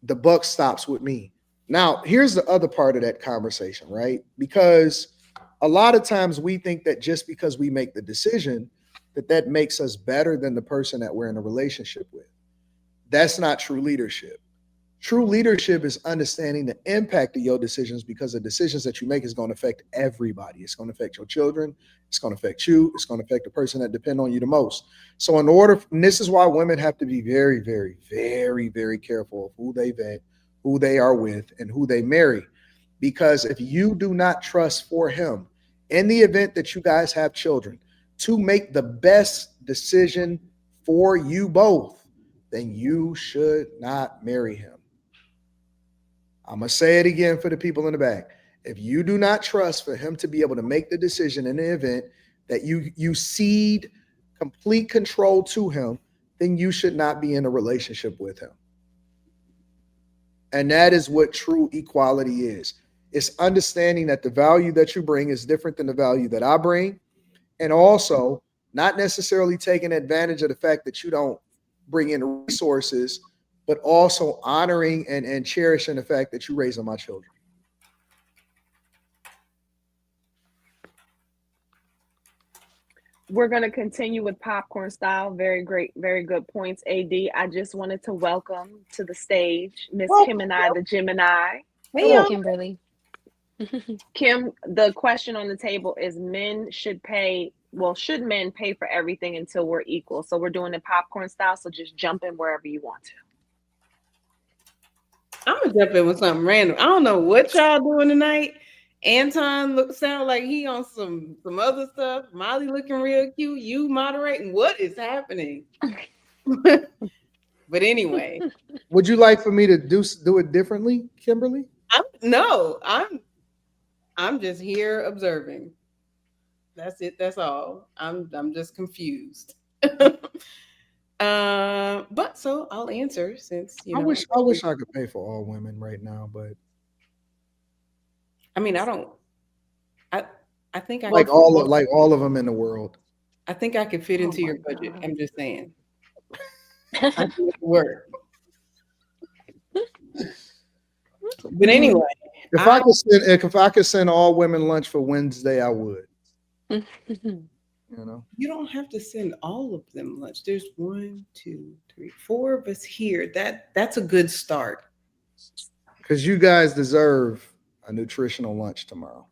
the buck stops with me. Now, here's the other part of that conversation, right? Because a lot of times we think that just because we make the decision, that makes us better than the person that we're in a relationship with. That's not true leadership. True leadership is understanding the impact of your decisions, because the decisions that you make is going to affect everybody. It's going to affect your children. It's going to affect you. It's going to affect the person that depend on you the most. So and this is why women have to be very, very, very, very careful of who they vet, who they are with, and who they marry. Because if you do not trust for him, in the event that you guys have children, to make the best decision for you both, then you should not marry him. I'm going to say it again for the people in the back. If you do not trust for him to be able to make the decision in the event that you cede complete control to him, then you should not be in a relationship with him. And that is what true equality is. It's understanding that the value that you bring is different than the value that I bring. And also not necessarily taking advantage of the fact that you don't bring in resources, but also honoring and cherishing the fact that you're raising my children. We're going to continue with popcorn style. Very great, very good points, AD. I just wanted to welcome to the stage Miss Kim and I, the Gemini. Hello, Kimberly. Kim, the question on the table is should men pay for everything until we're equal? So we're doing it popcorn style, so just jump in wherever you want to. I'm gonna jump in with something random. I don't know what y'all doing tonight. Anton sound like he on some other stuff. Molly looking real cute. You moderating. What is happening? But anyway, would you like for me to do it differently, Kimberly? I'm just here observing. That's it. That's all. I'm just confused. But so I'll answer since I wish I could pay for all women right now, but I mean I don't. I think I like all of them in the world. I think I could fit into your budget. I'm just saying. I think it work. But anyway, if I could send all women lunch for Wednesday, I would. You don't have to send all of them lunch. There's 1, 2, 3, 4 of us here. That's a good start. Because you guys deserve a nutritional lunch tomorrow.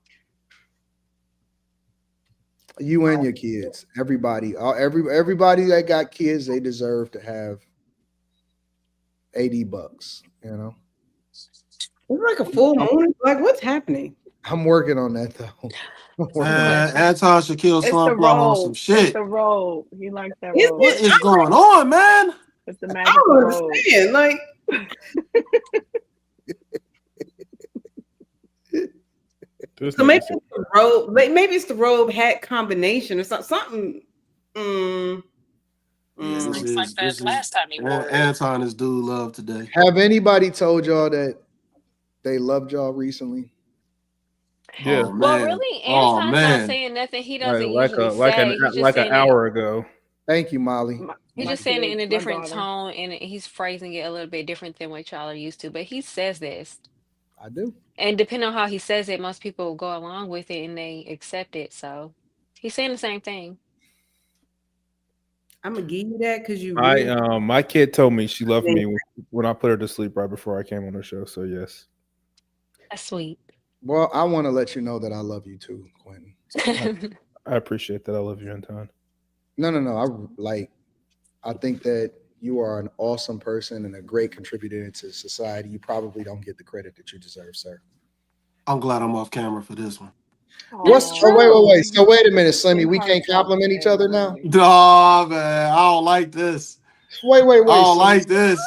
You and your kids, everybody that got kids, they deserve to have $80. It's like a full moon. Like, what's happening? I'm working on that though. Anton Shaquille Slump some shit. It's the robe. He likes that robe. What is going on, man? It's the magical robe. I don't understand. Like, so maybe it's the robe. Maybe it's the robe hat combination or something. Looks like that last time he wore it. Anton is dude love today. Have anybody told y'all that they loved y'all recently? Yeah. Oh, well, really, Anton's not saying nothing he doesn't usually say. Like an hour ago. Thank you, Molly. He's just saying it in a different tone, and he's phrasing it a little bit different than what y'all are used to. But he says this. I do. And depending on how he says it, most people go along with it and they accept it. So he's saying the same thing. I'm gonna give you that because you. My kid told me she loved me when I put her to sleep right before I came on the show. So yes, that's sweet. Well, I want to let you know that I love you too, Quentin. I appreciate that. I love you, Anton. No. I think that you are an awesome person and a great contributor to society. You probably don't get the credit that you deserve, sir. I'm glad I'm off camera for this one. Wait. So wait a minute, Slimmy. We can't compliment each other now? Dog, man. I don't like this. Wait. I don't like this.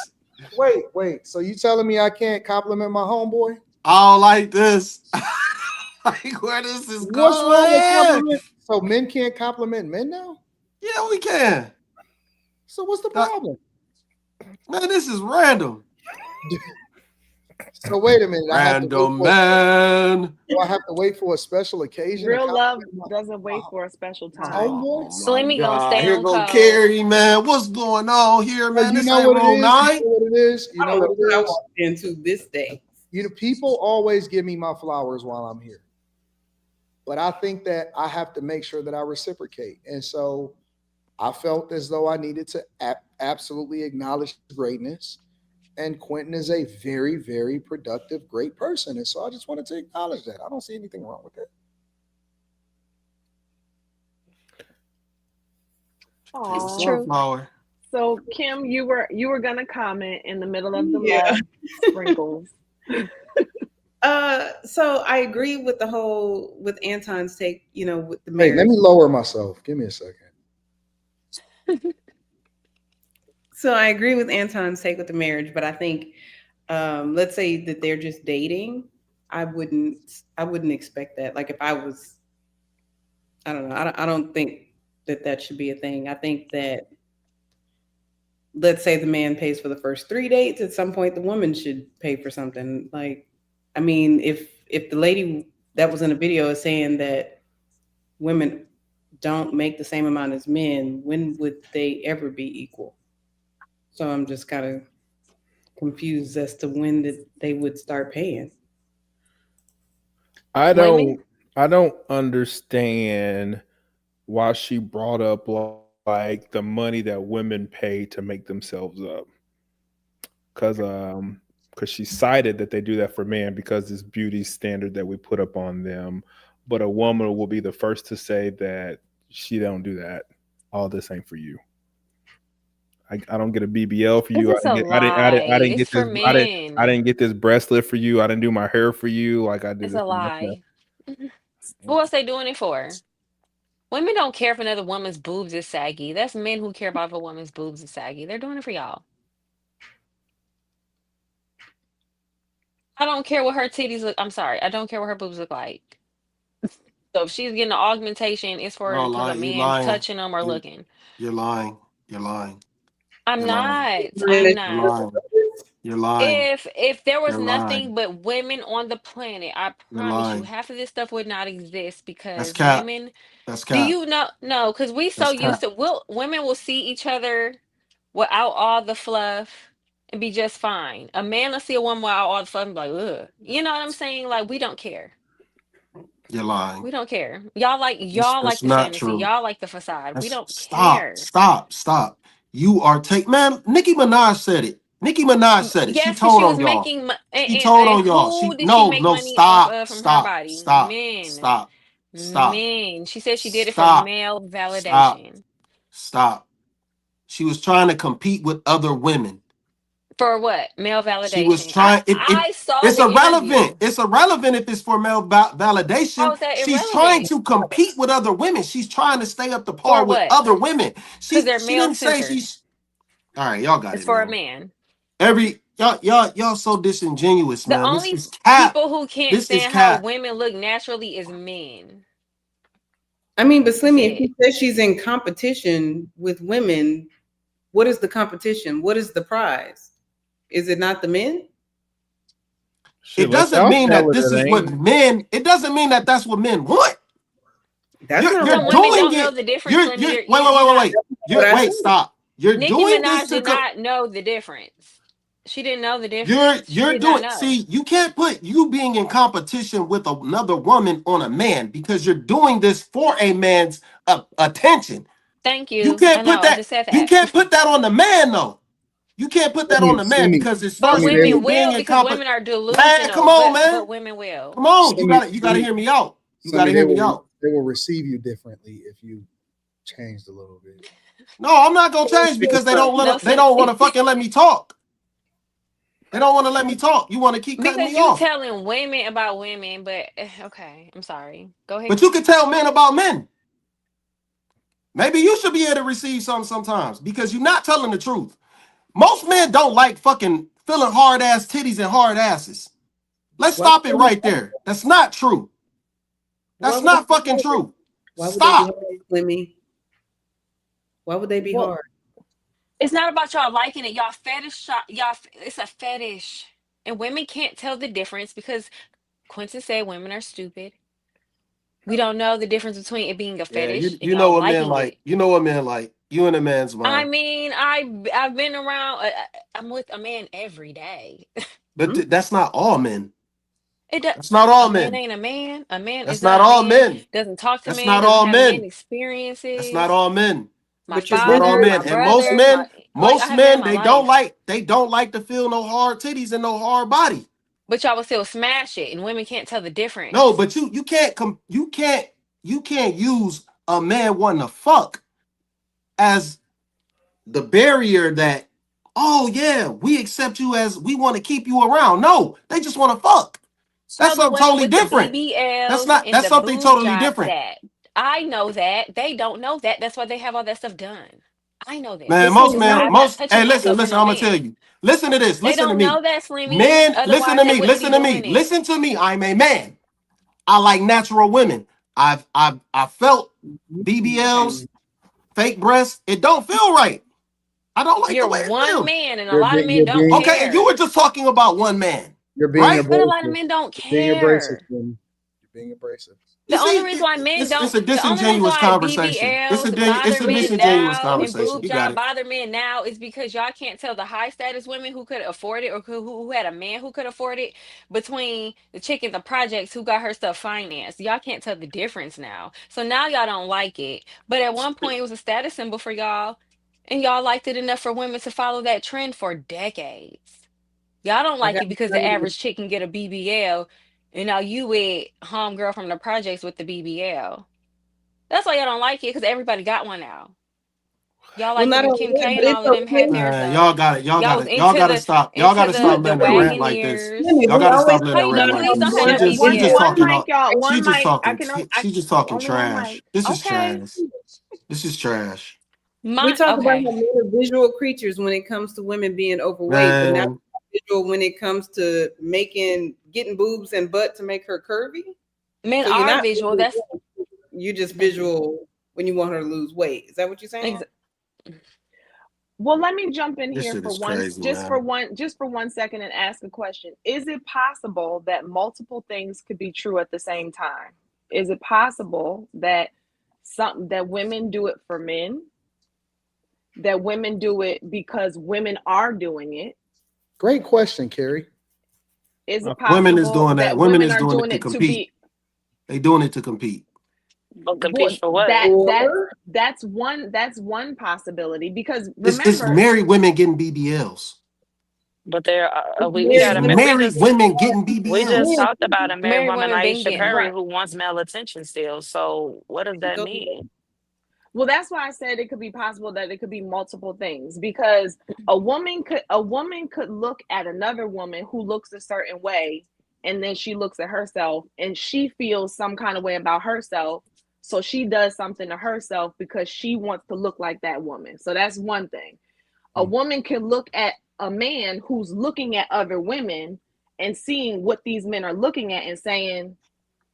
Wait. So you telling me I can't compliment my homeboy? I don't like this. Like, where does this What's wrong with going? compliment? So men can't compliment men now? Yeah, we can. So what's the problem? Man, this is random. So wait a minute. Random man. Do I have to wait for a special occasion? Real love doesn't wait for a special time. Homeboy? Slimmy gonna stay Here on go code. Carrie, man. What's going on here, man? You This know ain't what it room is? 9. You know what it is? You know what it I is? walked into this day. You know, people always give me my flowers while I'm here. But I think that I have to make sure that I reciprocate. And so I felt as though I needed to absolutely acknowledge greatness. And Quentin is a very, very productive, great person. And so I just wanted to acknowledge that. I don't see anything wrong with that. It's true. So Kim, you were gonna comment in the middle of the love sprinkles. So I agree with with Anton's take, with the marriage. Hey, let me lower myself. Give me a second. So I agree with Anton's take with the marriage, but I think let's say that they're just dating, I wouldn't expect that. Like if I was, I don't know, I don't think that should be a thing. I think that, let's say the man pays for the first 3 dates, at some point the woman should pay for something. Like, I mean, if the lady that was in a video is saying that women don't make the same amount as men, when would they ever be equal? So I'm just kind of confused as to when they would start paying. I don't understand why she brought up like the money that women pay to make themselves up. Because she cited that they do that for men because this beauty standard that we put up on them. But a woman will be the first to say that she don't do that. All this ain't for you. I don't get a BBL for you. I didn't get this breast lift for you. I didn't do my hair for you. Like I did. It's a lie. Who else they doing it for? Women don't care if another woman's boobs is saggy. That's men who care about if a woman's boobs is saggy. They're doing it for y'all. I don't care what her titties look. I'm sorry. I don't care what her boobs look like. So if she's getting an augmentation, it's for because a man touching them or looking. You're lying. You're lying. I'm not. You're lying. If there was nothing but women on the planet, I promise you, half of this stuff would not exist because women. That's cap. Do you know? No, because we so used to. Women will see each other without all the fluff and be just fine. A man will see a woman without all the fluff and be like, ugh. You know what I'm saying? Like we don't care. You're lying. We don't care. Y'all like the fantasy. True. Y'all like the facade. We don't care. Stop. You are man. Nicki Minaj said it. Nicki Minaj said it. Yes, she told she was on y'all. making. She told on y'all. Who did she make money off of from her body? Men. Stop. Men. She said she did it for male validation. Stop. She was trying to compete with other women. For what? Male validation. She was trying. It's irrelevant. It's irrelevant if it's for male validation. How is that irrelevant? She's trying to compete with other women. She's trying to stay up to par with other women. She didn't say she's. All right, y'all got it. It's for a man. Y'all so disingenuous, man. The only people who can't stand how women look naturally is men. I mean, but Slimmy, if she says she's in competition with women, what is the competition? What is the prize? Is it not the men? It doesn't mean that this is what men. It doesn't mean that that's what men want. That's not what women don't know the difference. Wait, stop. Nicki Minaj did not know the difference. She didn't know the difference. You're doing. See, you can't put you being in competition with another woman on a man because you're doing this for a man's attention. Thank you. You can't put that. You can't put that on the man though. You can't put that on the man because it's but women will because women are delusional. Man, come on, man. But women will. Come on, you gotta hear me out. You gotta hear me out. They will receive you differently if you changed a little bit. No, I'm not gonna change because they don't want to fucking let me talk. They don't want to let me talk. You want to keep cutting me off. Because you're telling women about women, but okay, I'm sorry. Go ahead. But you can tell men about men. Maybe you should be able to receive something sometimes because you're not telling the truth. Most men don't like fucking feeling hard ass titties and hard asses. Let's stop it right there. That's not true. That's not fucking true. Why would they be Stop. hard, Slimmy? Why would they be Well, hard? It's not about y'all liking it. Y'all fetish. Y'all. It's a fetish, and women can't tell the difference because Quincy said women are stupid. We don't know the difference between it being a Yeah, fetish and you know y'all what men liking like. it. You know what men like. You in a man's I mind. mean, I've been around. I'm with a man every day. But that's not all men. It does. That's not all A man men. ain't a man. A man That's is not not a all man. men. Doesn't talk to That's men. not Doesn't all have men men. That's not experiences. all men. My But you're That's not all father, visual. my men. And most brothers, my men, like I most have men in men, my they life. don't like to feel no hard titties and no hard body. But y'all will still smash it, and women can't tell the No, difference. but you can't use a man wanting to fuck as the barrier that, oh yeah, we accept you as we want to keep you around. No, they just want to fuck. That's Tell the something women totally with the different. BBLs and That's the something boob totally jobs different. that. I know that. They don't know that. That's why they have all that stuff done. I know But this. Man, Because I'm not most, hey, touching listen, myself with listen, no I'm gonna tell man. you. Listen to this, They listen to don't me. know that, Slimmy. Men, listen Otherwise, to they me, wouldn't be listen to me, doing it. listen to me. I'm a man. I like natural women. I felt BBLs, fake breasts. It don't feel right. I don't like the You're way it one feels. man, and a lot of men You're don't being Okay, and you care. were just talking about one man, you're being right? But a abrasive. lot of men don't You're being abrasive, care. Jimmy. You're being abrasive. You The only see, reason why men don't, it's a the only reason disingenuous why conversation. Bother It's a men disingenuous now and conversation. boob You got job it. bother men now is because y'all can't tell the high status women who could afford it or who had a man who could afford it between the chick in the projects who got her stuff financed. Y'all can't tell the difference now. So now y'all don't like it. But at one point it was a status symbol for y'all, and y'all liked it enough for women to follow that trend for decades. Y'all don't I like got it because to tell the you, average chick can get a BBL, and now you with homegirl from the projects with the BBL. That's why y'all don't like it because everybody got one now. Y'all well, liked it not when only Kim that, K but and it's all of them had okay. theirs Y'all done. got it. Y'all was Y'all into gotta stop the letting her rant like this. Wagoneers. Slimmy, Y'all we gotta always stop letting How her you rant know like police not don't this. have one no She just One BBL? talking mic, y'all. she One just mic. I talking can. she just talking Only one trash. mic. This is Okay. trash. This is trash. we talk about how Okay. men are visual creatures when it comes to women being overweight, but now Man, visual when it comes to getting boobs and butt to make her curvy. Men So you're are not visual. visual, That's you're just visual when you want her to lose weight. Is that what you're saying? ex- Well, let me jump in this here shit for is one, crazy, man. just for 1 second and ask a question. Is it possible that multiple things could be true at the same time? Is it possible that that women do it for men, that women do it because women are doing it? Great question, Carrie. Is it Women is possible doing that. that Women women is are doing it doing to it to compete. be They doing it to compete. But compete what for what? Or that's one possibility because It's remember married women getting BBLs. But there, we It's got married a. women, married women getting We just BBLs. men, talked about a married married woman, women been Aisha getting them. Curry, right. who wants male attention still. So what does that go mean? Well, that's why I said it could be possible that it could be multiple things because a woman could look at another woman who looks a certain way and then she looks at herself and she feels some kind of way about herself, so she does something to herself because she wants to look like that woman. So that's one thing. A woman can look at a man who's looking at other women and seeing what these men are looking at and saying,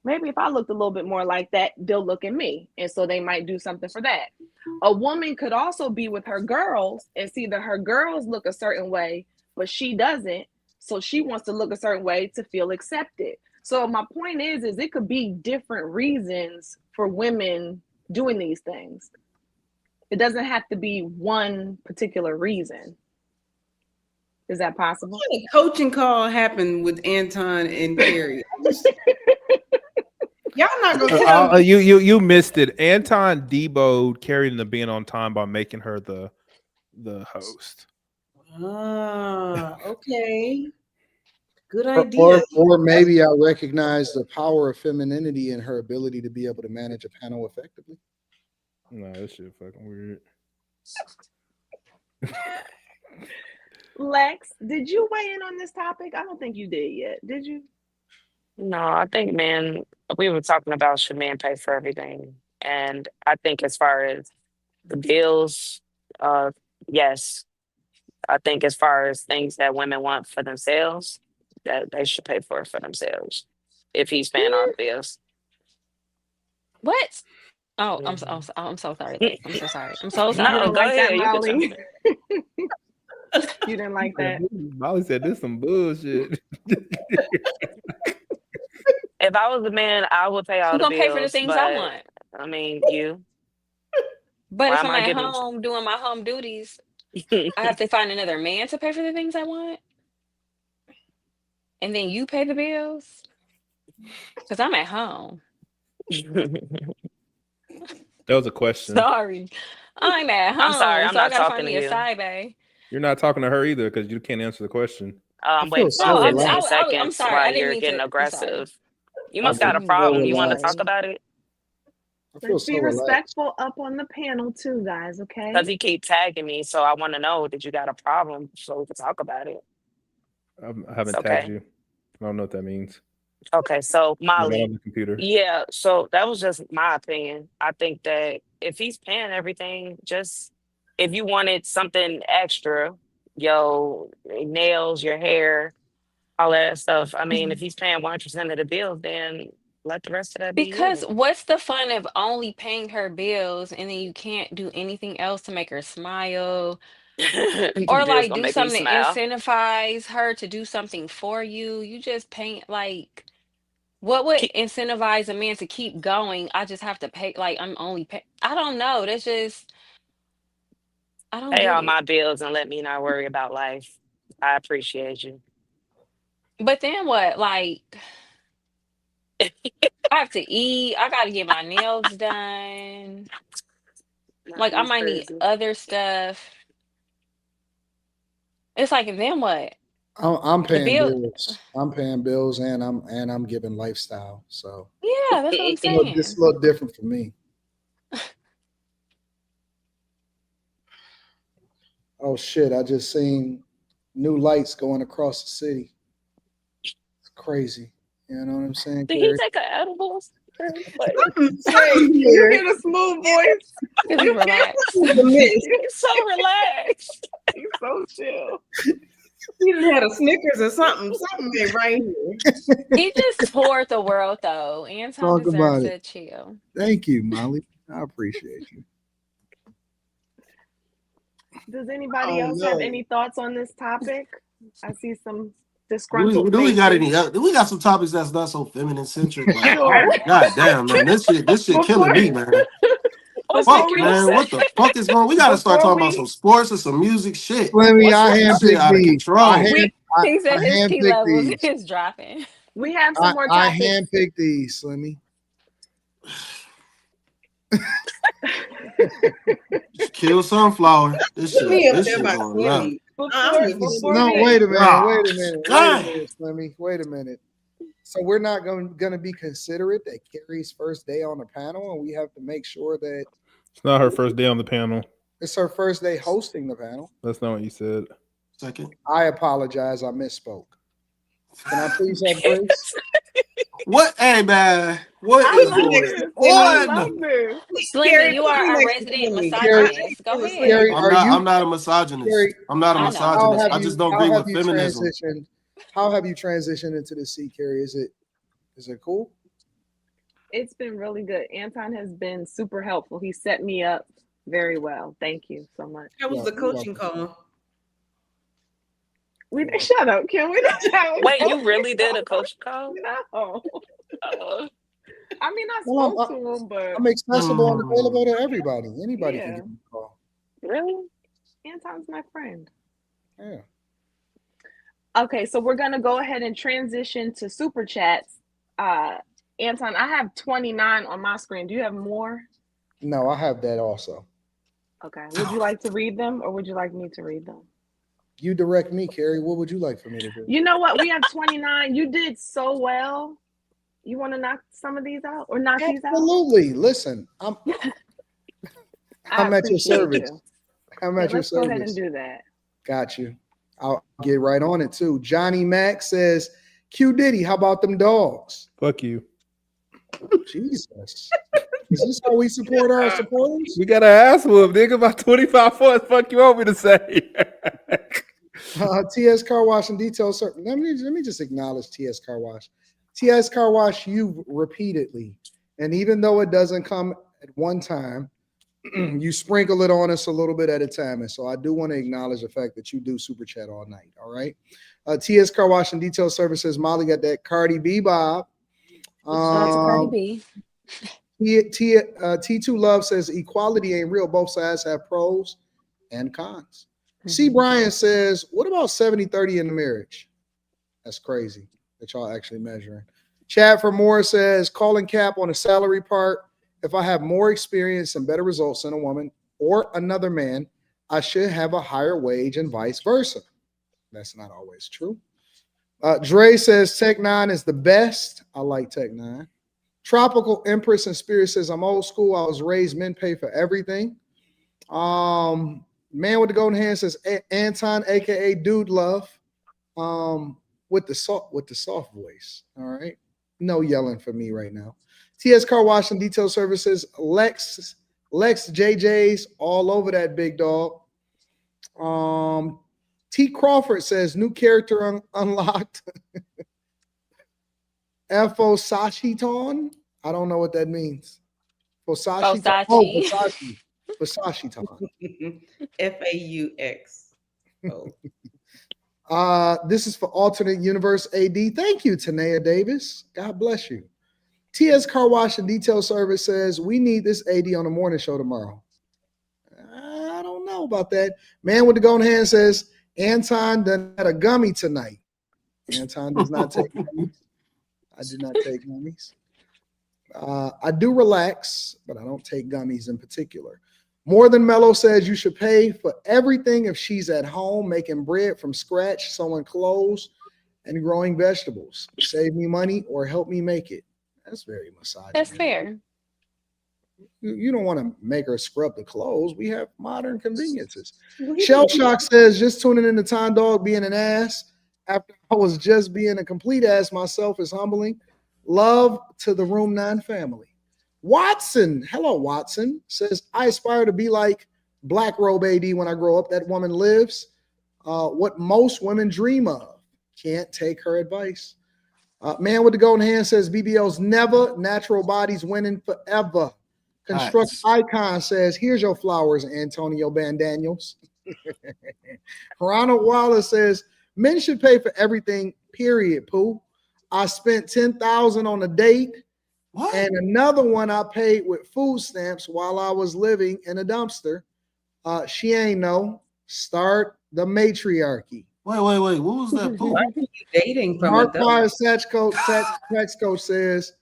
maybe if I looked a little bit more like that, they'll look at me. And so they might do something for that. A woman could also be with her girls and see that her girls look a certain way, but she doesn't. So she wants to look a certain way to feel accepted. So my point is it could be different reasons for women doing these things. It doesn't have to be one particular reason. Is that possible? a coaching call happened with Anton and Carrie. Y'all not gonna tell me. You missed it. Anton deboed Carrie into being on time by making her the host. Okay. Good Or, idea. or, or maybe I recognize the power of femininity in her ability to be able to manage a panel effectively. No, that shit fucking weird. Lex, did you weigh in on this topic? I don't think you did yet. Did you? No, I think men. We were talking about should men pay for everything, and I think as far as the bills, uh, yes, I think as far as things that women want for themselves, that they should pay for it for themselves if he's paying all the bills. What? Oh, Mhm. I'm so sorry, Lex. I'm so sorry. I'm so You No, didn't sorry. go like that, ahead. You can jump Molly? in. You didn't like that? Molly said this some bullshit. If I was a man, I would pay all Who's the gonna pay for the bills. things I But want? I mean, you. But Why if am I'm I at giving? home doing my home duties, I have to find another man to pay for the things I want, and then you pay the bills because I'm at home. That was a question. Sorry, I'm at I'm sorry. home, I'm so I not gotta find talking to me a you. side babe. You're not talking to her either because you can't answer the question. I I'm feel waiting for No, my so relaxed. 15 I'm seconds sorry. while I didn't you're mean getting to. I'm sorry. aggressive. You I must feel got a I'm so problem. really You want to relaxed. talk sorry. about it? I feel Let's so be relaxed. respectful up on the panel too, guys. Okay. Because he keep tagging me, so I want to know that you got a problem so we can talk about it. I It's haven't tagged okay. you. I don't know what that means. Okay, so I'm not Molly, on the computer. yeah, so that was just my opinion. I think that if he's paying everything, just if you wanted something extra, your nails, your hair, all that stuff. I mean, if he's paying 100% of the bills, then let the rest of that be Because you. what's the fun of only paying her bills and then you can't do anything else to make her smile The or bills like gonna do make me something to smile. incentivize her to do something for you? You just pay like what would Keep, incentivize a man to keep going? I just have to pay like I'm only pay I don't know. That's just I don't pay get all it. my bills and let me not worry about life. I appreciate you. But then what? Like I have to eat, I gotta get my nails done. Like I He's might need crazy. other stuff. It's like, and then what? I'm The paying bill, bills. I'm paying bills, and I'm giving lifestyle. So yeah, that's what I'm this saying. a little different for me. Oh shit! I just seen new lights going across the city. It's crazy. You know what I'm saying, Did he Carrie? take an edible? Like, You hear the smooth voice? Cause he relaxed. The mist. he's so relaxed. He's so chill. He done had a Snickers or something. Something ain't right here. He just toured the world though. Anton Talk deserves about it. to chill. Thank you, Molly. I appreciate you. Does anybody Oh else have no. any thoughts on this topic? I see some Do disgruntled we got faces. any? Do we got some topics that's not so feminine centric? Like, Sure. god damn, man, this shit killing Before me, man. What's before Fuck, making we you man, say? what the fuck is going? We got to start before talking about we some sports and some music shit. Slimmy, What's I wrong? This shit handpicked out of these. control. we He I said his P handpicked levels these. is dropping. we have some more I topics. handpicked these, Slimmy. Just kill sunflower. Me up This there shit by going left. Slimmy. Before Just before No, we wait a minute, God, damn. Slimmy. Wait a minute. So we're not going to be considerate that Carrie's first day on the panel, and we have to make sure that It's not her first day on the panel. it's her first day hosting the panel. That's not what you said. Second. I apologize. I misspoke. Can I please have grace? What? Hey, man. What I is put love you next going to this. I Slimmy. love on? this. Slimmy, Carrie, you put are me a next to resident Slimmy. misogynist. Go ahead. Carrie, are you? I'm not a misogynist. Carrie, I'm not a I know. how misogynist. have I you? just don't How agree have with you feminism. transitioned? How have you transitioned into the seat, Carrie? Is it cool? It's been really good. Anton has been super helpful. He set me up very well. Thank you so much. That was Yeah, the you're coaching welcome. call. Shut up, Kim. We didn't have a Wait, you coaching really did call. a coach call? No. I mean, I Well, spoke to him, but I'm accessible and available Hmm. to everybody. Anybody can yeah, give me a call. Really? Anton's my friend. Yeah. Okay, so we're gonna go ahead and transition to super chats. Anton, I have 29 on my screen. Do you have more? No, I have that also. Okay. Would you like to read them, or would you like me to read them? You direct me, Carrie. What would you like for me to do? You know what? We have 29. You did so well. You want to knock some of these out, or knock these out? Absolutely. Listen, I'm at your service. You. I'm at your let's go ahead and service. do that. Got you. I'll get right on it too. Johnny Mack says, Q Diddy, how about them dogs? Fuck you. Jesus. Is this how we support our supporters? We got an ass whoop, nigga. About 25 points. Fuck you want me to say? TS Car Wash and Detail Service. Let me just acknowledge TS Car Wash. TS Car Wash, you repeatedly, and even though it doesn't come at one time, you sprinkle it on us a little bit at a time. And so I do want to acknowledge the fact that you do super chat all night. All right. TS Car Wash and Detail Services. Molly got that Cardi B Bob. Shout out to Cardi B. T2 Love says equality ain't real. Both sides have pros and cons. C. Brian says, what about 70-30 in the marriage? That's crazy that y'all actually measuring. Chad for Moore says, calling cap on the salary part. If I have more experience and better results than a woman or another man, I should have a higher wage and vice versa. That's not always true. Dre says Tech 9 is the best. I like Tech 9. Tropical Empress and Spirit says, I'm old school. I was raised men pay for everything. Man with the golden hand says Anton, aka Dude Love, with the soft voice. All right, no yelling for me right now. TS Car Wash and Detail Services, Lex JJ's all over that big dog. T Crawford says new character unlocked. Fo Sashiton. I don't know what that means. Fosashi. Oh, Fosashi. Fosashi-ton. FAUX. This is for Alternate Universe AD. Thank you, Tanea Davis. God bless you. TS Car Wash and Detail Service says, we need this AD on the morning show tomorrow. I don't know about that. Man with the golden hand says, Anton done had a gummy tonight. Anton does not take gummies. I do not take gummies. I do relax, but I don't take gummies in particular. More Than Mellow says you should pay for everything if she's at home making bread from scratch, sewing clothes, and growing vegetables. Save me money or help me make it. That's very misogynist. That's fair. You don't want to make her scrub the clothes. We have modern conveniences. Shell Shock says, just tuning in to Tom Dog being an ass after I was just being a complete ass myself is humbling. Love to the Room 9 family. Watson, hello Watson, says, I aspire to be like Black Robe AD when I grow up. That woman lives what most women dream of. Can't take her advice. Man with the golden hand says, BBL's never, natural bodies winning forever. Construct Icon says, here's your flowers, Antonio Daniels. Ronald Wallace says, men should pay for everything, period, Pooh. I spent $10,000 on a date. What? And another one I paid with food stamps while I was living in a dumpster. She ain't no. Start the matriarchy. Wait. What was that? Why are you dating from Mark a Myers, tax coach says,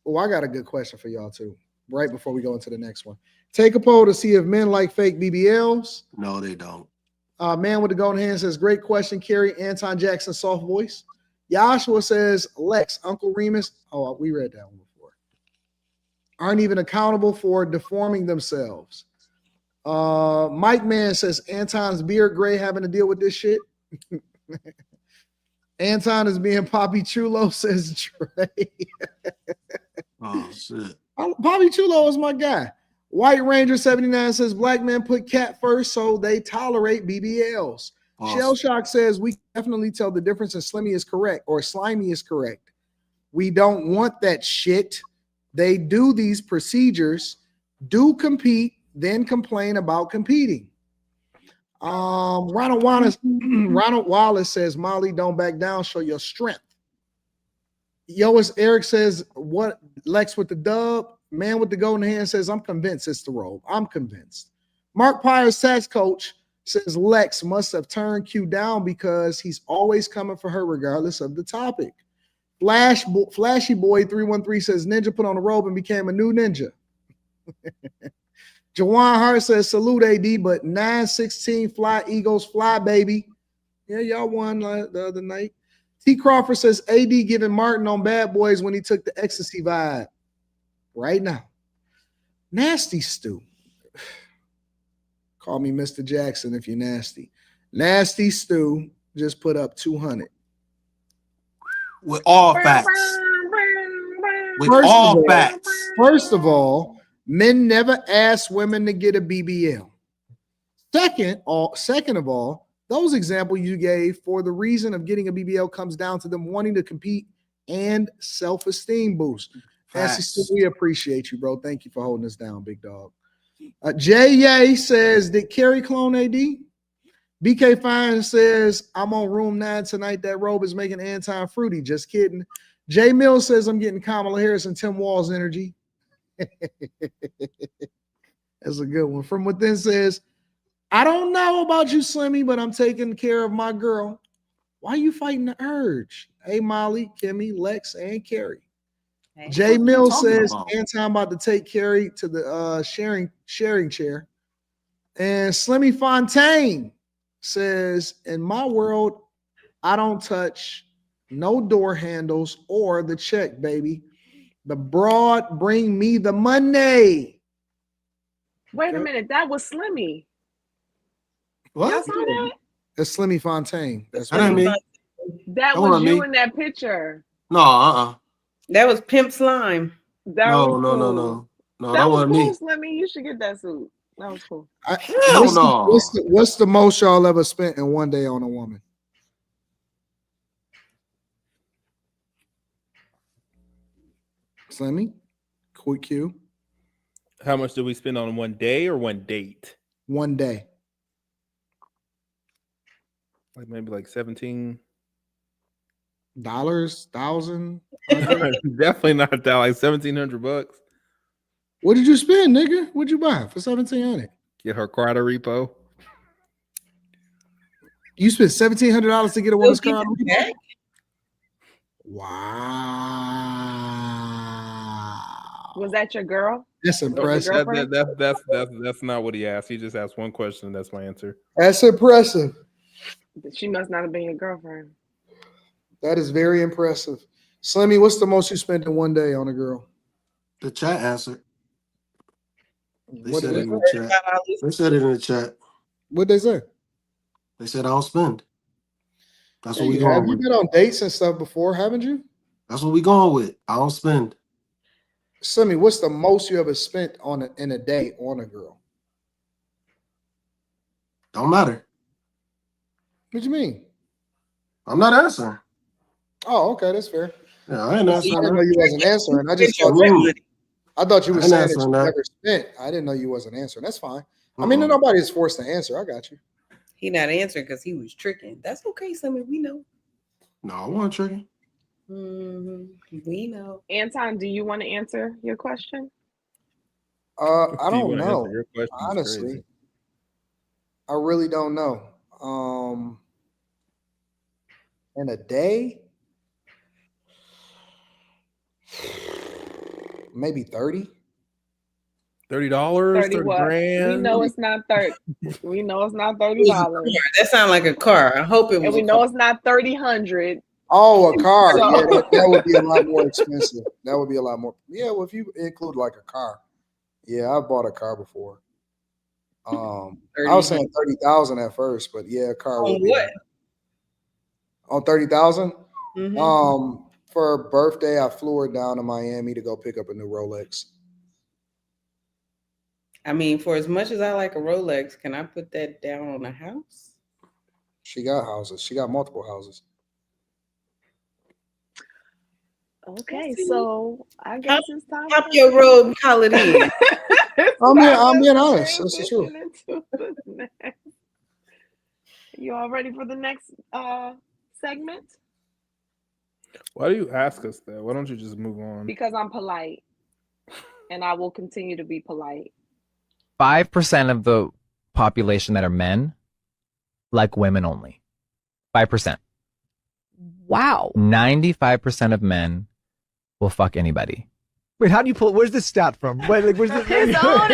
oh, I got a good question for y'all too, right before we go into the next one. Take a poll to see if men like fake BBLs. No, they don't. Man with the golden hand says, great question, Carrie. Anton Jackson, soft voice. Joshua says, Lex, Uncle Remus. Oh, we read that one before. Aren't even accountable for deforming themselves. Mike Man says, Anton's beard gray having to deal with this shit. Anton is being Poppy Chulo, says Trey. Oh, shit. Poppy Chulo is my guy. White Ranger 79 says, black men put cat first, so they tolerate BBLs. Awesome. Shell Shock says, we definitely tell the difference and Slimmy is correct, or Slimy is correct. We don't want that shit. They do these procedures, do compete, then complain about competing. Ronald Wallace says, Molly, don't back down, show your strength. Yoas Eric says, what? Lex with the dub. Man with the golden hand says, I'm convinced it's the robe. I'm convinced. Mark Pyers, tax coach, says Lex must have turned Q down because he's always coming for her regardless of the topic. Flashy Boy 313 says, Ninja put on a robe and became a new ninja. Jawan Hart says, salute AD, but 9-16 fly Eagles, fly baby. Yeah, y'all won the other night. T. Crawford says, AD giving Martin on Bad Boys when he took the ecstasy vibe. Right now. Nasty Stew. Call me Mr. Jackson if you're nasty. Nasty Stew just put up 200. With all facts. First of all, men never ask women to get a BBL. Second of all, Those examples you gave for the reason of getting a BBL comes down to them wanting to compete and self-esteem boost. Facts. We appreciate you, bro. Thank you for holding us down, big dog. Jay says, did Kerry clone AD? BK Fine says, I'm on room 9 tonight. That robe is making Anton fruity. Just kidding. Jay Mills says, I'm getting Kamala Harris and Tim Walz energy. That's a good one. From Within says, I don't know about you, Slimmy, but I'm taking care of my girl. Why are you fighting the urge? Hey, Molly, Kimmy, Lex, and Carrie. Hey. Jay Mills says, Anton about to take Carrie to the sharing chair. And Slimmy Fontaine says, in my world, I don't touch no door handles or the check, baby. The broad bring me the money. Wait a minute, that was Slimmy. What? Y'all saw that? That's Slimmy Fontaine. That's That ain't me. That was you in that picture. No, That was Pimp Slime. That no, was no, cool. no, no. No, that that was wasn't cool, me. Slimmy. You should get that suit. That was cool. Hell no. What's the most y'all ever spent in one day on a woman? Slimmy? Quick Q. How much do we spend on one day or one date? One day. Like maybe like 17 dollars, $1,000. Definitely not that. Like $1,700. What did you spend, nigga? What'd you buy for $1,700? Get her car out of repo. You spent $1,700 to get a woman's car out of repo? Wow. Was that your girl? That's impressive. That's not what he asked. He just asked one question. And that's my answer. That's impressive. She must not have been your girlfriend. That is very impressive. Slimmy, what's the most you spent in one day on a girl? The chat answered. They What said it did in the chat. They said it in the chat. What'd they say? They said I don't spend. That's Yeah, what we you have. going You've with. been on dates and stuff before, haven't you? That's what we going with. I don't spend. Slimmy, what's the most you ever spent in a day on a girl? Don't matter. What do you mean? I'm not answering. Oh, okay, that's fair. Yeah, I ain't answering. I didn't know you wasn't answering. I just thought you were I ain't saying that you answering that. never spent. I didn't know you wasn't answering. That's fine. I mean, nobody is forced to answer. I got you. He not answering because he was tricking. That's okay, Slimmy. We know. No, I wasn't tricking. We know. Anton, do you want to answer your question? I don't know. Your question is honestly, crazy. I really don't know. In a day, maybe 30. $30, 30 what? grand. We know it's not 30. We know it's not $30. That sounds like a car. I hope it was. And we know it's not 30. Oh, a car. So- Yeah, that would be a lot more expensive. That would be a lot more. Yeah, well, if you include like a car. Yeah, I bought a car before. I was saying 30,000 at first, but yeah, a car would be what? On 30,000. Mm-hmm. For her birthday, I flew her down to Miami to go pick up a new Rolex. I mean, for as much as I like a Rolex, can I put that down on a house? She got houses. She got multiple houses. Okay, so I guess it's time. Pop your robe and call it in. I'm being honest. That's the truth. You all ready for the next segment? Why do you ask us that? Why don't you just move on? Because I'm polite, and I will continue to be polite. 5% of the population that are men like women only. 5%. Wow. 95% of men will fuck anybody. Wait, how do you pull? Where's this stat from? Wait, like, where's this? His own.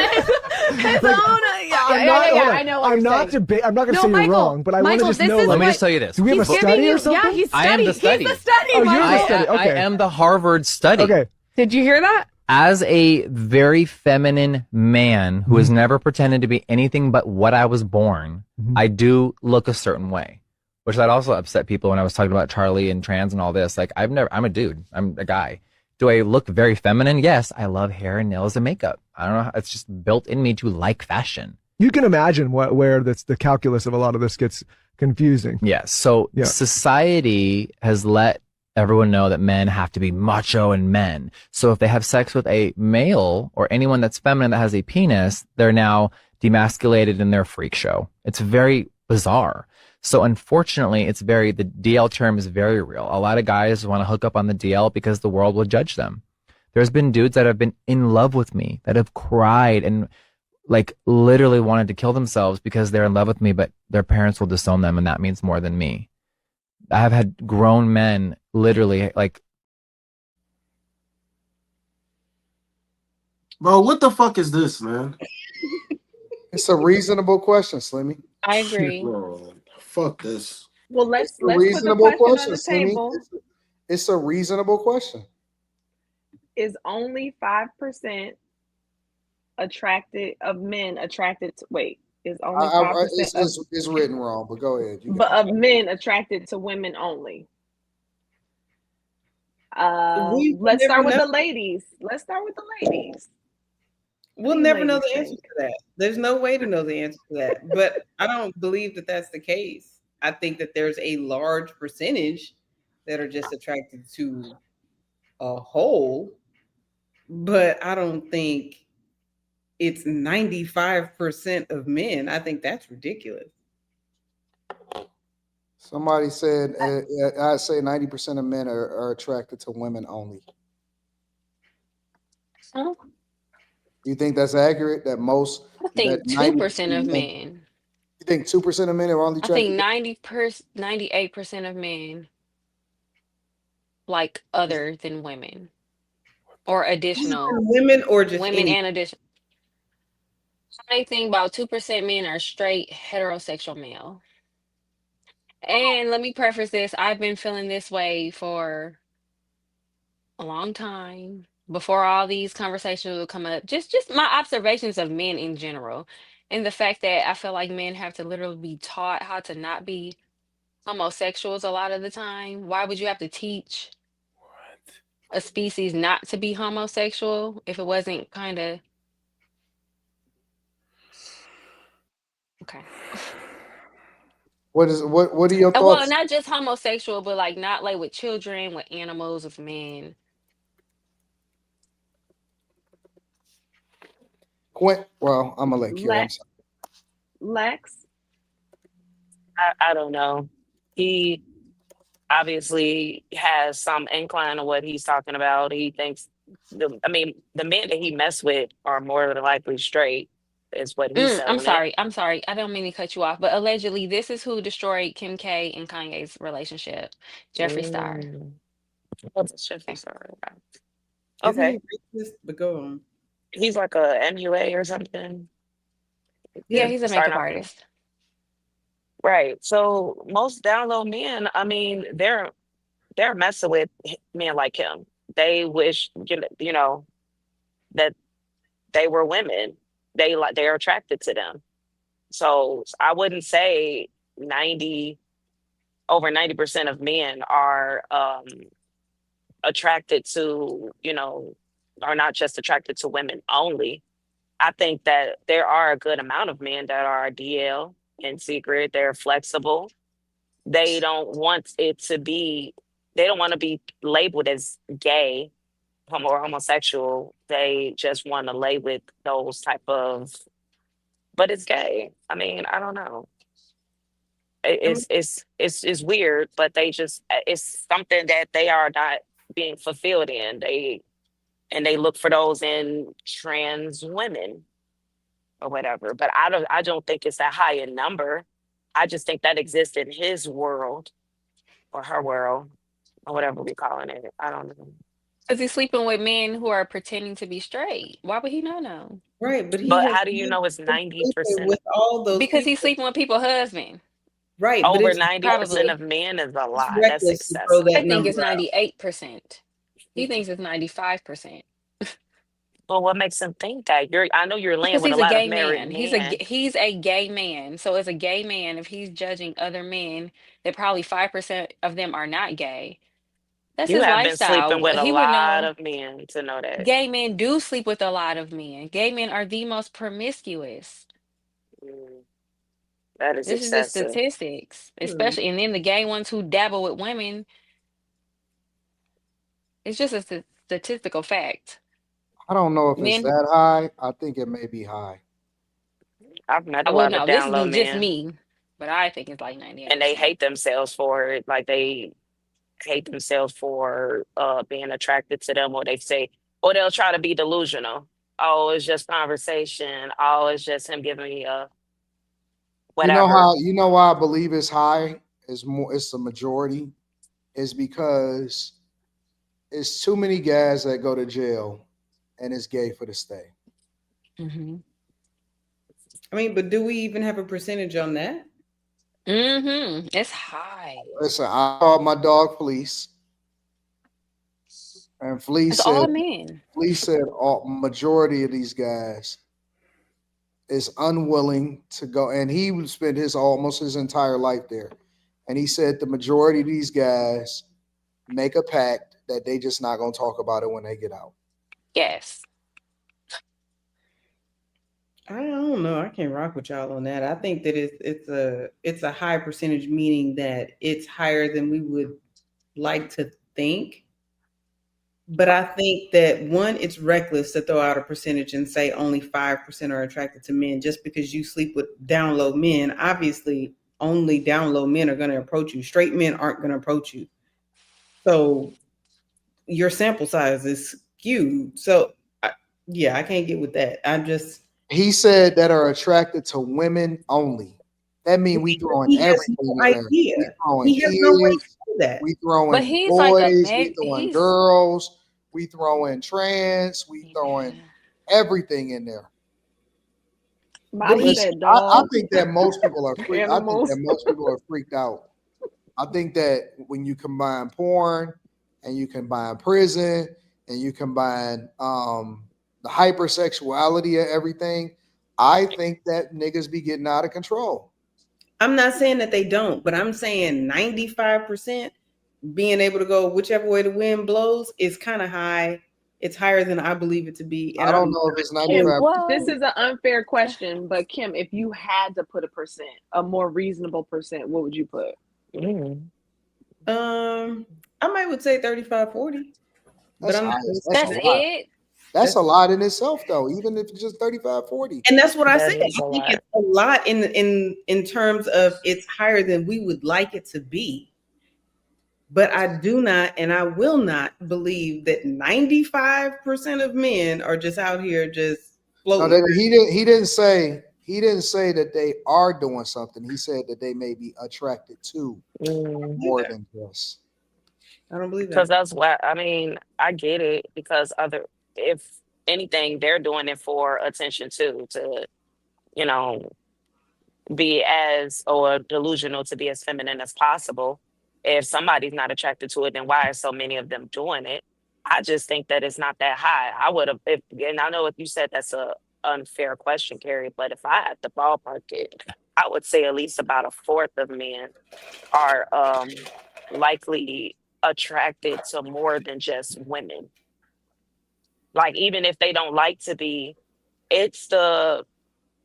I know. I'm not going to say you're wrong, but I want to just know. Let me just tell you this. Do we have a study or something? Yeah, he's I am the study. He's the study. Oh, you're the study. Okay. I am the Harvard study. Okay. Did you hear that? As a very feminine man who has never pretended to be anything but what I was born, I do look a certain way, which that also upset people when I was talking about Charlie and trans and all this. Like, I'm a dude. I'm a guy. Do I look very feminine? Yes. I love hair and nails and makeup. I don't know. It's just built in me to like fashion. You can imagine where the calculus of a lot of this gets confusing. Yes. So society has let everyone know that men have to be macho and men. So if they have sex with a male or anyone that's feminine that has a penis, they're now demasculated in their freak show. It's very bizarre. So unfortunately, the DL term is very real. A lot of guys want to hook up on the DL because the world will judge them. There's been dudes that have been in love with me, that have cried and like literally wanted to kill themselves because they're in love with me, but their parents will disown them, and that means more than me. I have had grown men literally like. Bro, what the fuck is this, man? It's a reasonable question, Slimmy. I agree. Bro, fuck this. Well, let's put the Reasonable question on the Slimmy. table. It's a reasonable question. Is only 5% men attracted to is only 5% it's written wrong, but go ahead. But of men attracted to women only. Let's start with the ladies. We'll never know the answer to that. There's no way to know the answer to that. But I don't believe that that's the case. I think that there's a large percentage that are just attracted to a whole, but I don't think it's 95% of men. I think that's ridiculous. Somebody said, I'd say 90% of men are attracted to women only. Oh. You think that's accurate? That most? I think 2% of men. You think 2% of men are only attracted? I think 98% of men like other than women or additional women or just women and additional. I think about 2% men are straight heterosexual male. And let me preface this, I've been feeling this way for a long time before all these conversations will come up. Just my observations of men in general, and the fact that I feel like men have to literally be taught how to not be homosexuals a lot of the time. Why would you have to teach a species not to be homosexual if it wasn't kind of okay? What are your thoughts? Well, not just homosexual, but like not like with children, with animals, with men. Well, I'm gonna let Kira. Lex? I don't know. He obviously has some incline of what he's talking about. He thinks the men that he messed with are more than likely straight, is what he's saying. I'm sorry. I don't mean to cut you off, but allegedly this is who destroyed Kim K and Kanye's relationship. Jeffree Star. What's Jeffree Star about? Okay. But go on. He's like a MUA or something. Yeah, he's a makeup artist. Right. So most down low men, I mean, they're messing with men like him. They wish you know that they were women. They're attracted to them. So I wouldn't say over 90% of men are attracted to, are not just attracted to women only. I think that there are a good amount of men that are DL in secret. They're flexible. They don't want to be labeled as gay or homosexual. They just want to lay with those type of, but it's gay. I mean, I don't know. It's weird, but it's something that they are not being fulfilled in. They look for those in trans women or whatever. But I don't think it's that high in number. I just think that exists in his world or her world or whatever we're calling it. I don't know. Because he's sleeping with men who are pretending to be straight. Why would he not know? Right, but how do you know it's 90% with all those? Because he's sleeping with people's husband. Right, over 90% of men is a lot. That's excessive. I think it's 98%. He thinks it's 95%. Well, what makes him think that? I know you're laying with a lot of married men. He's a gay man. So as a gay man, if he's judging other men, that probably 5% of them are not gay. That's his lifestyle. You have been sleeping with a lot of men to know that. Gay men do sleep with a lot of men. Gay men are the most promiscuous. Mm, that is This is the excessive. statistics, especially, and then the gay ones who dabble with women. It's just a statistical fact. I don't know if it's Men, that high. I think it may be high. I've met I a will lot of know. This down low is just men, me, but I think it's like and they 98%. hate themselves for it. Like they hate themselves for being attracted to them, or they say, or they'll try to be delusional. Oh, it's just conversation. Oh, it's just him giving me a whatever. You know why I believe it's high is more it's the majority is because it's too many guys that go to jail and it's gay for the stay. Mm-hmm. I mean, but do we even have a percentage on that? Mm-hmm. It's high. Listen, I called my dog Fleece, and It's all men. Fleece said all majority of these guys is unwilling to go, and he would spend his almost his entire life there. And he said the majority of these guys make a pact that they just not gonna talk about it when they get out. Yes. I don't know. I can't rock with y'all on that. I think that it's a high percentage, meaning that it's higher than we would like to think. But I think that one, it's reckless to throw out a percentage and say only 5% are attracted to men just because you sleep with down low men. Obviously, only down low men are going to approach you. Straight men aren't going to approach you. So your sample size is skewed. So yeah, I can't get with that. I just He said that are attracted to women only. That means we throwing he has everything no in there. idea. We throwing He has no way to kids, do that. we But throwing he's like a boys, we meg. throwing He's girls, we throwing trans, we throwing yeah. everything in there. But Molly he Listen, said I dogs, think that most people are I think that animals. most people are freaked out. I think that when you combine porn and you combine prison and you combine the hypersexuality of everything, I think that niggas be getting out of control. I'm not saying that they don't, but I'm saying 95% being able to go whichever way the wind blows is kind of high. It's higher than I believe it to be. And I don't I'm know if it's Kim, 95. this Well, is an unfair question, but Kim, if you had to put a percent, a more reasonable percent, what would you put? Mm. um I might would say 35, 40, but That's I'm not high. gonna That's a that's say lot. it. That's a that's lot in itself, though, even if it's just 35, 40. and that's what I That said. is I a think lot. it's a lot in terms of it's higher than we would like it to be. But I do not and I will not believe that 95% of men are just out here just No, floating that around. he didn't say that they are doing something. He said that they may be attracted to Mm. more than just. I don't believe Because that. that's what I mean. I get it because other, if anything, they're doing it for attention too, to you know be as or delusional to be as feminine as possible. If somebody's not attracted to it, then why are so many of them doing it? I just think that it's not that high. I would have, if, and I know what you said, that's a unfair question, Carrie. But if I had to ballpark it, I would say at least about a fourth of men are likely attracted to more than just women. Like even if they don't like to be, it's the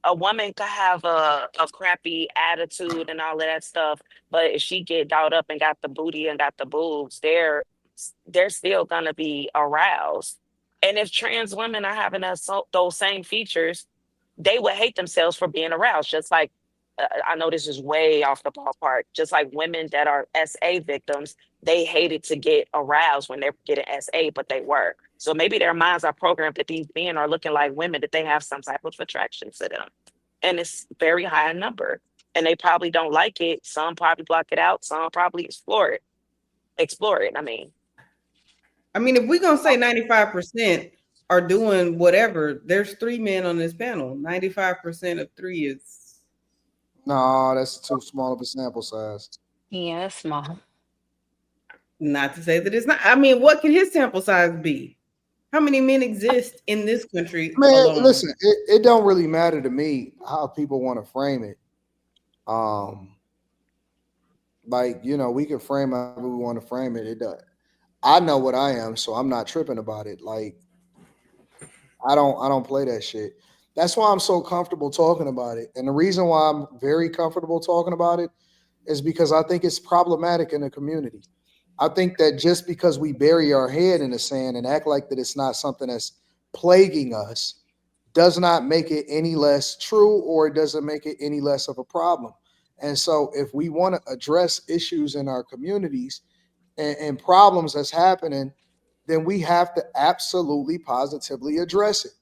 a woman could have a crappy attitude and all of that stuff, but if she get dolled up and got the booty and got the boobs, they're still gonna be aroused. And if trans women are having those same features, they would hate themselves for being aroused. Just like I know this is way off the ballpark. Just like women that are SA victims, they hated to get aroused when they're getting SA, but they were. So maybe their minds are programmed that these men are looking like women, that they have some type of attraction to them, and it's very high in number. And they probably don't like it. Some probably block it out. Some probably explore it. Explore it. I mean, I mean, if we're gonna say 95% are doing whatever, there's three men on this panel. 95% of three is No, that's too small of a sample size. Yeah, that's small. not to say that it's not. I mean, what can his sample size be? How many men exist in this country Man, alone? listen, it don't really matter to me how people want to frame it. Um, like we can frame it however we want to frame it. It does. I know what I am, so I'm not tripping about it. Like I don't play that shit. That's why I'm so comfortable talking about it. And the reason why I'm very comfortable talking about it is because I think it's problematic in the community. I think that just because we bury our head in the sand and act like that it's not something that's plaguing us does not make it any less true, or it doesn't make it any less of a problem. And so if we want to address issues in our communities and problems that's happening, then we have to absolutely positively address it.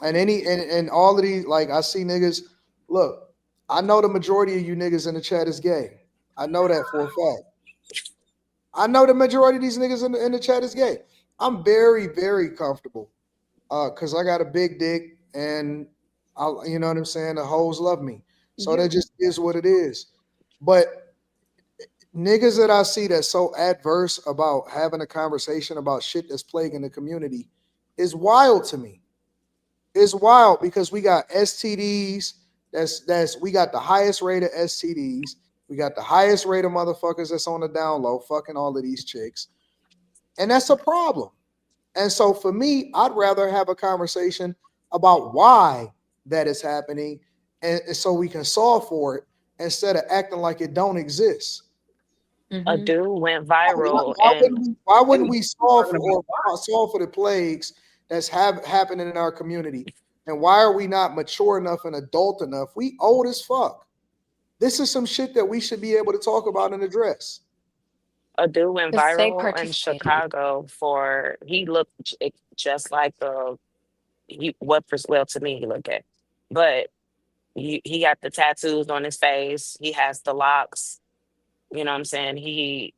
And all of these, like, I see niggas, look, I know the majority of you niggas in the chat is gay. I know that for a fact. I know the majority of these niggas in the chat is gay. I'm very, very comfortable because I got a big dick and you know what I'm saying? The hoes love me. So that just is what it is. But niggas that I see that's so adverse about having a conversation about shit that's plaguing the community is wild to me. It's wild because we got STDs. We got the highest rate of STDs. We got the highest rate of motherfuckers that's on the down low, fucking all of these chicks. And that's a problem. And so for me, I'd rather have a conversation about why that is happening and so we can solve for it instead of acting like it don't exist. A dude went viral Why and wouldn't we solve for the plagues that's happening in our community? And why are we not mature enough and adult enough? We old as fuck. This is some shit that we should be able to talk about and address. a dude went Because they viral in participated. Chicago for he looked just like the well, to me he looked gay, but he got the tattoos on his face. He has the locks. You know what I'm saying? He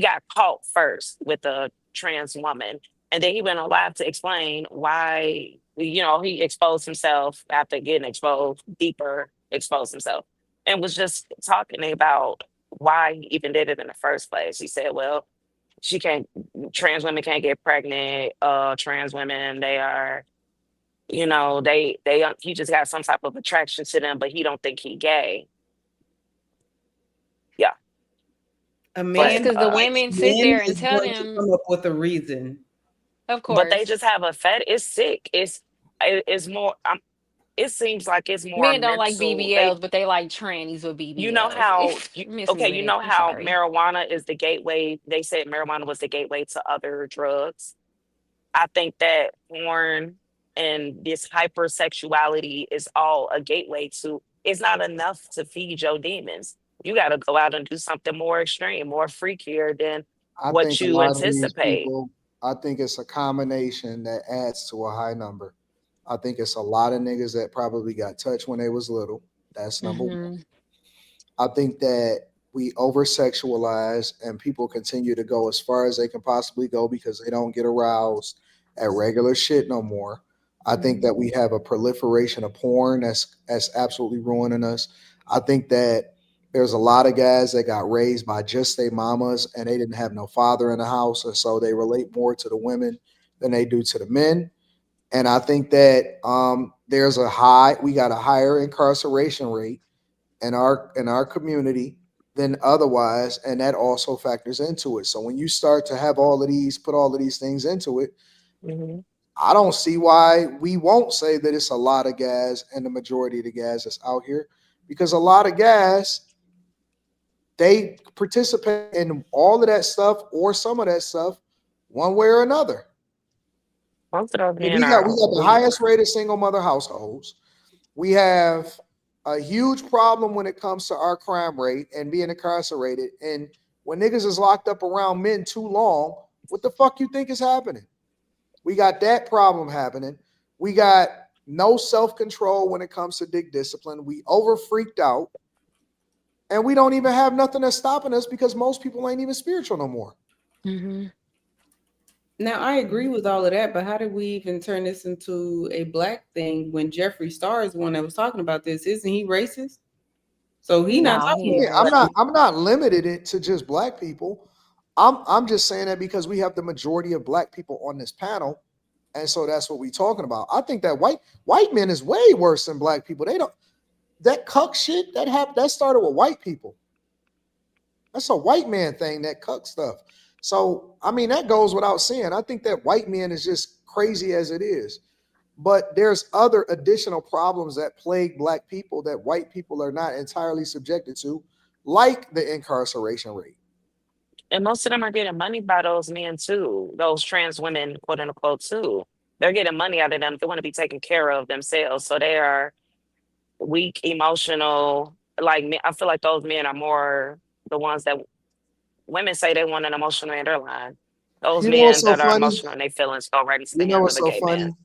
got caught first with a trans woman, and then he went on live to explain why. He exposed himself after getting exposed, deeper exposed himself, and was just talking about why he even did it in the first place. He said, "Well, she can't. Trans women can't get pregnant. Trans women, they are." He just got some type of attraction to them, but he don't think he gay. Yeah. A Yes, man because who the likes women sit men there and is tell going to them, come up with a reason. of But they course, just have a it's sick. It's more it seems like it's more men don't like mental. They BBLs, but they like trannies with you know BBLs. how Miss me with you it. know I'm how sorry. marijuana is the gateway. They said marijuana was the gateway to other drugs. I think that porn and this hypersexuality is all a gateway to. It's not enough to feed your demons. You got to go out and do something more extreme, more freakier than I what think a you lot of these anticipate. people, I think it's a combination that adds to a high number. I think it's a lot of niggas that probably got touched when they was little. That's number one. Hmm. I think that we over sexualize and people continue to go as far as they can possibly go because they don't get aroused at regular shit no more. I think that we have a proliferation of porn that's absolutely ruining us. I think that there's a lot of guys that got raised by just their mamas and they didn't have no father in the house, and so they relate more to the women than they do to the men. And I think that we got a higher incarceration rate in our community than otherwise, and that also factors into it. So when you start to have put all of these things into it, Mhm. I don't see why we won't say that it's a lot of gas and the majority of the gas that's out here, because a lot of gas they participate in all of that stuff or some of that stuff one way or another. Most of those And men we are got the weak. highest rate of single mother households. We have a huge problem when it comes to our crime rate and being incarcerated. And when niggas is locked up around men too long, what the fuck you think is happening? We got that problem happening. We got no self-control when it comes to dick discipline. We over freaked out. And we don't even have nothing that's stopping us because most people ain't even spiritual no more. Hmm. Now, I agree with all of that, but how did we even turn this into a black thing when Jeffree Star is the one that was talking about this? Isn't he racist? So he not No, talking he ain't about I'm black not racist. people. I'm not limited it to just black people. I'm just saying that because we have the majority of black people on this panel, and so that's what we're talking about. I think that white men is way worse than black people. They don't that cuck shit that started with white people. That's a white man thing, that cuck stuff. So I mean that goes without saying. I think that white men is just crazy as it is. but there's other additional problems that plague Black people that white people are not entirely subjected to, like the incarceration rate. And most of them are getting money by those men too, those trans women, quote unquote, too. They're getting money out of them. They want to be taken care of themselves. So they are weak, emotional. Like I feel like those men are more the ones that women say they want an emotional man. They're lying. Those You know what's men so that are funny? emotional and they feelings go right into the You know hands what's of a so gay funny? man.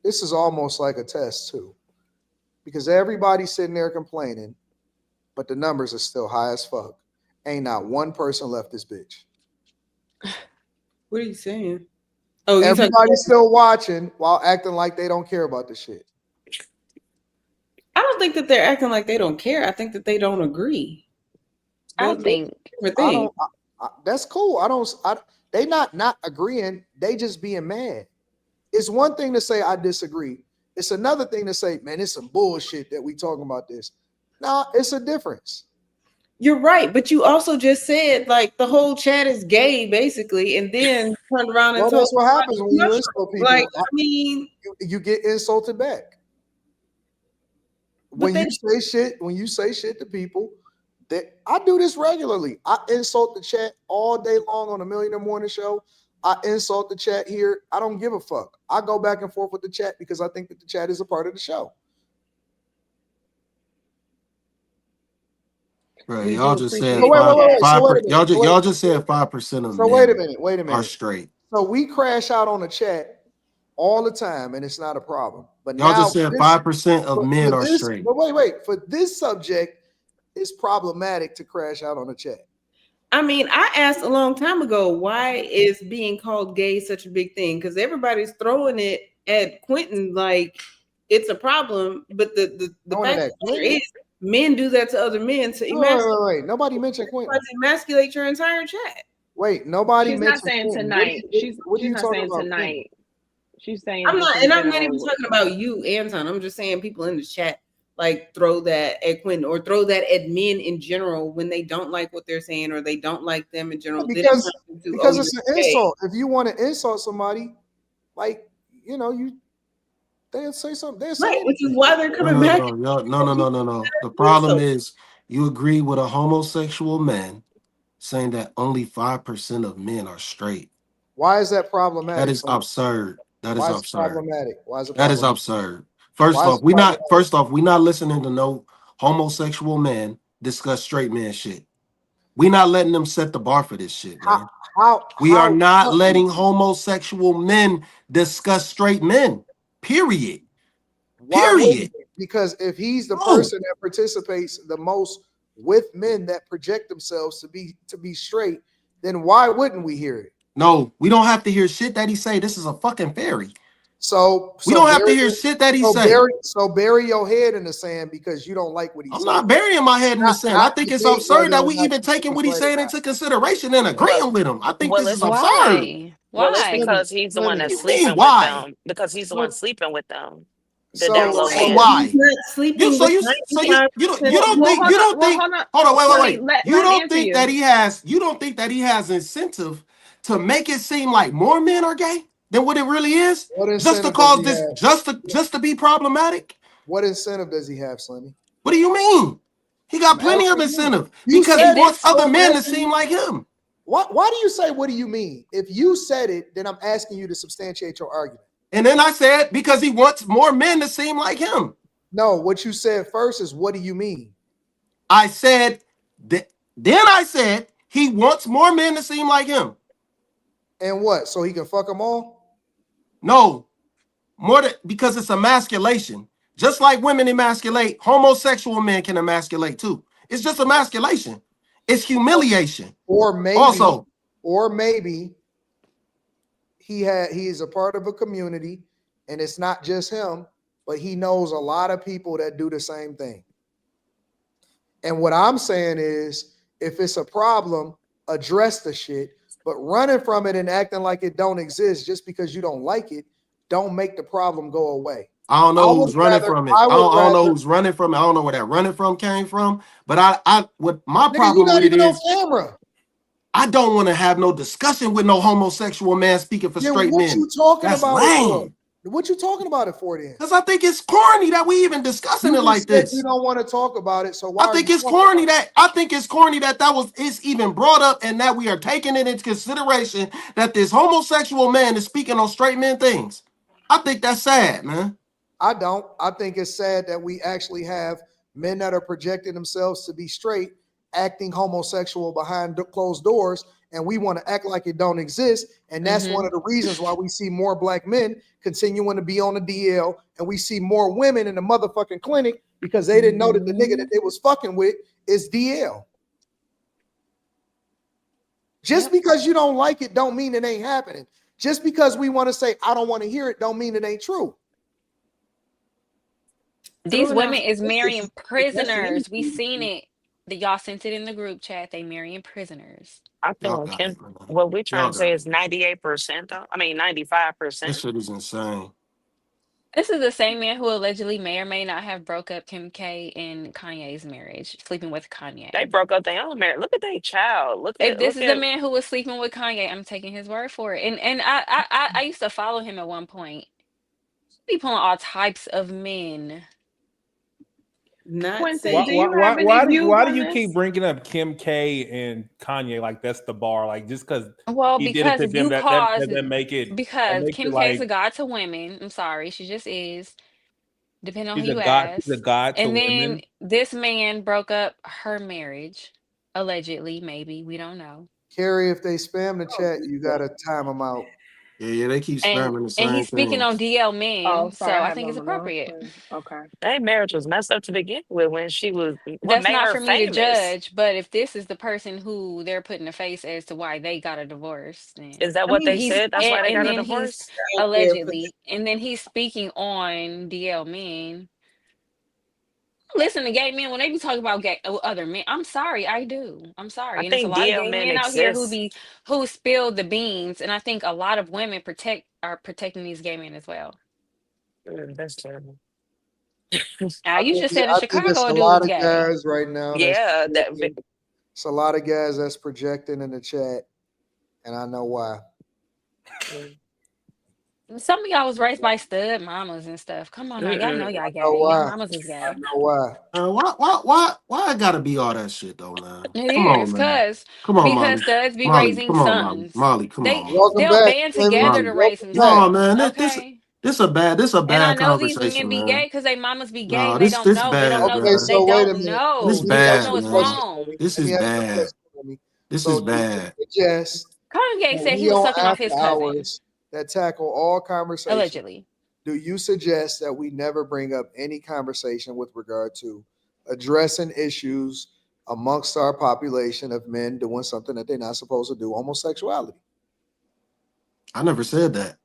This is almost like a test too, because everybody's sitting there complaining, but the numbers are still high as fuck. Ain't not one person left this bitch. What are you saying? Oh, you talking? Everybody's still watching while acting like they don't care about the shit. I don't think that they're acting like they don't care. I think that they don't agree. I That's think different I thing. don't. That's cool. I don't. They not agreeing. They just being mad. It's one thing to say I disagree. It's another thing to say, man, it's some bullshit that we talking about this. No, it's a difference. You're right, but you also just said like the whole chat is gay, basically, and then turned around and Well, told that's what happens when you insult people. like, I mean, you get insulted back. When you say shit to people, that I do this regularly. I insult the chat all day long on a Millionaire Morning Show. I insult the chat here. I don't give a fuck. I go back and forth with the chat because I think that the chat is a part of the show. Right, We y'all do just appreciate said the chat. y'all just said 5% of So men wait a minute. are straight. So we crash out on the chat all the time, and it's not a problem. But Y'all now just said 5% of men are straight. But wait. For this subject, it's problematic to crash out on the chat. I mean, I asked a long time ago, why is being called gay such a big thing? Because everybody's throwing it at Quentin like it's a problem. But the fact of the matter is, men do that to other men to emasculate. Wait. Nobody mentioned Quentin. Emasculate your entire chat. Wait, nobody She's mentioned not saying Quentin. tonight. What are She's you not talking saying about? tonight. She's saying I'm just not, in and I'm not general. even talking about you, Anton. I'm just saying people in the chat like throw that at Quentin or throw that at men in general when they don't like what they're saying or they don't like them in general. Because it's an insult. If you want to insult somebody, like they'll say something. They'll say right, which is why they're coming back. No. The problem is you agree with a homosexual man saying that only 5% of men are straight. Why is that problematic? That is absurd. That is absurd. Problematic? Why is it that is absurd. First off, we not listening to no homosexual man discuss straight man shit. We not letting them set the bar for this shit, man. We are not letting homosexual men discuss straight men. Period. Period. Because if he's the person that participates the most with men that project themselves to be straight, then why wouldn't we hear it? No, we don't have to hear shit that he say. This is a fucking fairy. So we don't have to hear shit that he say. Bury your head in the sand because you don't like what he said. I'm not burying my head in the sand. I think it's absurd that we even taking what he's saying into consideration and agreeing with him. I think this is absurd. Well, it's because he's the one that's sleeping with them. Because he's the one sleeping with them. So why? You don't think that he has incentive to make it seem like more men are gay than what it really is? Just to cause this, just to be problematic? What incentive does he have, Slimmy? What do you mean? He got plenty of incentive because he wants other men to seem like him. Why do you say, what do you mean? If you said it, then I'm asking you to substantiate your argument. And then I said, because he wants more men to seem like him. No, what you said first is, what do you mean? I said, then I said, he wants more men to seem like him. And what? So he can fuck them all? No, because it's emasculation. Just like women emasculate, homosexual men can emasculate too. It's just emasculation. It's humiliation. Or maybe he is a part of a community, and it's not just him, but he knows a lot of people that do the same thing. And what I'm saying is, if it's a problem, address the shit, but running from it and acting like it don't exist just because you don't like it, don't make the problem go away. I don't know who's running from it. I don't know who's running from it. I don't know where that running from came from. But what my problem with it is, I don't want to have no discussion with no homosexual man speaking for straight men. What you talking That's about? lame. What you talking about it for then? Because I think it's corny that we even discussing You it like just said this. you don't want to talk about it, so why I think it's corny that it's even brought up and that we are taking it into consideration that this homosexual man is speaking on straight men things. I think that's sad, man. I don't. I think it's sad that we actually have men that are projecting themselves to be straight, acting homosexual behind closed doors, and we want to act like it don't exist. And that's one of the reasons why we see more black men continuing to be on the DL, and we see more women in the motherfucking clinic because they didn't know that the nigga that they was fucking with is DL. Just because you don't like it don't mean it ain't happening. Just because we want to say I don't want to hear it don't mean it ain't true. These women is marrying prisoners. We seen it. Y'all sent it in the group chat. They marrying prisoners. I feel like what we're trying to say is 98% though. I mean 95%. This shit is insane. This is the same man who allegedly may or may not have broke up Kim K and Kanye's marriage, sleeping with Kanye. They broke up their own marriage. Look at their child. If this is the man who was sleeping with Kanye, I'm taking his word for it. And I used to follow him at one point. He be pulling all types of men. Quincy, do you have any views why on do you this? keep bringing up Kim K and Kanye like that's the bar? Like just because he did it Because to if them, you that cause doesn't make it. because Makes Kim it K like is a god to women. I'm sorry, she just is. Depending on she's who a you god. ask. She's a god to And then women. this man broke up her marriage, allegedly, maybe we don't know. Carrie, if they spam the chat, you gotta time them out. Yeah, they keep And spamming the same he's speaking thing. on DL men, Oh, sorry, so I I had think them it's on the appropriate. screen. Okay. Their marriage was messed up to begin with when she was what That's made not her for me to famous. judge, but if this is the person who they're putting a face as to why they got a divorce, then Is that I what mean they said? That's why they and got a then he's divorce? allegedly, and then he's speaking on DL men. Listen to gay men when they be talking about gay other men. I'm sorry, I do. I'm I sorry, and it's a think lot of DL gay men men out here exist. who spill the beans, and I think a lot of women are protecting these gay men as well. That's terrible. You just said in I think it's Chicago a a dude lot was of gay. guys right now that's Yeah, projecting. It's a lot of guys that's projecting in the chat, and I know why. Some of y'all was raised by stud mamas and stuff. Come on now, y'all know y'all I know gay. Your why. mamas is I gay. know why. Why I gotta be all that shit though, man? It Come on, is, man. cause Come on, because Molly. studs be Molly, raising come on, Molly. sons. Molly, come on, Molly. Welcome They'll back, band Fleming. together to Molly. raise some Welcome back. No, sons. man. Okay. This a And I bad know these men conversation, be gay man. because they mamas be gay No, and they don't this know. They don't bad, know. Okay, bro. They so wait a don't minute. This know. Let me They don't ask know bad, you a it's question. man. wrong. This Let is me ask you a bad. question. Fleming. This So is do you bad. suggest Kanye that said he we was on sucking off after his cousin, hours that tackle all conversations? allegedly. Do you suggest that we never bring up any conversation with regard to addressing issues amongst our population of men doing something that they're not supposed to do, homosexuality? I never said that.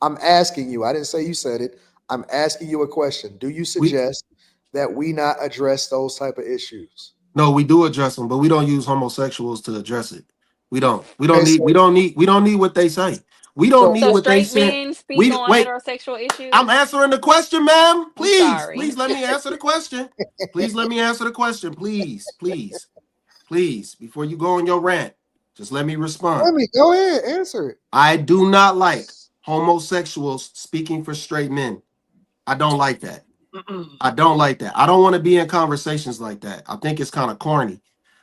I'm asking you. I didn't say you said it. I'm asking you a question. Do you suggest that we not address those type of issues? No, we do address them, but we don't use homosexuals to address it. We don't. We don't Okay, need. so We don't need. We don't need what they say. We don't so need So what they straight said. men speak We on wait. heterosexual I'm issues. answering the question, ma'am. I'm Please, sorry. please let me answer the question. Please let me answer the question. Please, please, please. Before you go on your rant, just let me respond. let me go ahead, answer it. I do not like homosexuals speaking for straight men. I don't like that. I don't like that. I don't want to be in conversations like that. I think it's kind of corny.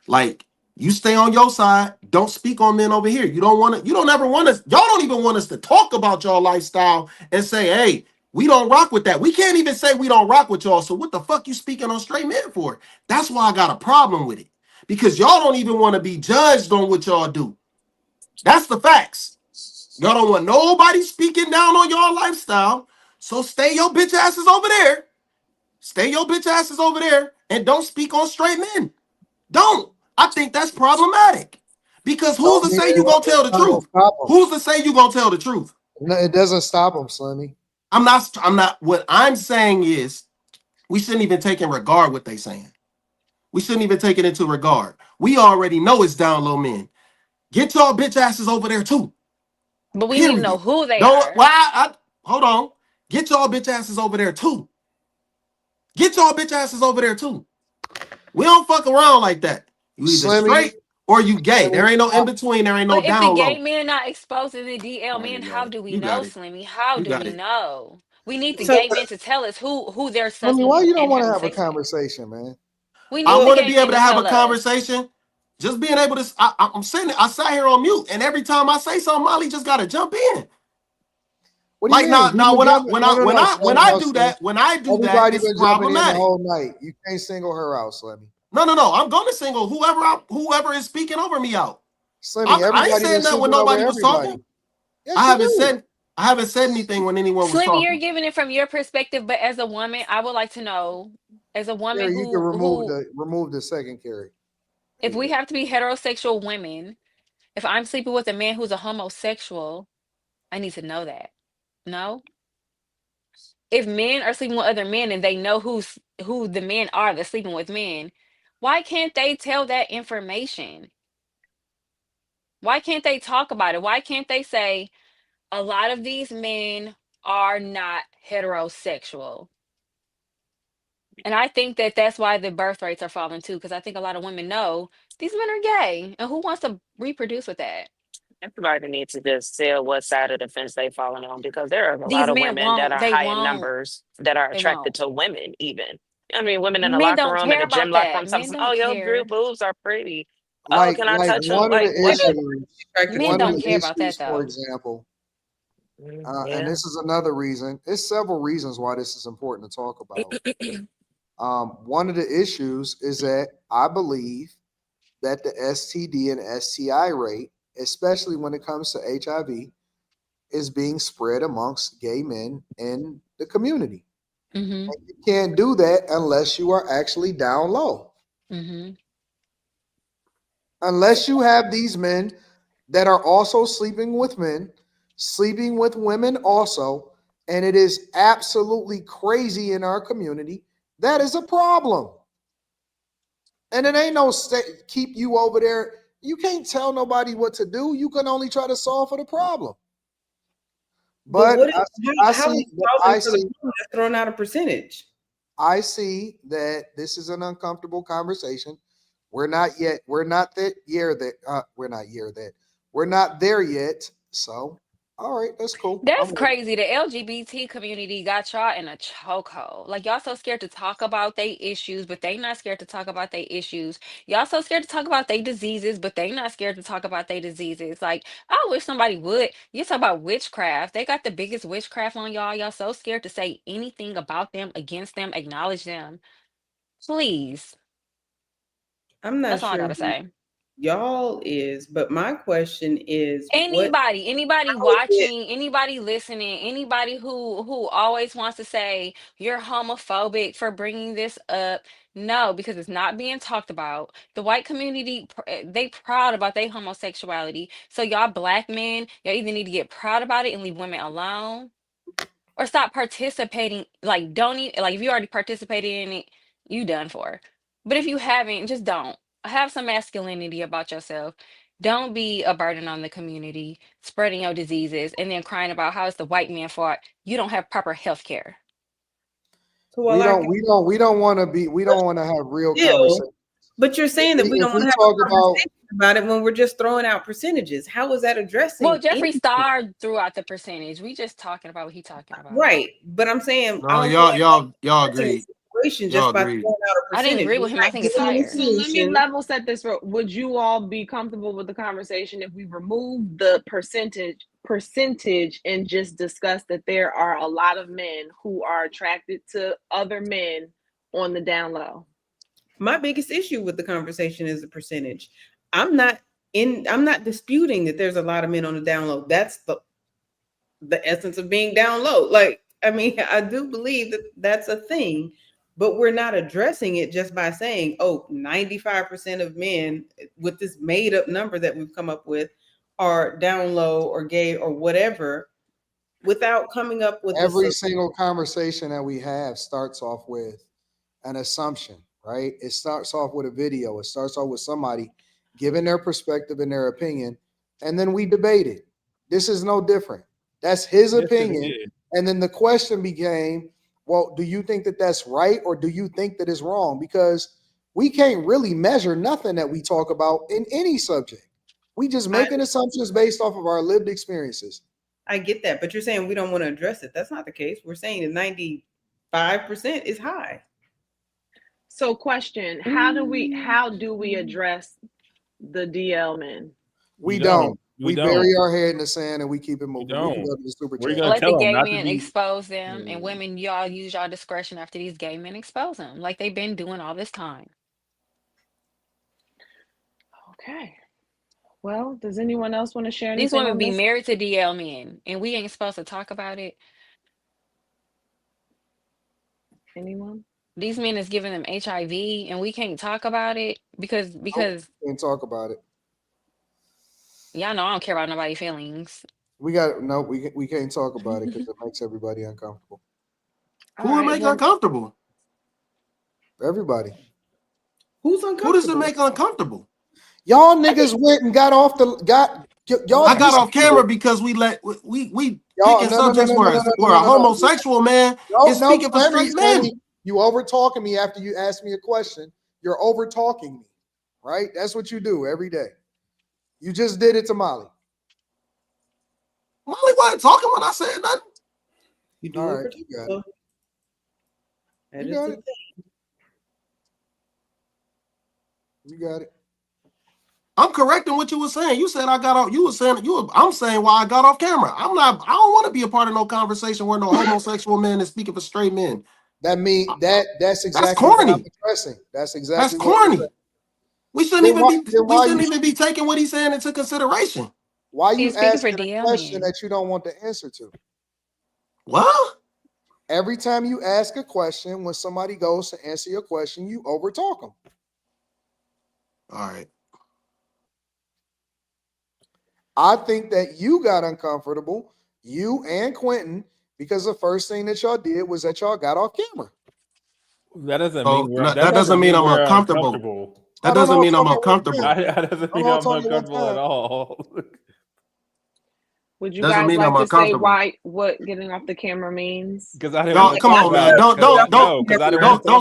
Like, you stay on your side. Don't speak on men over here. You don't want to. You don't ever want us. Y'all don't even want us to talk about your lifestyle and say, "Hey, we don't rock with that." We can't even say we don't rock with y'all. So what the fuck you speaking on straight men for? That's why I got a problem with it because y'all don't even want to be judged on what y'all do. That's the facts. Y'all don't want nobody speaking down on your lifestyle. So stay your bitch asses over there. Stay your bitch asses over there and don't speak on straight men. Don't. I think that's problematic. Because who's Don't to mean say you gonna tell the it's not gonna truth? stop them. Who's to say you gonna tell the truth? No, it doesn't stop them, Slimmy. I'm not. What I'm saying is we shouldn't even take in regard what they saying. We shouldn't even take it into regard. We already know it's down low men. Get y'all bitch asses over there too. But we need to know Period. who they Don't are. hold on. Get y'all bitch asses over there too. Get y'all bitch asses over there too. We don't fuck around like that. You either Slimmy, straight or you gay. There ain't no in between. There ain't no But if the down gay low. men not exposed in the DL There men, you how go. do we You got know, it. Slimmy? How You do got we it. know? We need the So, gay men to tell us who they're I mean, why sussing you don't and want to having have a sex with. conversation, man? We I need the want to gay be able men to to have a tell us. conversation. Just being able to. I'm sitting. I sat here on mute, and every time I say something, Molly just got to jump in. What do you Like mean? now, We've been jumping. No, no, no, when Slim. I No, do Slim. that, Everybody it's been jumping in the problematic. whole night. You can't single her out, Slimmy. No. I'm going to single whoever is speaking over me out. Slimmy, I ain't everybody been saying nothing when speaking over nobody was everybody. talking. Yes, you do. I haven't said anything when anyone was Slimmy, you're talking. giving it from your perspective, but as a woman, I would like to know, as a woman Carrie, you can who remove the second Carrie. There if you we go. have to be heterosexual women, if I'm sleeping with a man who's a homosexual, I need to know that. No? If men are sleeping with other men and they know who the men are that's sleeping with men, why can't they tell that information? Why can't they talk about it? Why can't they say a lot of these men are not heterosexual? And I think that that's why the birth rates are falling too, because I think a lot of women know these men are gay, and who wants to reproduce with that? Everybody needs to just tell what side of the fence they falling on because there are a These lot of men women that won't. are They high in won't. numbers that are They attracted won't. to women, even. I mean, women in the Men locker don't room, in care the gym about locker that. room, talking Men some, don't oh, your care. boobs are pretty. Oh, Like can I touch them? one of Like, the what? issues, Attracted to Men one of don't the care about that issues, for though. example, and Yeah. this is another reason. It's several reasons why this is important to talk about. One of the issues is that I believe that the STD and STI rate, especially when it comes to HIV, is being spread amongst gay men in the community. Mm-hmm. And you can't do that unless you are actually down low. Mm-hmm. Unless you have these men that are also sleeping with men, sleeping with women also, and it is absolutely crazy in our community, that is a problem. And it ain't no keep you over there. You can't tell nobody what to do. You can only try to solve for the problem. But But what is I how is see, but solving for the problem just throwing out a percentage? I see that this is an uncomfortable conversation. We're not that year that we're not there yet. So, all right, that's cool. That's I'm with it. crazy. The LGBT community got y'all in a chokehold. Like y'all so scared to talk about their issues, but they not scared to talk about their issues. Y'all so scared to talk about their diseases, but they not scared to talk about their diseases. Like I wish somebody would. You talk about witchcraft. They got the biggest witchcraft on y'all. Y'all so scared to say anything about them, against them, acknowledge them. Please. I'm not That's all I sure gotta who say. y'all is, but my question is Anybody how is it watching, anybody listening, anybody who always wants to say you're homophobic for bringing this up. No, because it's not being talked about. The white community, they proud about their homosexuality. So y'all black men, y'all either need to get proud about it and leave women alone, or stop participating. Like don't even, like if you already participated in it, you done for. But if you haven't, just don't. Have some masculinity about yourself. Don't be a burden on the community, spreading your diseases and then crying about how it's the white man fault. You don't have proper health care. so well I can We don't want to be. We don't want to have real still, conversations. but you're saying that we If don't want we to have talk a about conversation about it when we're just throwing out percentages. How is that Well, addressing Jeffree anything? Star threw out the percentage. We just talking about what he talking about. Right. But I'm saying I No, don't feel like y'all addressing the agreed. situation Y'all just by agreed. throwing out a I didn't percentage. agree We're with him. I think it's not getting the higher. So let me solution. level set this. Would you all be comfortable with the conversation if we remove the percentage and just discuss that there are a lot of men who are attracted to other men on the down low? My biggest issue with the conversation is the percentage. I'm not disputing that there's a lot of men on the down low. That's the essence of being down low. Like, I mean, I do believe that that's a thing, but we're not addressing it just by saying, oh, 95% of men with this made up number that we've come up with are down low or gay or whatever without coming up with every single conversation that we have starts off with an assumption, right? It starts off with a video. It starts off with somebody giving their perspective and their opinion, and then we debate it. This is no different. That's his Yes, it opinion. is. And then the question became, well, do you think that that's right or do you think that it's wrong? Because we can't really measure nothing that we talk about in any subject. We just making assumptions based off of our lived experiences. I get that, but you're saying we don't want to address it. That's not the case. We're saying that 95% is high. So, question: How do we address the DL men? We don't. We bury our head in the sand and we keep it moving. We can go to the super chat. Let the gay men expose them, and women, y'all use y'all discretion after these gay men expose them, like they've been doing all this time. Okay. Well, does anyone else want to share anything? These women on be this? married to DL men, and we ain't supposed to talk about it. Anyone? These men is giving them HIV, and we can't talk about it because can't talk about it. Y'all know I don't care about nobody's feelings. We can't talk about it because it makes everybody uncomfortable. Who would make uncomfortable? Everybody. Who's uncomfortable? Who does it make uncomfortable? Y'all niggas went and got off the y'all. I got off camera because we picking subjects where a homosexual man is speaking for straight men. You over talking me after you asked me a question. You're over talking me, right? That's what you do every day. You just did it to Molly. Molly wasn't talking when I said nothing. You do All it right, for you got it. You got it. You got it. I'm correcting what you were saying. You said I got off. You were saying I'm saying why I got off camera. I'm not. I don't want to be a part of no conversation where no homosexual man is speaking for straight men. That's exactly that's corny. What I'm addressing. That's exactly that's corny. We shouldn't even be taking what he's saying into consideration. Why you asking a question that you don't want the answer to? Well, every time you ask a question, when somebody goes to answer your question, you overtalk them. All right. I think that you got uncomfortable, you and Quentin, because the first thing that y'all did was that y'all got off camera. That doesn't mean that doesn't mean I'm uncomfortable. That doesn't mean I'm uncomfortable. That doesn't mean I'm uncomfortable at all. Would you guys like to say what getting off the camera means? Because I didn't. Come on, man! Don't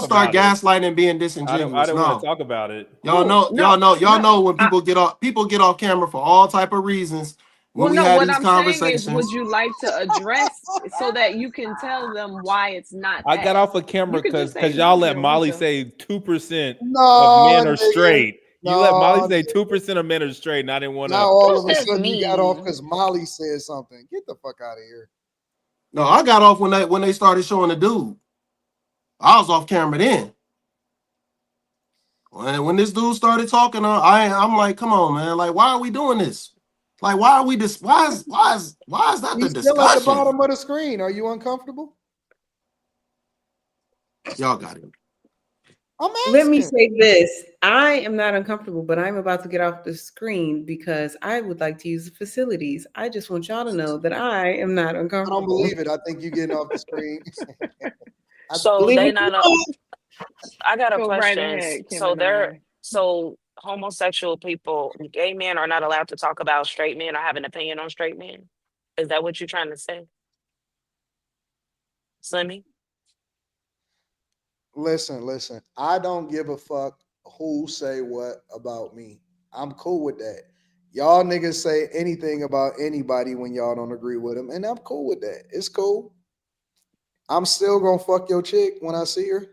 start gaslighting gaslighting and being disingenuous. I didn't want to talk about it. Y'all know when people get off camera for all type of reasons. What I'm saying is, would you like to address so that you can tell them why it's not? I got off of camera because y'all let Molly say 2% of men are straight. You let Molly say 2% of men are straight, and I didn't want to. Now all of a sudden you got off because Molly said something. Get the fuck out of here. No, I got off when they started showing the dude. I was off camera then. When this dude started talking, I'm like, come on, man! Like, why are we doing this? Like, why are we this? Why is that the discussion? Still at the bottom of the screen. Are you uncomfortable? Y'all got it. Let me say this. I am not uncomfortable, but I'm about to get off the screen because I would like to use the facilities. I just want y'all to know that I am not uncomfortable. I don't believe it. I think you're getting off the screen. So they not. I got a question. Right so homosexual people, gay men are not allowed to talk about straight men or have an opinion on straight men. Is that what you're trying to say, Slimmy? Listen. I don't give a fuck who say what about me. I'm cool with that. Y'all niggas say anything about anybody when y'all don't agree with them, and I'm cool with that. It's cool. I'm still gonna fuck your chick when I see her.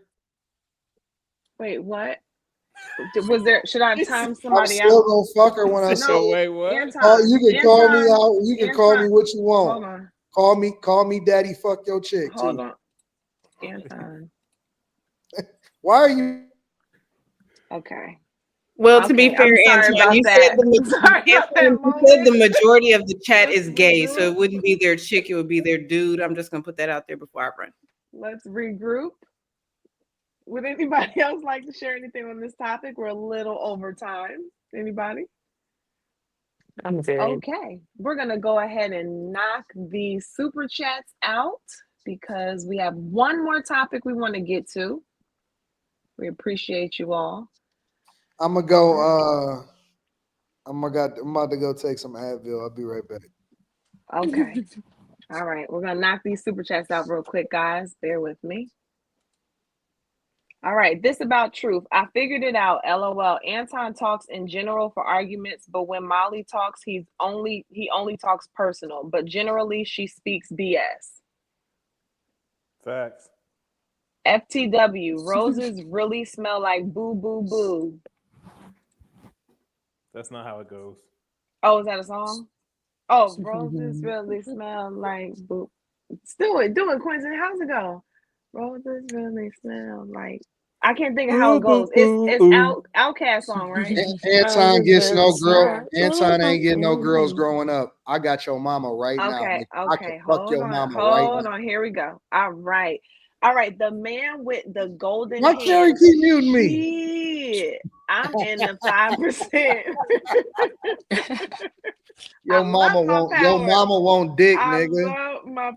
Wait, what? Was there? Should I time somebody I'm still gonna fuck her when I see her. Wait, what? You can call me out. You can call me what you want. Hold on. Call me daddy. Fuck your chick. Hold on. Anton. Why are you? Okay. Well, to be fair, Anton, you said the majority of the chat is gay, so it wouldn't be their chick, it would be their dude. I'm just gonna put that out there before I run. Let's regroup. Would anybody else like to share anything on this topic? We're a little over time. Anybody? I'm good. Okay. We're gonna go ahead and knock the super chats out because we have one more topic we want to get to. We appreciate you all. I'm gonna go. I'm about to go take some Advil. I'll be right back. Okay. All right. We're gonna knock these super chats out real quick, guys. Bear with me. All right, this about truth. I figured it out. LOL. Anton talks in general for arguments, but when Molly talks, he only talks personal. But generally, she speaks BS. Facts. FTW. Roses really smell like boo boo boo. That's not how it goes. Oh, is that a song? Oh, roses really smell like boo. Do it, Quincy. How's it go? Roses really smell like. I can't think of how it goes. It's Outcast song, right? Anton gets no girl. Smell. Anton ain't getting no girls growing up. I got your mama right now. Okay, I can okay. fuck your mama right now. Here we go. All right. The man with the golden Why Carrie hands. keep muting me? Shit. I'm in the 5%. Your mama won't dick, nigga. I love my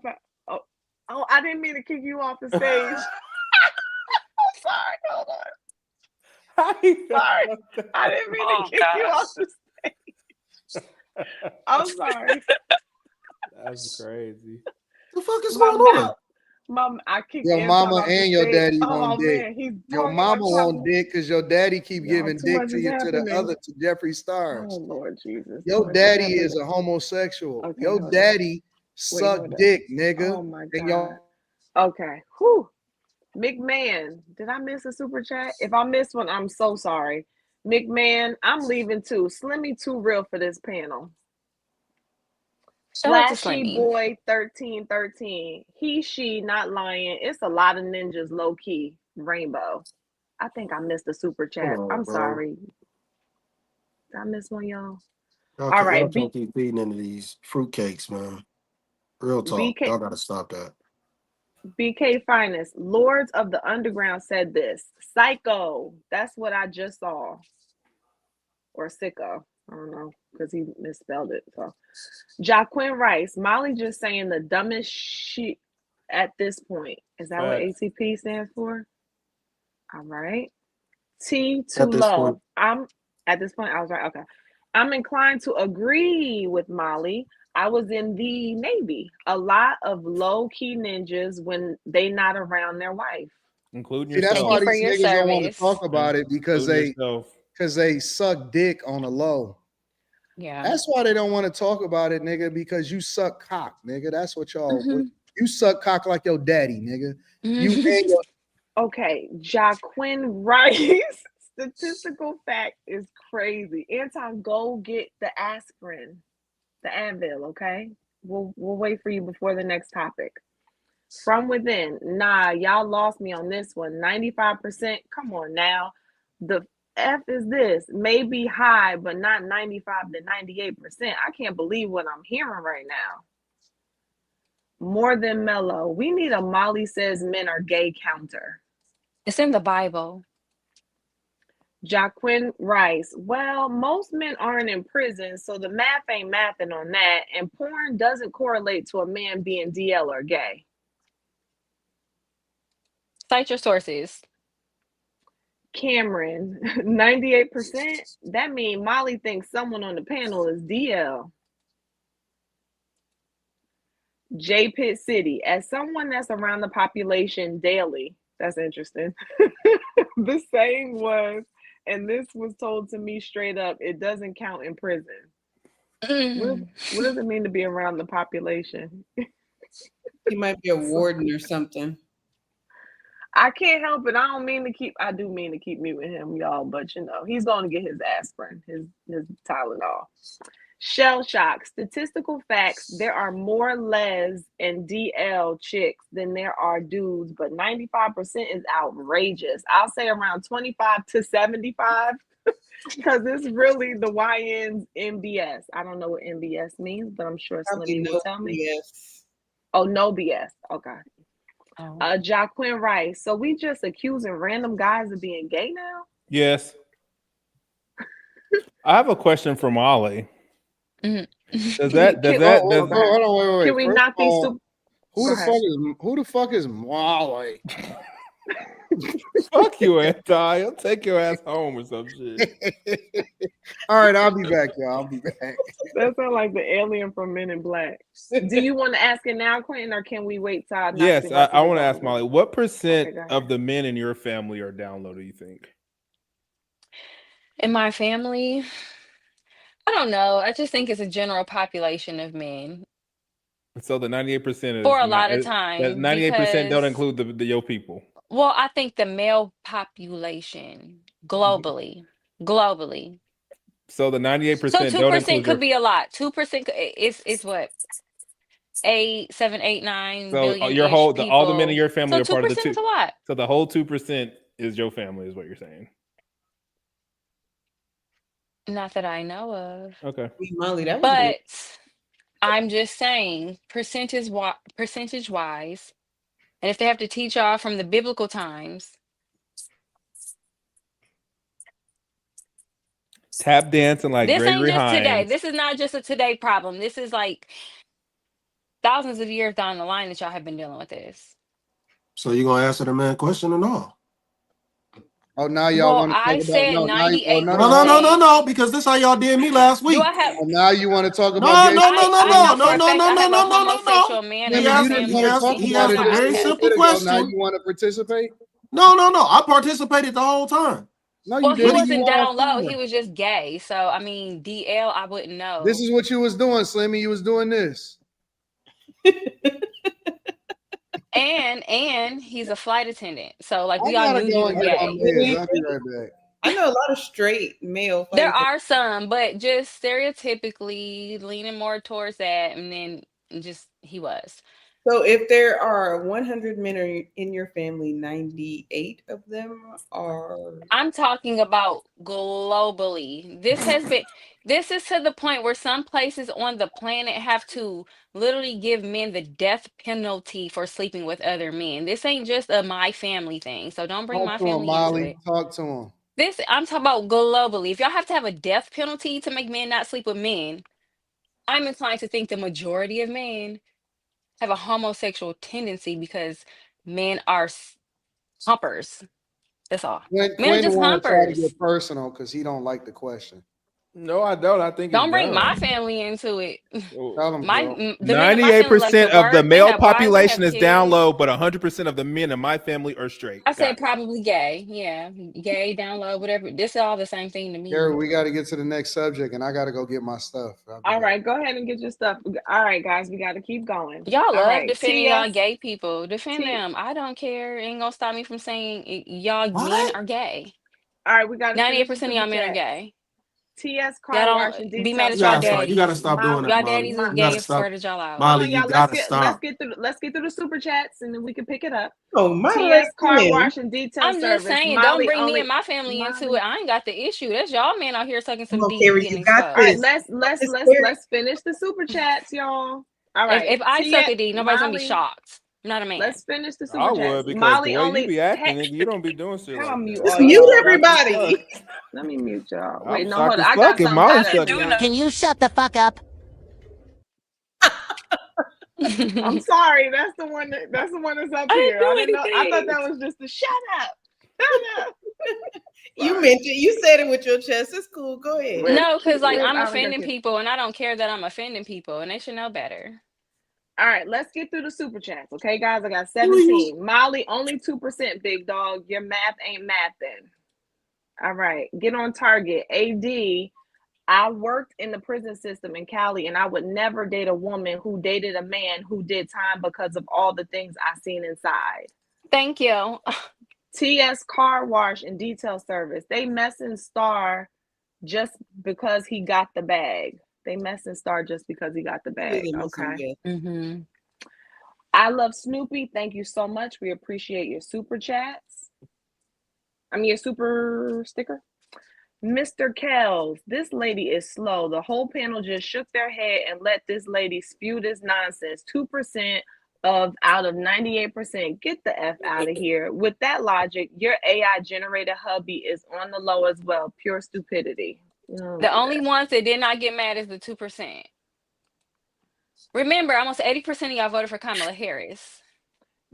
Oh, I didn't mean to kick you off the stage. I'm sorry. Hold on. Sorry. I didn't mean to kick you off the stage. I'm sorry. That's crazy. The fuck is going on? Mom, I kicked your mama and your daddy want dick. Man, your mama won't dick because your daddy keep giving dick to you to Jeffree Stars. Oh Lord Jesus. Your daddy is a homosexual. Okay, your daddy suck dick, nigga. Oh my God. Okay. Whew. McMahon, did I miss a super chat? If I missed one, I'm so sorry. McMahon, I'm leaving too. Slimmy too real for this panel. Flashy boy 1313. He, she, not lying. It's a lot of ninjas low key. Rainbow. I think I missed a super chat. I'm sorry. Did I miss one, y'all? All right. Y'all can't keep feeding into these fruitcakes, man. Real talk. Y'all gotta stop that. BK Finest, Lords of the Underground said this. Psycho. That's what I just saw. Or sicko. I don't know, because he misspelled it. So Jaquin Rice, Molly just saying the dumbest shit at this point. Is that what ATP stands for? All right. T to love. At this point, I was right. Okay. I'm inclined to agree with Molly. I was in the Navy. A lot of low-key ninjas when they not around their wife. Including yourself. That's why these niggas don't want to talk about it because they suck dick on the low. Yeah. That's why they don't want to talk about it, nigga, because you suck cock, nigga. That's what y'all you suck cock like your daddy, nigga. You and your Okay, Jaquin Rice. Statistical fact is crazy. Anton, go get the aspirin, the Advil, okay? We'll wait for you before the next topic. From within. Nah, y'all lost me on this one. 95%. Come on now. The F is this. Maybe high, but not 95 to 98%. I can't believe what I'm hearing right now. More than mellow. We need a Molly says men are gay counter. It's in the Bible. Jaquin Rice. Well, most men aren't in prison, so the math ain't mathing on that. And porn doesn't correlate to a man being DL or gay. Cite your sources. Cameron, 98%. That means Molly thinks someone on the panel is DL. J Pitt City. As someone that's around the population daily, that's interesting. The saying was, and this was told to me straight up, it doesn't count in prison. What does it mean to be around the population? He might be a warden or something. I can't help it. I do mean to keep muting him, y'all, but he's going to get his aspirin, his Tylenol. Shell shock. Statistical facts. There are more les and DL chicks than there are dudes, but 95% is outrageous. I'll say around 25 to 75 because it's really the YN's MBS. I don't know what MBS means, but I'm sure Slimmy will tell me. Yes. Oh, no BS. Okay. Jaquin Rice. So we just accusing random guys of being gay now? Yes. I have a question for Molly. Does that hold on, wait. Can we not be super? Who the fuck is Molly? Fuck you, Anti. I'll take your ass home or some shit. All right, I'll be back, y'all. I'll be back. That sounds like the alien from Men in Black. Do you want to ask it now, Quentin, or can we wait till I knock Yes, the rest I of want this to off ask of it? Molly, what percent Okay, go ahead. of the men in your family are down low, do you think? In my family, I don't know. I just think it's a general population of men So the 98% for is a not lot of that time 98% don't because, include the your people. well, I think the male population globally. So the So 98% don't 2% include could your. be a lot. 2% is what, 8, 7, 8, 9 billion Your ish whole all the men in people. your family So are two part of the percent two. is a lot. So the whole 2% is your family, is what you're saying. Not that I know of. Okay. Molly, that was good. But I'm just saying, percentage wise, and if they have to teach y'all from the biblical times, Tap dancing like this ain't Gregory just today. Hines. This is not just a today problem. This is like thousands of years down the line that y'all have been dealing with this. So you gonna answer the man question or no? Oh, now y'all Well, want to talk I about said no. 98%. Because this how y'all did me last Do week. I have Oh, now you want to talk about No, gay? no, no, no, I no, know no, for a no, fact no, I no, have a no, no, no, no. homosexual man in Slimmy, my you didn't family want to who talk teaches about He it how asked to a just very a have little simple bit ago. sex. Now question. you want to participate? No, no, no. I participated the whole time. No, you Well, he What do didn't. you? You wasn't went down off low. camera. He was just gay. So I mean, DL, I wouldn't This know. is what you was doing, Slimmy. You was doing this. And he's a flight attendant. So like I we all gotta knew you go was and get my gay. meds. I'll be right back. I know a lot of straight male flight There attendants. are some, but just stereotypically leaning more towards that, and then just he was. So if there are 100 men in your family, 98 of them are. I'm talking about globally. This is to the point where some places on the planet have to literally give men the death penalty for sleeping with other men. This ain't just a my family thing. So don't bring Talk my to him, family into Molly. it. Talk to him. This I'm talking about globally. If y'all have to have a death penalty to make men not sleep with men, I'm inclined to think the majority of men have a homosexual tendency because men are humpers. That's all. Men are Quinn just want to try to humpers. get personal because he don't like the question. No, I don't. I think it's Don't bring my dumb. family into it. Tell him, girl. The men in my family like to 98% of the work. They male have wives. They population have is down kids. low, but 100% of the men in my family are straight. I said Got it. probably gay. Yeah, gay, down low, whatever. This is all the same thing to Gary, me. we got to get to the next subject, and I got to go get my stuff. I'll be All back. right, go ahead and get your stuff. All right, guys, we got to keep going. Y'all All love right, defending y'all gay people. Defend T. them. I don't care. Ain't gonna stop me from saying y'all men What? are gay. All right, we got to finish the 98% of super y'all men are chat. gay. TS Y'all Car Wash and don't be mad Detail at y'all You Service. gotta daddies. stop doing Molly, that, Y'all Molly. daddies is You gay gotta and stop, squirted y'all out. hold Molly. on, You y'all. gotta stop. Let's get through the super chats and then we can pick it up. Oh, moderate TS Car men. Wash and Detail I'm just Service. saying, don't Molly bring me and only. my family into Molly. it. I ain't got the issue. That's y'all men out here sucking Come some on, D Carrie, getting you got All right, exposed. this. let's let's This let's Carrie. let's finish the super chats, y'all. All If right, I suck TS a D, nobody's gonna be Molly. shocked. I'm not a man. Let's finish the I super chats. would, because the Molly way you only. be Hey, acting, nigga, you don't be doing shit how I like mute that. Just all I'm mute y'all? shocked as fuck. everybody. Let me mute y'all. I'm Wait, no, hold shocked on. as I got fuck if something Molly better. sucking it. Can you shut the fuck up? I'm sorry. That's the one that's up I didn't here. I do didn't know. I thought anything. that was just a shut up. Shut up. You Sorry. mentioned, you said it with your chest. It's cool. Go ahead. No, because like I'm I don't offending care. people and I don't care that I'm offending people and they should know better. All right, let's get through the super chats. Okay, guys, I got Please. 17. Molly, only 2%, big dog. Your math ain't mathing. All right, get on target. AD, I worked in the prison system in Cali, and I would never date a woman who dated a man who did time because of all the things I seen inside. Thank you. TS Car Wash and Detail Service. They messing Star just because he got the bag. They messing Star just because he got the bag. Okay. Mm-hmm. I love Snoopy. Thank you so much. We appreciate your super chats. I mean, your super sticker. Mr. Kells, this lady is slow. The whole panel just shook their head and let this lady spew this nonsense. 2% of out of 98%. Get the F out of here. With that logic, your AI generated hubby is on the low as well. Pure stupidity. The only ones that did not get mad is the 2%. Remember, almost 80% of y'all voted for Kamala Harris.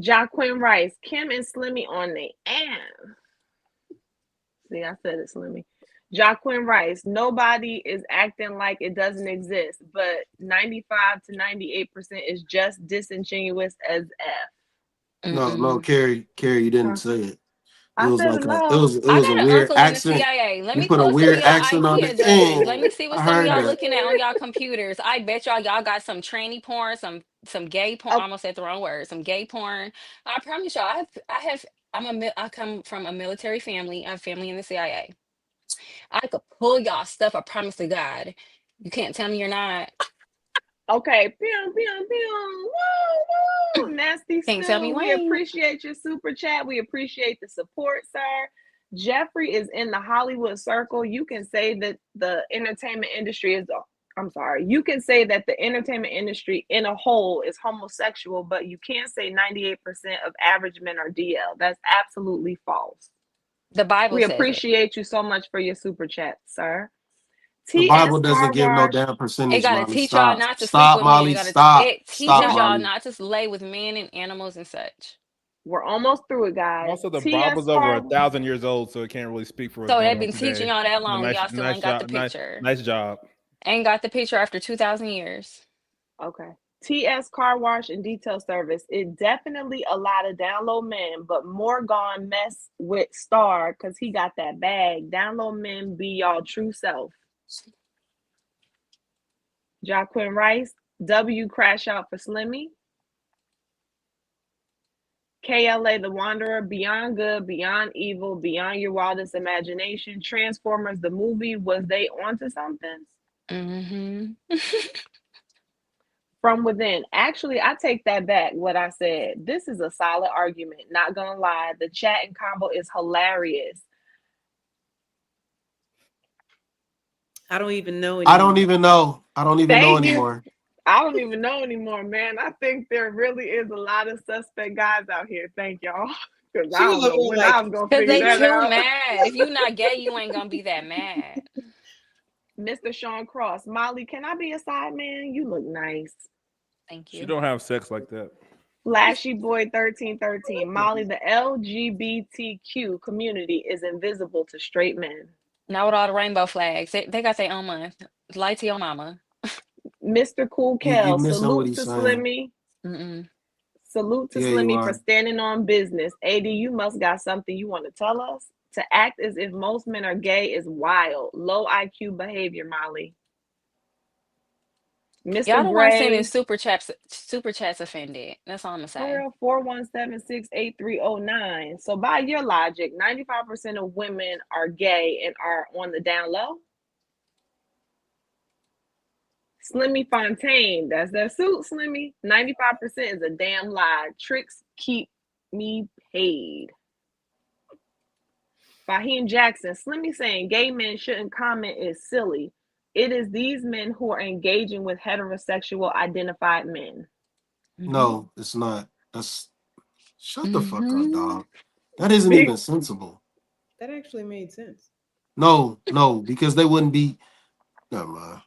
Jaquin Rice, Kim and Slimmy on the air. See, I said it, Slimmy. Jaquin Rice, nobody is acting like it doesn't exist, but 95 to 98% is just disingenuous as F. No, Carrie, you didn't Huh? say it. It I was said like hello. it I was a got an weird uncle in the accent. CIA. Let You me put a pull some of weird y'all accent on IKEA it. dummies. Let me see what I some of heard y'all that. looking at on y'all computers. I bet y'all got some tranny porn, some gay porn. I Oh, almost said the wrong word. Some gay porn. I promise y'all. I come from a military family. I have family in the CIA. I could pull y'all stuff. I promise to God. You can't tell me you're not. okay. Pew, pew, pew. Woo, woo. Nasty Can't tell me Stew. We when. appreciate your super chat. We appreciate the support, sir. Jeffrey is in the Hollywood circle. You can say that the entertainment industry is, I'm sorry, you can say that the entertainment industry in a whole is homosexual, but you can't say 98% of average men are DL. That's absolutely false. The Bible We says it. appreciate you so much for your super chat, sir. The TS Bible doesn't Car give no Wash. damn It percentage, got to Molly. teach y'all Stop. not to sleep Stop, with men. Molly. Stop. It Stop, teaches y'all Molly. not to lay with men and animals and such. We're almost through it, guys. Also, the TS Bible's over Car. 1,000 years old, so it can't really speak for what's So going they've on been teaching today. y'all that But long. Y'all still nice ain't got the job, picture. nice job. Ain't got the picture after 2,000 years. Okay. TS Car Wash and Detail Service. It definitely a lot of download men, but more gone mess with Star because he got that bag. Download men be y'all true self. Jaquin Rice. W crash out for Slimmy. KLA The Wanderer, Beyond Good, Beyond Evil, Beyond Your Wildest Imagination, Transformers the movie, was they onto something? Mm-hmm. From Within. Actually, I take that back, what I said. This is a solid argument, not gonna lie. The chat and combo is hilarious. I don't even know I don't anymore. even know. I don't even know Thank you. anymore. I don't even know anymore, man. I think there really is a lot of suspect guys out here. Thank y'all. Because I She was don't know looking when like I'm going to Because figure they that too out. mad. If you not gay, you ain't going to be that mad. Mr. Sean Cross. Molly, can I be a side man? You look nice. Thank She you. don't have sex like that. Flashy Boy 1313. Molly, the LGBTQ community is invisible to straight men. Now with all the rainbow flags, they got their own month. Lie to your mama. Mr. Cool You Kel, missing what salute he's to saying. Slimmy. Mm-mm. Salute to Yeah, you Slimmy for are. standing on business. AD, you must got something you want to tell us. To act as if most men are gay is wild. Low IQ behavior, Molly. Y'all Mr. the one sending Gray, super chats offended. That's all I'm gonna for say. real, 417-68309. So by your logic, 95% of women are gay and are on the down low. Slimmy Fontaine, that's their suit, Slimmy. 95% is a damn lie. Tricks keep me paid. Fahim Jackson, Slimmy saying gay men shouldn't comment is silly. It is these men who are engaging with heterosexual identified men. Mm-hmm. No, it's not. That's shut the fuck up, Mm-hmm. dog. That isn't Big even sensible. that actually made sense. No, because they wouldn't be. Never mind.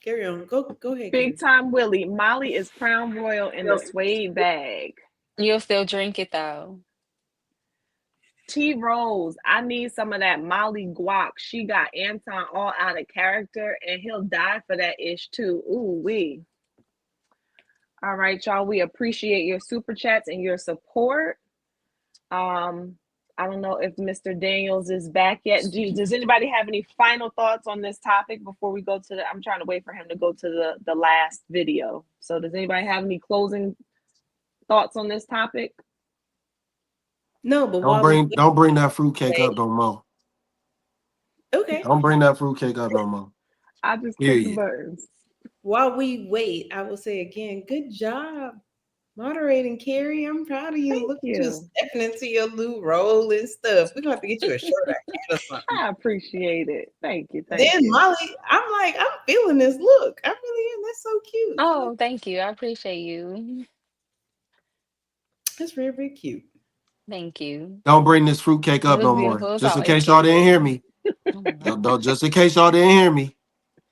Carry on. Go ahead, Carrie. Big Time Willie, Molly is Crown Royal in the suede bag. You'll still drink it though. T Rose, I need some of that Molly guac. She got Anton all out of character, and he'll die for that ish too. Ooh wee. All right, y'all. We appreciate your super chats and your support. I don't know if Mr. Daniels is back yet. Does anybody have any final thoughts on this topic before we go to the? I'm trying to wait for him to go to the last video. So, does anybody have any closing thoughts on this topic? No, but Don't while we bring that fruitcake wait, up no more. okay. Don't bring that fruitcake up no more. I just click the Period. buttons. While we wait, I will say again, good job moderating, Carrie. I'm proud of you. Thank Look at you you. stepping into your new role and stuff. We're gonna have to get you a shirt or hat or something. I appreciate it. Thank you. Thank Then you. Molly, I'm feeling this look. I really am. That's so cute. Oh, thank you. I appreciate you. That's very, very cute. Thank you. Don't bring this fruitcake It up was no more. beautiful. It's Just in always case y'all didn't hear beautiful. me. Oh my God. Just in case y'all didn't hear me.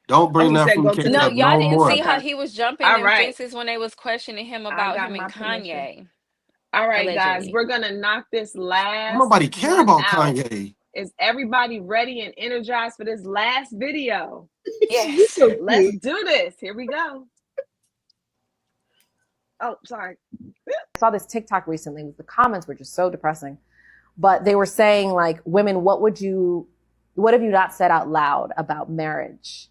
Don't Oh, bring he that said go to fruitcake No, the. up y'all no didn't see more. Okay. how he was jumping All in right. fences when they was questioning him I about got him my and permission. Kanye, All right, guys. allegedly. We're gonna knock this Don't last nobody care one about out. Kanye. Is everybody ready and energized for this last video? Yes. Let's do this. Here we go. Oh, sorry. I saw this TikTok recently. The comments were just so depressing, but they were saying like, women, what have you not said out loud about marriage?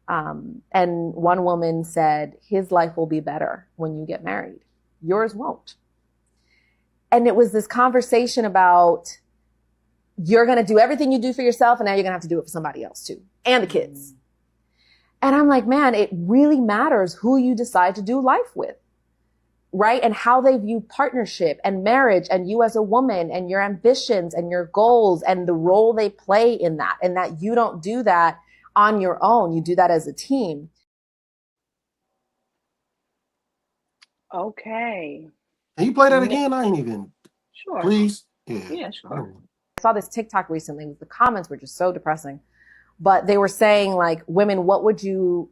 And one woman said, his life will be better when you get married. Yours won't. And it was this conversation about, you're going to do everything you do for yourself, and now you're going to have to do it for somebody else too, and the kids. And I'm like, man, it really matters who you decide to do life with, right? And how they view partnership and marriage and you as a woman and your ambitions and your goals and the role they play in that, and that you don't do that on your own. You do that as a team. Okay. Can you play that again? I ain't even. Sure. Please. Yeah, sure. I saw this TikTok recently. The comments were just so depressing, but they were saying like, women, what have you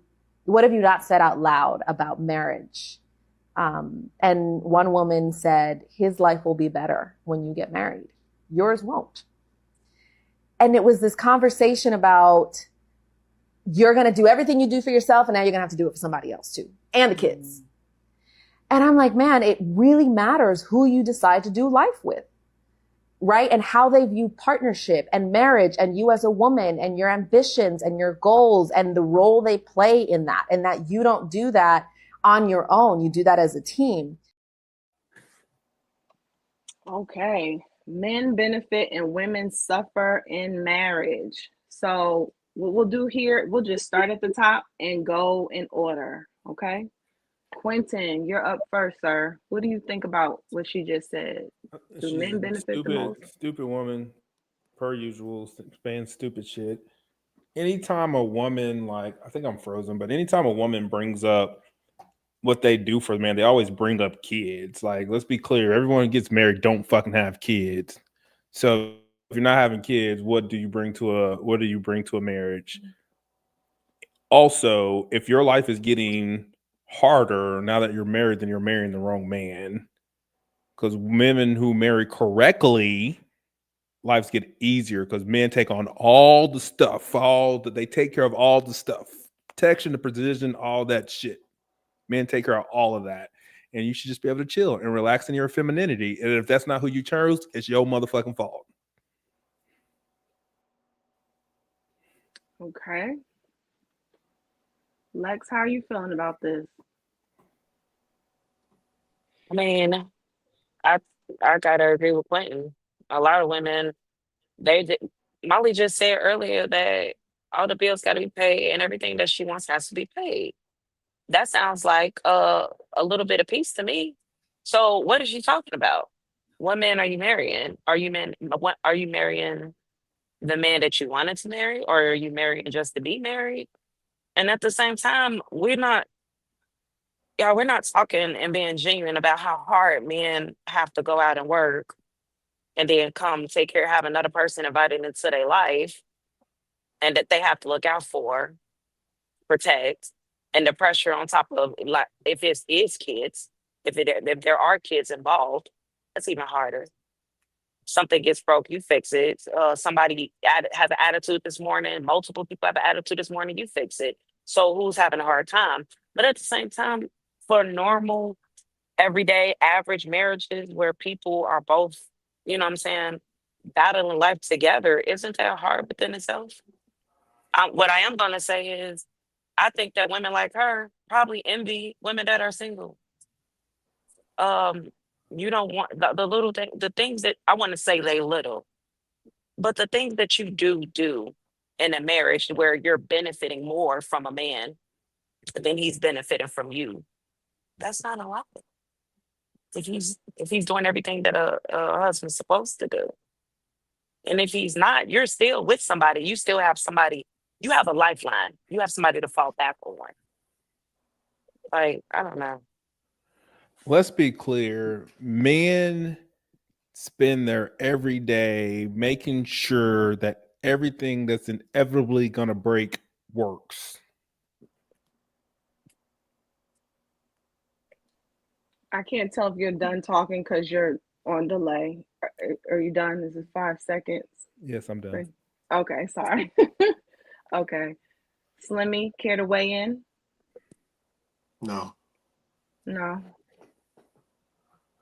not said out loud about marriage? And one woman said, his life will be better when you get married. Yours won't. And it was this conversation about, you're going to do everything you do for yourself, and now you're going to have to do it for somebody else too, and the kids. And I'm like, man, it really matters who you decide to do life with, right? And how they view partnership and marriage and you as a woman and your ambitions and your goals and the role they play in that, and that you don't do that on your own. You do that as a team. Okay. Men benefit and women suffer in marriage. So what we'll do here, we'll just start at the top and go in order. Okay. Quentin, you're up first, sir. What do you think about what she just said? Do men benefit the most? Stupid woman, per usual, saying stupid shit. Anytime a woman, like, I think I'm frozen, but anytime a woman brings up what they do for the man, they always bring up kids. Like, let's be clear, everyone who gets married don't fucking have kids. So if you're not having kids, what do you bring to a marriage? Also, if your life is getting harder now that you're married, then you're marrying the wrong man. Because women who marry correctly, lives get easier because men take on all the stuff, they take care of all the stuff, protection, the precision, all that shit. Men take care of all of that. And you should just be able to chill and relax in your femininity. And if that's not who you chose, it's your motherfucking fault. Okay. Lex, how are you feeling about this? I mean, I gotta agree with Quentin. A lot of women, Molly just said earlier that all the bills got to be paid and everything that she wants has to be paid. That sounds like a little bit of peace to me. So what is she talking about? What man are you marrying? Are you marrying the man that you wanted to marry, or are you marrying just to be married? And at the same time, we're not talking and being genuine about how hard men have to go out and work and then come take care, have another person invited into their life, and that they have to look out for, protect, and the pressure on top of, like, if it is kids, if there are kids involved, that's even harder. Something gets broke, you fix it. Somebody has an attitude this morning, multiple people have an attitude this morning, you fix it. So who's having a hard time? But at the same time, for normal, everyday, average marriages where people are both, you know what I'm saying, battling life together, isn't that hard within itself? What I am going to say is, I think that women like her probably envy women that are single. You don't want the little thing, the things that I want to say they little, but the things that you do in a marriage where you're benefiting more from a man than he's benefiting from you. That's not a lot. If he's doing everything that a husband's supposed to do, and if he's not, you're still with somebody. You still have somebody. You have a lifeline. You have somebody to fall back on. Like, I don't know. Let's be clear. Men spend their every day making sure that everything that's inevitably going to break works. I can't tell if you're done talking because you're on delay. Are you done? This is 5 seconds. Yes, I'm done. Okay, sorry. Okay. Slimmy, care to weigh in? No. No.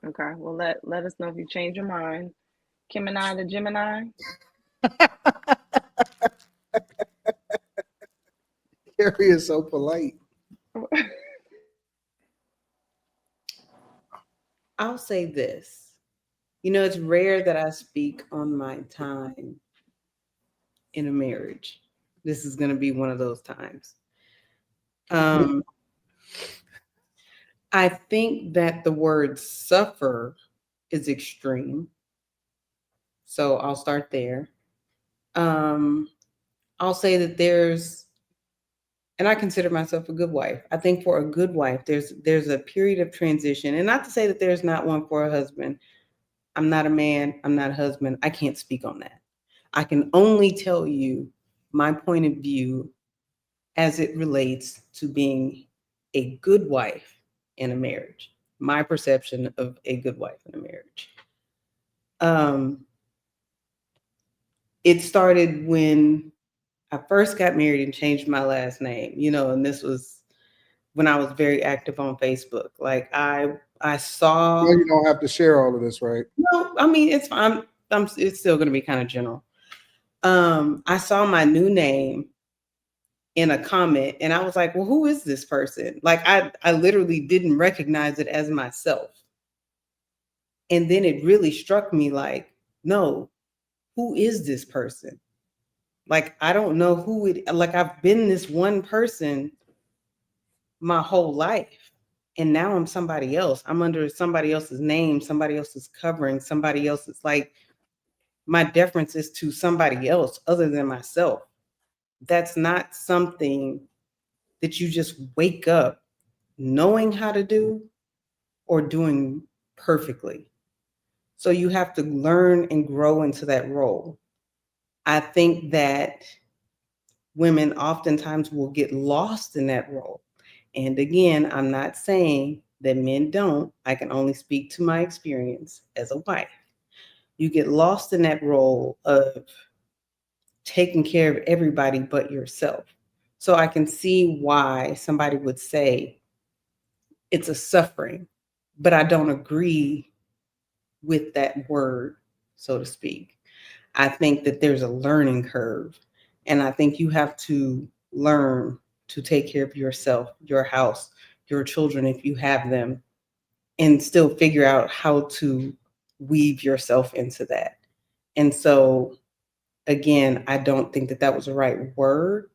Okay. Well, let us know if you change your mind. Gemini to Gemini. Carrie is so polite. I'll say this. You know, it's rare that I speak on my time in a marriage. This is going to be one of those times. I think that the word suffer is extreme. So I'll start there. I'll say that and I consider myself a good wife. I think for a good wife, there's a period of transition. And not to say that there's not one for a husband. I'm not a man, I'm not a husband. I can't speak on that. I can only tell you my point of view as it relates to being a good wife in a marriage. My perception of a good wife in a marriage. It started when I first got married and changed my last name, and this was when I was very active on Facebook. Like I saw. Well, you don't have to share all of this, right? No, I mean it's fine. It's still going to be kind of general. I saw my new name in a comment and I was like, well, who is this person? Like I literally didn't recognize it as myself. And then it really struck me like, no, who is this person? Like, I don't know like I've been this one person my whole life. And now I'm somebody else. I'm under somebody else's name, somebody else's covering, somebody else's, like, my deference is to somebody else other than myself. That's not something that you just wake up knowing how to do or doing perfectly. So you have to learn and grow into that role. I think that women oftentimes will get lost in that role. And again, I'm not saying that men don't. I can only speak to my experience as a wife. You get lost in that role of taking care of everybody but yourself. So I can see why somebody would say it's a suffering, but I don't agree with that word, so to speak. I think that there's a learning curve, and I think you have to learn to take care of yourself, your house, your children, if you have them, and still figure out how to weave yourself into that. And so, again, I don't think that was the right word,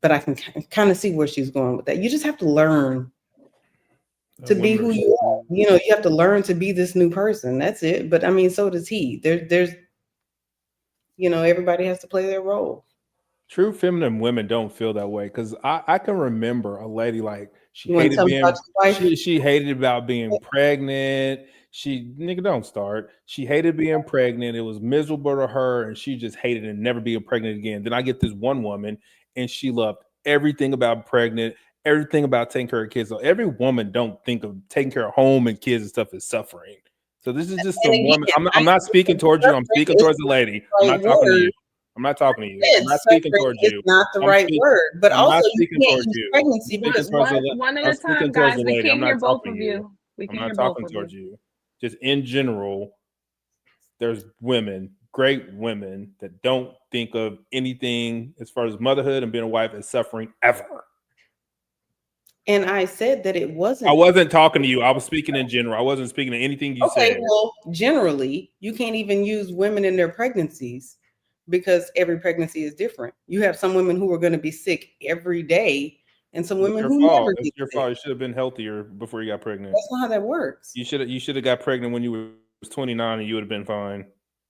but I can kind of see where she's going with that. You just have to learn to be who you are. You have to learn to be this new person. That's it. But I mean, so does he. There's everybody has to play their role. True feminine women don't feel that way because I can remember a lady like she You wanna hated tell me being about your wife? she hated about being pregnant. She nigga don't start. She hated being pregnant. It was miserable to her, and she just hated it, never being pregnant again. Then I get this one woman, and she loved everything about pregnant, everything about taking care of kids. So every woman don't think of taking care of home and kids and stuff as suffering. So this is just some woman. I'm not speaking towards you. I'm speaking towards the lady. I'm not talking to you. I'm not talking to you. I'm not speaking towards you. It's not the right word, but I'm also not you speaking can't towards use you. pregnancy I'm because One at a time, guys. We lady. can't I'm hear not both talking of to you. you. We I'm can't not hear both talking of towards you. you. Just in general, there's women, great women, that don't think of anything as far as motherhood and being a wife as suffering ever. And I said that it wasn't. I wasn't talking to you. I was speaking in general. I wasn't speaking to anything you said. Well, generally, you can't even use women in their pregnancies because every pregnancy is different. You have some women who are going to be sick every day, and some women who never get It's your sick. fault. You should have been healthier before you got pregnant. That's not how that works. You should have got pregnant when you was 29 and you would have been fine.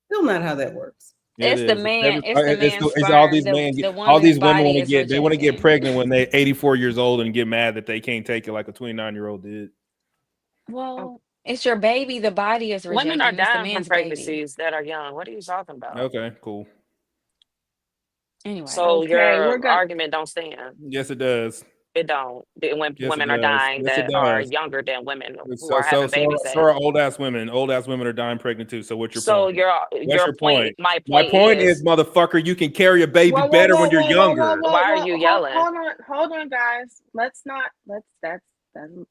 Still not how that works. Yeah, It's the man. It's the man's it's all sperm. these men. The All these woman's women want body to is get. They want to get rejecting. pregnant when they're 84 years old and get mad that they can't take it like a 29-year-old did. Well, it's your baby. The body is Women are rejecting. It's the dying from man's baby. pregnancies that are young. What are you talking about? Okay, cool. Anyway, So Okay, we're your gonna argument don't stand. Yes, it does. It don't. When Yes, it women are does. dying Yes, it that are does. younger than women who So, are so, having so, babies so at. are old ass women. Old ass women are dying pregnant too. So what's your So point? What's your your point, point? my My point point is, is, motherfucker, you can carry a baby Whoa, whoa, better whoa, when you're whoa, whoa, whoa, younger. whoa, why are whoa. you yelling? Hold on, guys. Let's not. That's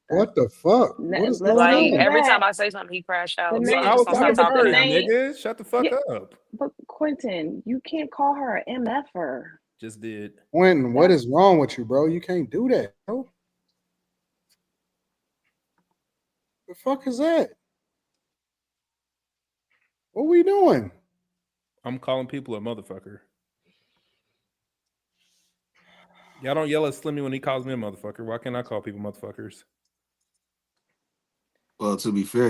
What the fuck? What is let's going not Like do on? every time that. I say something, he crash The out. So name, I'm I just was gonna yeah, stop talking but the talking first, then. name, nigga. Shut the fuck yeah, up. but Quentin, you can't call her an MFer. Just did. Quentin, what is wrong with you, bro? You can't do that, bro. The fuck is that? What we doing? I'm calling people a motherfucker. Y'all don't yell at Slimmy when he calls me a motherfucker. Why can't I call people motherfuckers? Well, to be fair,